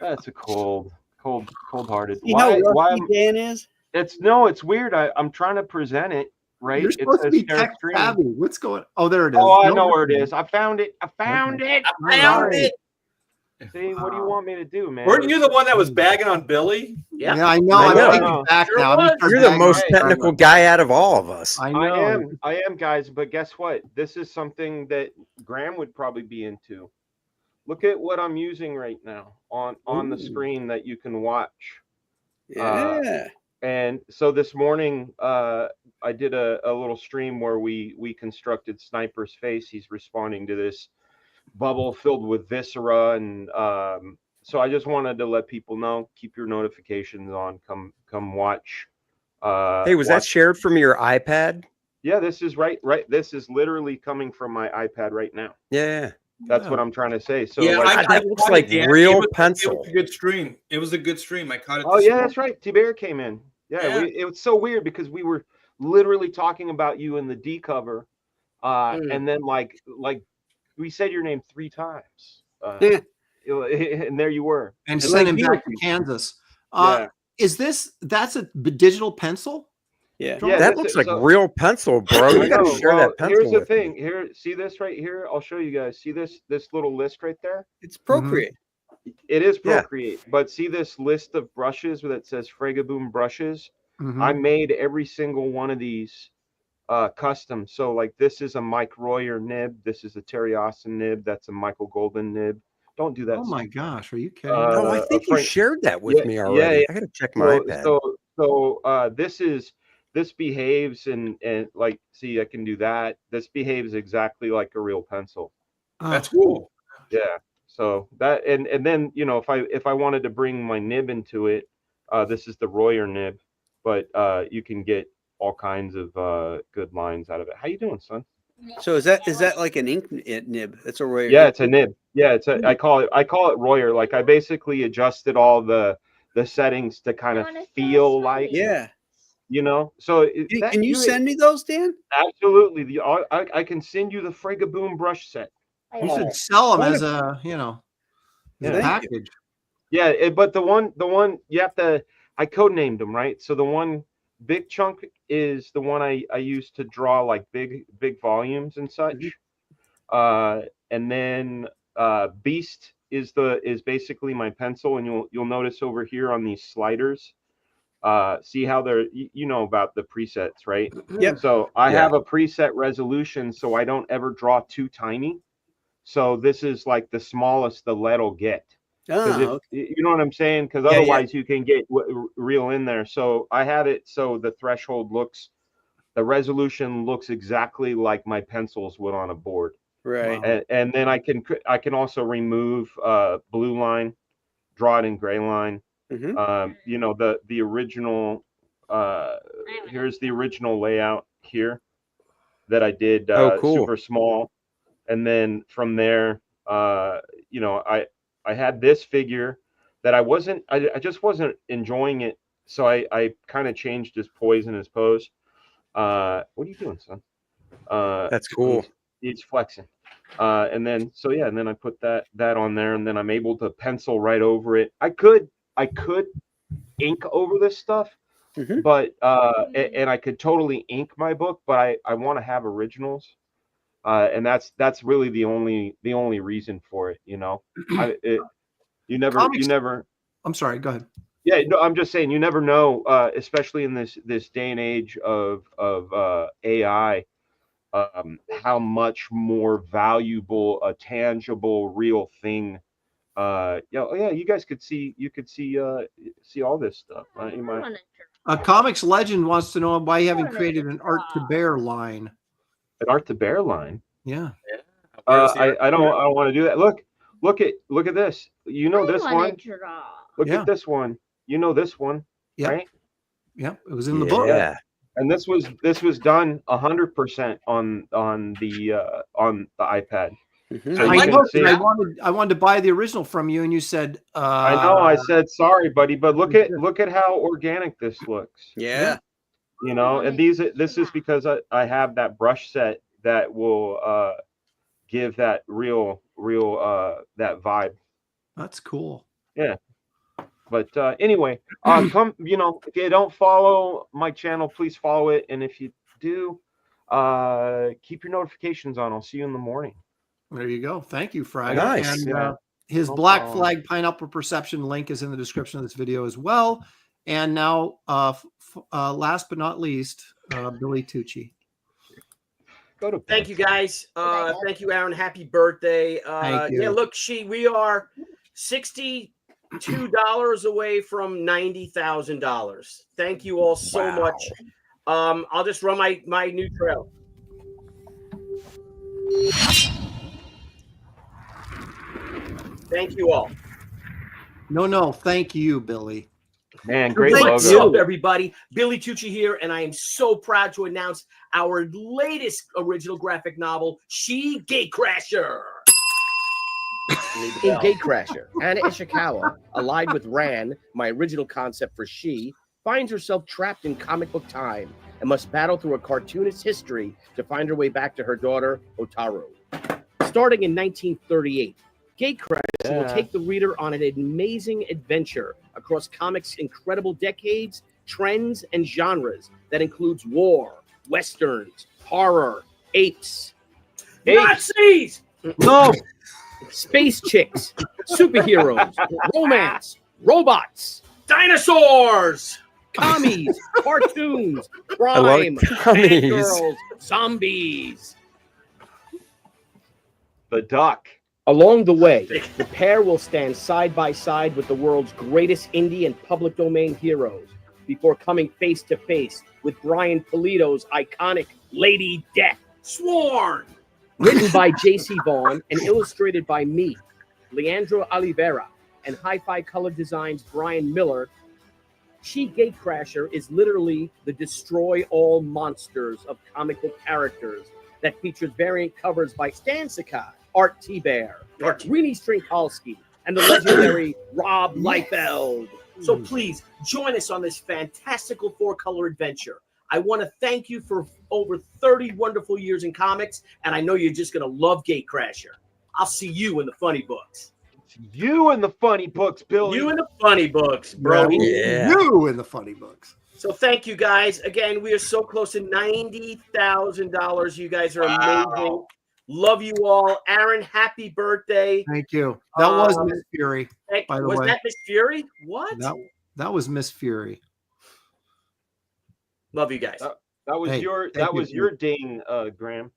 That's a cold-hearted. You know what Dan is? It's weird. I'm trying to present it right. You're supposed to be tech savvy. What's going? Oh, there it is. Oh, I know where it is. I found it. I found it. See, what do you want me to do, man? Weren't you the one that was bagging on Billy? Yeah, I know. I'm taking back Sure now. was. You're the most technical guy out of all of us. I know. I am, guys. But guess what? This is something that Graham would probably be into. Look at what I'm using right now on the screen that you can watch. Yeah. And so this morning, I did a little stream where we constructed Sniper's face. He's responding to this bubble filled with viscera, and so I just wanted to let people know, keep your notifications on, come watch. Hey, was that shared from your iPad? Yeah, this is right. This is literally coming from my iPad right now. Yeah, that's what I'm trying to say. So yeah, like, that looks like real pencil. It was a good stream. It was a good stream. I caught it. Oh yeah, that's right. T-Bear came in. Yeah. It was so weird because we were literally talking about you in the D cover, and then like we said your name 3 times. And there you were. And sent him back to Kansas. That's a digital pencil? Yeah. That looks like real pencil, bro. You gotta share that pencil. Here's the thing. Here, see this right here? I'll show you guys. See this little list right there? It's Procreate. It is Procreate. But see this list of brushes that says Fregaboom brushes? I made every single one of these custom. So like this is a Mike Royer nib, this is a Terry Austin nib, that's a Michael Golden nib. Don't do that. Oh my gosh, are you kidding? No, I think you shared that with me already. Yeah. I gotta check my iPad. So this behaves and like, see, I can do that. This behaves exactly like a real pencil. That's cool. Yeah. So that and then if I wanted to bring my nib into it, this is the Royer nib, but you can get all kinds of good lines out of it. How you doing, son? So is that like an ink nib? That's a Royer. Yeah, it's a nib. Yeah, I call it Royer. Like I basically adjusted all the settings to kind of feel like So can you send me those, Dan? Absolutely. I can send you the Fregaboom brush set. You should sell them as a package. Yeah, but the one you have to. I codenamed them, right. So the one big chunk is the one I use to draw like big volumes and such. And then Beast is basically my pencil, and you'll notice over here on these sliders, See how they're, you know about the presets, right? Yep. So I Yeah. have a preset resolution so I don't ever draw too tiny. So this is like the smallest the lead will get. Oh, You know what I'm saying? Because Yeah, otherwise you can get real in there. So I had it so the threshold looks, the resolution looks exactly like my pencils would on a board. right. Wow. And then I can also remove blue line, draw it in gray line. Mhm. You know, the original here's the original layout here that I did Oh, cool. super small. And then from there, you know, I had this figure that I just wasn't enjoying it. So I kind of changed his poise and his pose. What are you doing, son? That's cool. He's flexing. And then so yeah, and then I put that on there, and then I'm able to pencil right over it. I could ink over this stuff, Mhm. but and I could totally ink my book, but I want to have originals. And that's really the only reason for it, you know. You never. I'm sorry. Go ahead. Yeah, no, I'm just saying you never know, especially in this day and age of AI, how much more valuable a tangible, real thing. Yeah, you guys could see all this stuff. A comics legend wants to know why you haven't created an art to bear line. An art to bear line. Yeah. I don't want to do that. Look at this. You know this one. Look Yeah. at this one. You know this one, Yep. right? Yeah, it was in the book. Yeah. And this was done 100% on the iPad. Mhm. So I you can know, see. and I wanted to buy the original from you, and you said, I know. I said sorry, buddy, but look at how organic this looks. Yeah. You know, and this is because I have that brush set that will give that real that vibe. That's cool. Yeah. But anyway, come, you know, if you don't follow my channel, please follow it, and if you do, keep your notifications on. I'll see you in the morning. There you go. Thank you, Friday. Nice. And Yeah. his No Black problem. Flag Pineapple Perception link is in the description of this video as well. And now, last but not least, Billy Tucci. Go to bed. Thank you, guys. Thank you, Aaron. Happy birthday. Thank you. Yeah, look, we are $62 away from $90,000. Thank you all so Wow. much. I'll just run my new trail. Thank you all. No, thank you, Billy. Man, great What's logo. up, everybody? Billy Tucci here, and I am so proud to announce our latest original graphic novel, She Gatecrasher. In Gatecrasher, Anna Ishikawa, allied with Ran, my original concept for She, finds herself trapped in comic book time and must battle through a cartoonist's history to find her way back to her daughter, Otaru. Starting in 1938, Gatecrasher will take the reader on an amazing adventure across comics' incredible decades, trends, and genres that includes war, westerns, horror, apes, Nazis! No. space chicks, superheroes, romance, robots, Dinosaurs! commies, cartoons, I love crime, commies. girls, zombies. The duck. Along the way, the pair will stand side by side with the world's greatest indie and public domain heroes before coming face to face with Brian Pulido's iconic Lady Death. Sworn! Written by J.C. Vaughn and illustrated by me, Leandro Oliveira, and Hi-Fi Color Designs Brian Miller, She Gatecrasher is literally the destroy all monsters of comic book characters that features variant covers by Stan Sakai, Art T-Bear, Rini Strinkalski, and the legendary Rob Liefeld. So please join us on this fantastical four-color adventure. I want to thank you for over 30 wonderful years in comics, and I know you're just going to love Gatecrasher. I'll see you in the funny books. You and the funny books, Billy. You in the funny books, bro. Yeah. You in the funny books. So thank you, guys. Again, we are so close to $90,000. You guys are amazing. Love you all. Aaron, happy birthday. Thank you. That was Miss Fury. By the Was way. that Miss Fury? What? That was Miss Fury. Love you guys. That was your ding, Graham.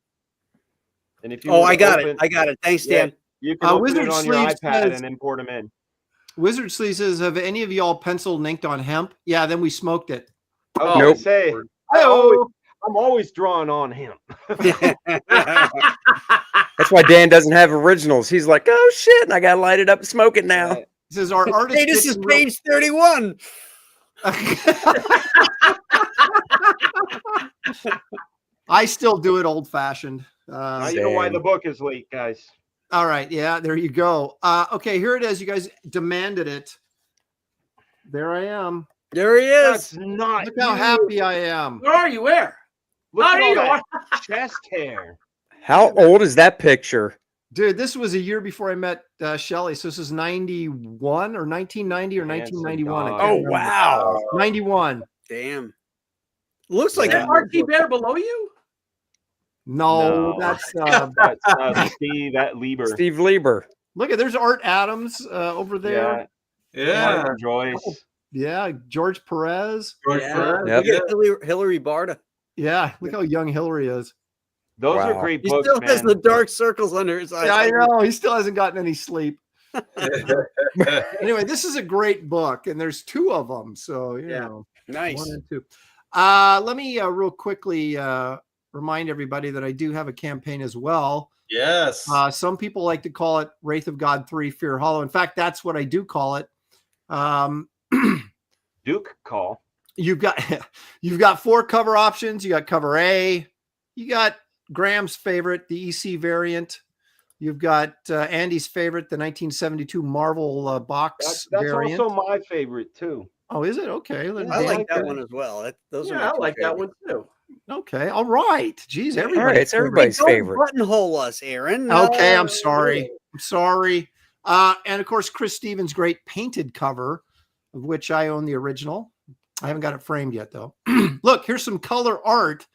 And if you I got it. Thanks, Dan. You can open Wizard it on your Sleeve iPad says- and import them in. Wizard Sleeve says, have any of y'all penciled and inked on hemp? Yeah, then we smoked it. I was gonna say, I'm always drawing on hemp. That's why Dan doesn't have originals. He's like, oh shit, and I gotta light it up and smoke it now. He says, our artist. Hey, this is page 31. I still do it old fashioned. Now you know why the book is late, guys. All right. Yeah, there you go. Okay, here it is. You guys demanded it. There I am. There he is. That's not. Look how happy I am. Where are you? Where? Look How at do you all that chest hair. How old is that picture? Dude, this was a year before I met Shelly. So this is 91 or 1990 or 1991. Oh, wow. 91. Damn. Looks like Is that RT Bear below you? No, that's Steve at Lieber. Steve Lieber. Look at there's Art Adams over there. Yeah. Joyce. Yeah, George Perez. Look at Hillary Barta. Yeah, look how young Hillary is. Those are great He books, still man. has the dark circles under his eyes. Yeah, I know. He still hasn't gotten any sleep. Anyway, this is a great book, and there's two of them. So, you know. Nice. 1 and 2. Let me real quickly remind everybody that I do have a campaign as well. Yes. Some people like to call it Wraith of God 3 Fear Hollow. In fact, that's what I do call it. Duke call. You've got 4 cover options. You got cover A. You got Graham's favorite, the EC variant. You've got Andy's favorite, the 1972 Marvel box That's variant. also my favorite too. Oh, is it? Okay. I like that one as well. Those are I like that one too. Okay. All right. Geez, everybody. All right, it's everybody's favorite. Buttonhole us, Aaron. Okay, I'm sorry. And of course, Chris Stevens' great painted cover, of which I own the original. I haven't got it framed yet, though. Look, here's some color art,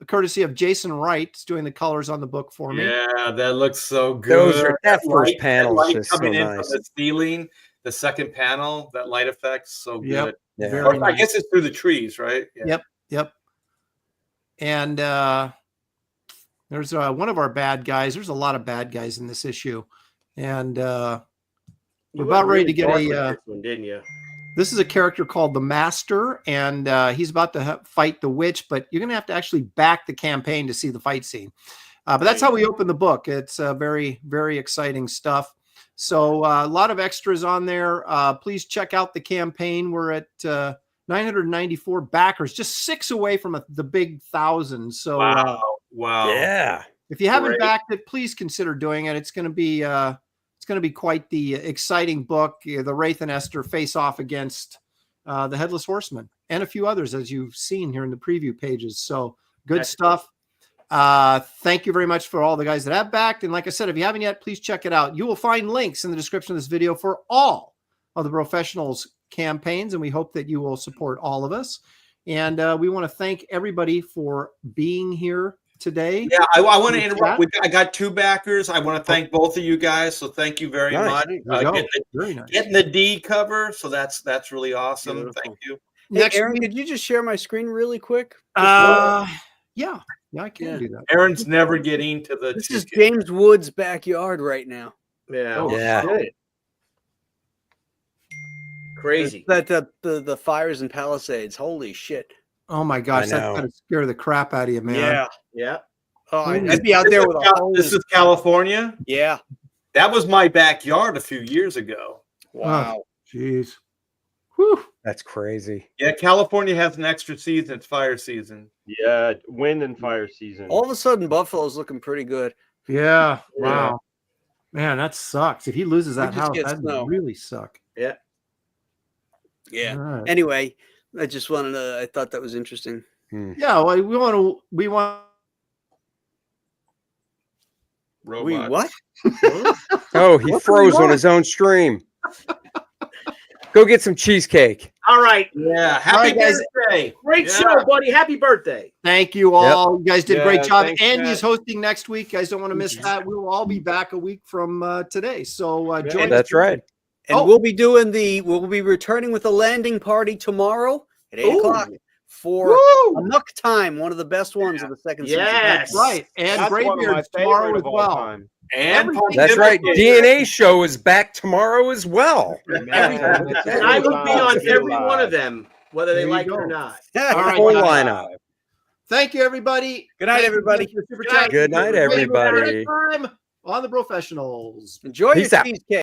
courtesy of Jason Wright. He's doing the colors on the book for me. Yeah, that looks so good. That first panel is just so coming in nice. from the ceiling, the second panel, that light effect, so good. Yep. Yeah. Very I guess it's through the trees, right? Yeah. Yep. And there's one of our bad guys. There's a lot of bad guys in this issue. And we're about ready to get this one, didn't you? This is a character called the Master, and he's about to fight the witch, but you're going to have to actually back the campaign to see the fight scene. But that's how we open the book. It's very, very exciting stuff. So a lot of extras on there. Please check out the campaign. We're at 994 backers, just 6 away from the big 1,000. So wow. Yeah. if you haven't backed it, please consider doing it. It's going to be quite the exciting book. The Wraith and Esther face off against the Headless Horseman and a few others, as you've seen here in the preview pages. So good stuff. Thank you very much for all the guys that have backed. And like I said, if you haven't yet, please check it out. You will find links in the description of this video for all of the Professionals campaigns, and we hope that you will support all of us. And we want to thank everybody for being here today. Yeah, I want to interrupt. I got 2 backers. I want to thank both of you guys. So thank you very much. Very nice. Getting the D cover. So that's really awesome. Beautiful. Thank you. Hey, Aaron, could you just share my screen really quick? Yeah, I can do that. Aaron's never getting to the. This is James Wood's backyard right now. Yeah. Oh, Yeah. shit. Crazy. That the fires and Palisades. Holy shit. Oh my gosh, I that's know. gonna scare the crap out of you, man. Yeah. Oh, I'd be out there with a hose. This is California. Yeah. That was my backyard a few years ago. Wow. Jeez. Whew. That's crazy. Yeah, California has an extra season. It's fire season. Yeah, wind and fire season. All of a sudden, Buffalo's looking pretty good. Yeah. Wow. Man, that sucks. If he loses that just house, get that'd snow. really suck. Yeah. All right. Anyway, I just wanted to. I thought that was interesting. Yeah. Well, we want. Robot. What? Oh, he froze on his own stream. Go get some cheesecake. All right. Yeah. All Happy right, guys. birthday. Great show, buddy. Happy birthday. Thank you all. You guys did a great job. thanks, Andy Matt. is hosting next week. You guys don't want to miss that. We will all be back a week from today. So join us. That's right. And we'll be returning with a landing party tomorrow at 8 o'clock. for Amok Time, one of the best ones of the second season. That's right. And That's one of my Graveyard's tomorrow favorite as of all well. time. And That's right. DNA show is back tomorrow as well. And I will be on every one of them, whether they like it or not. All right, Full guys. lineup. Thank you, everybody. Good night, everybody. Good night, everybody. Time on the Professionals. Enjoy Peace your out. cheesecake.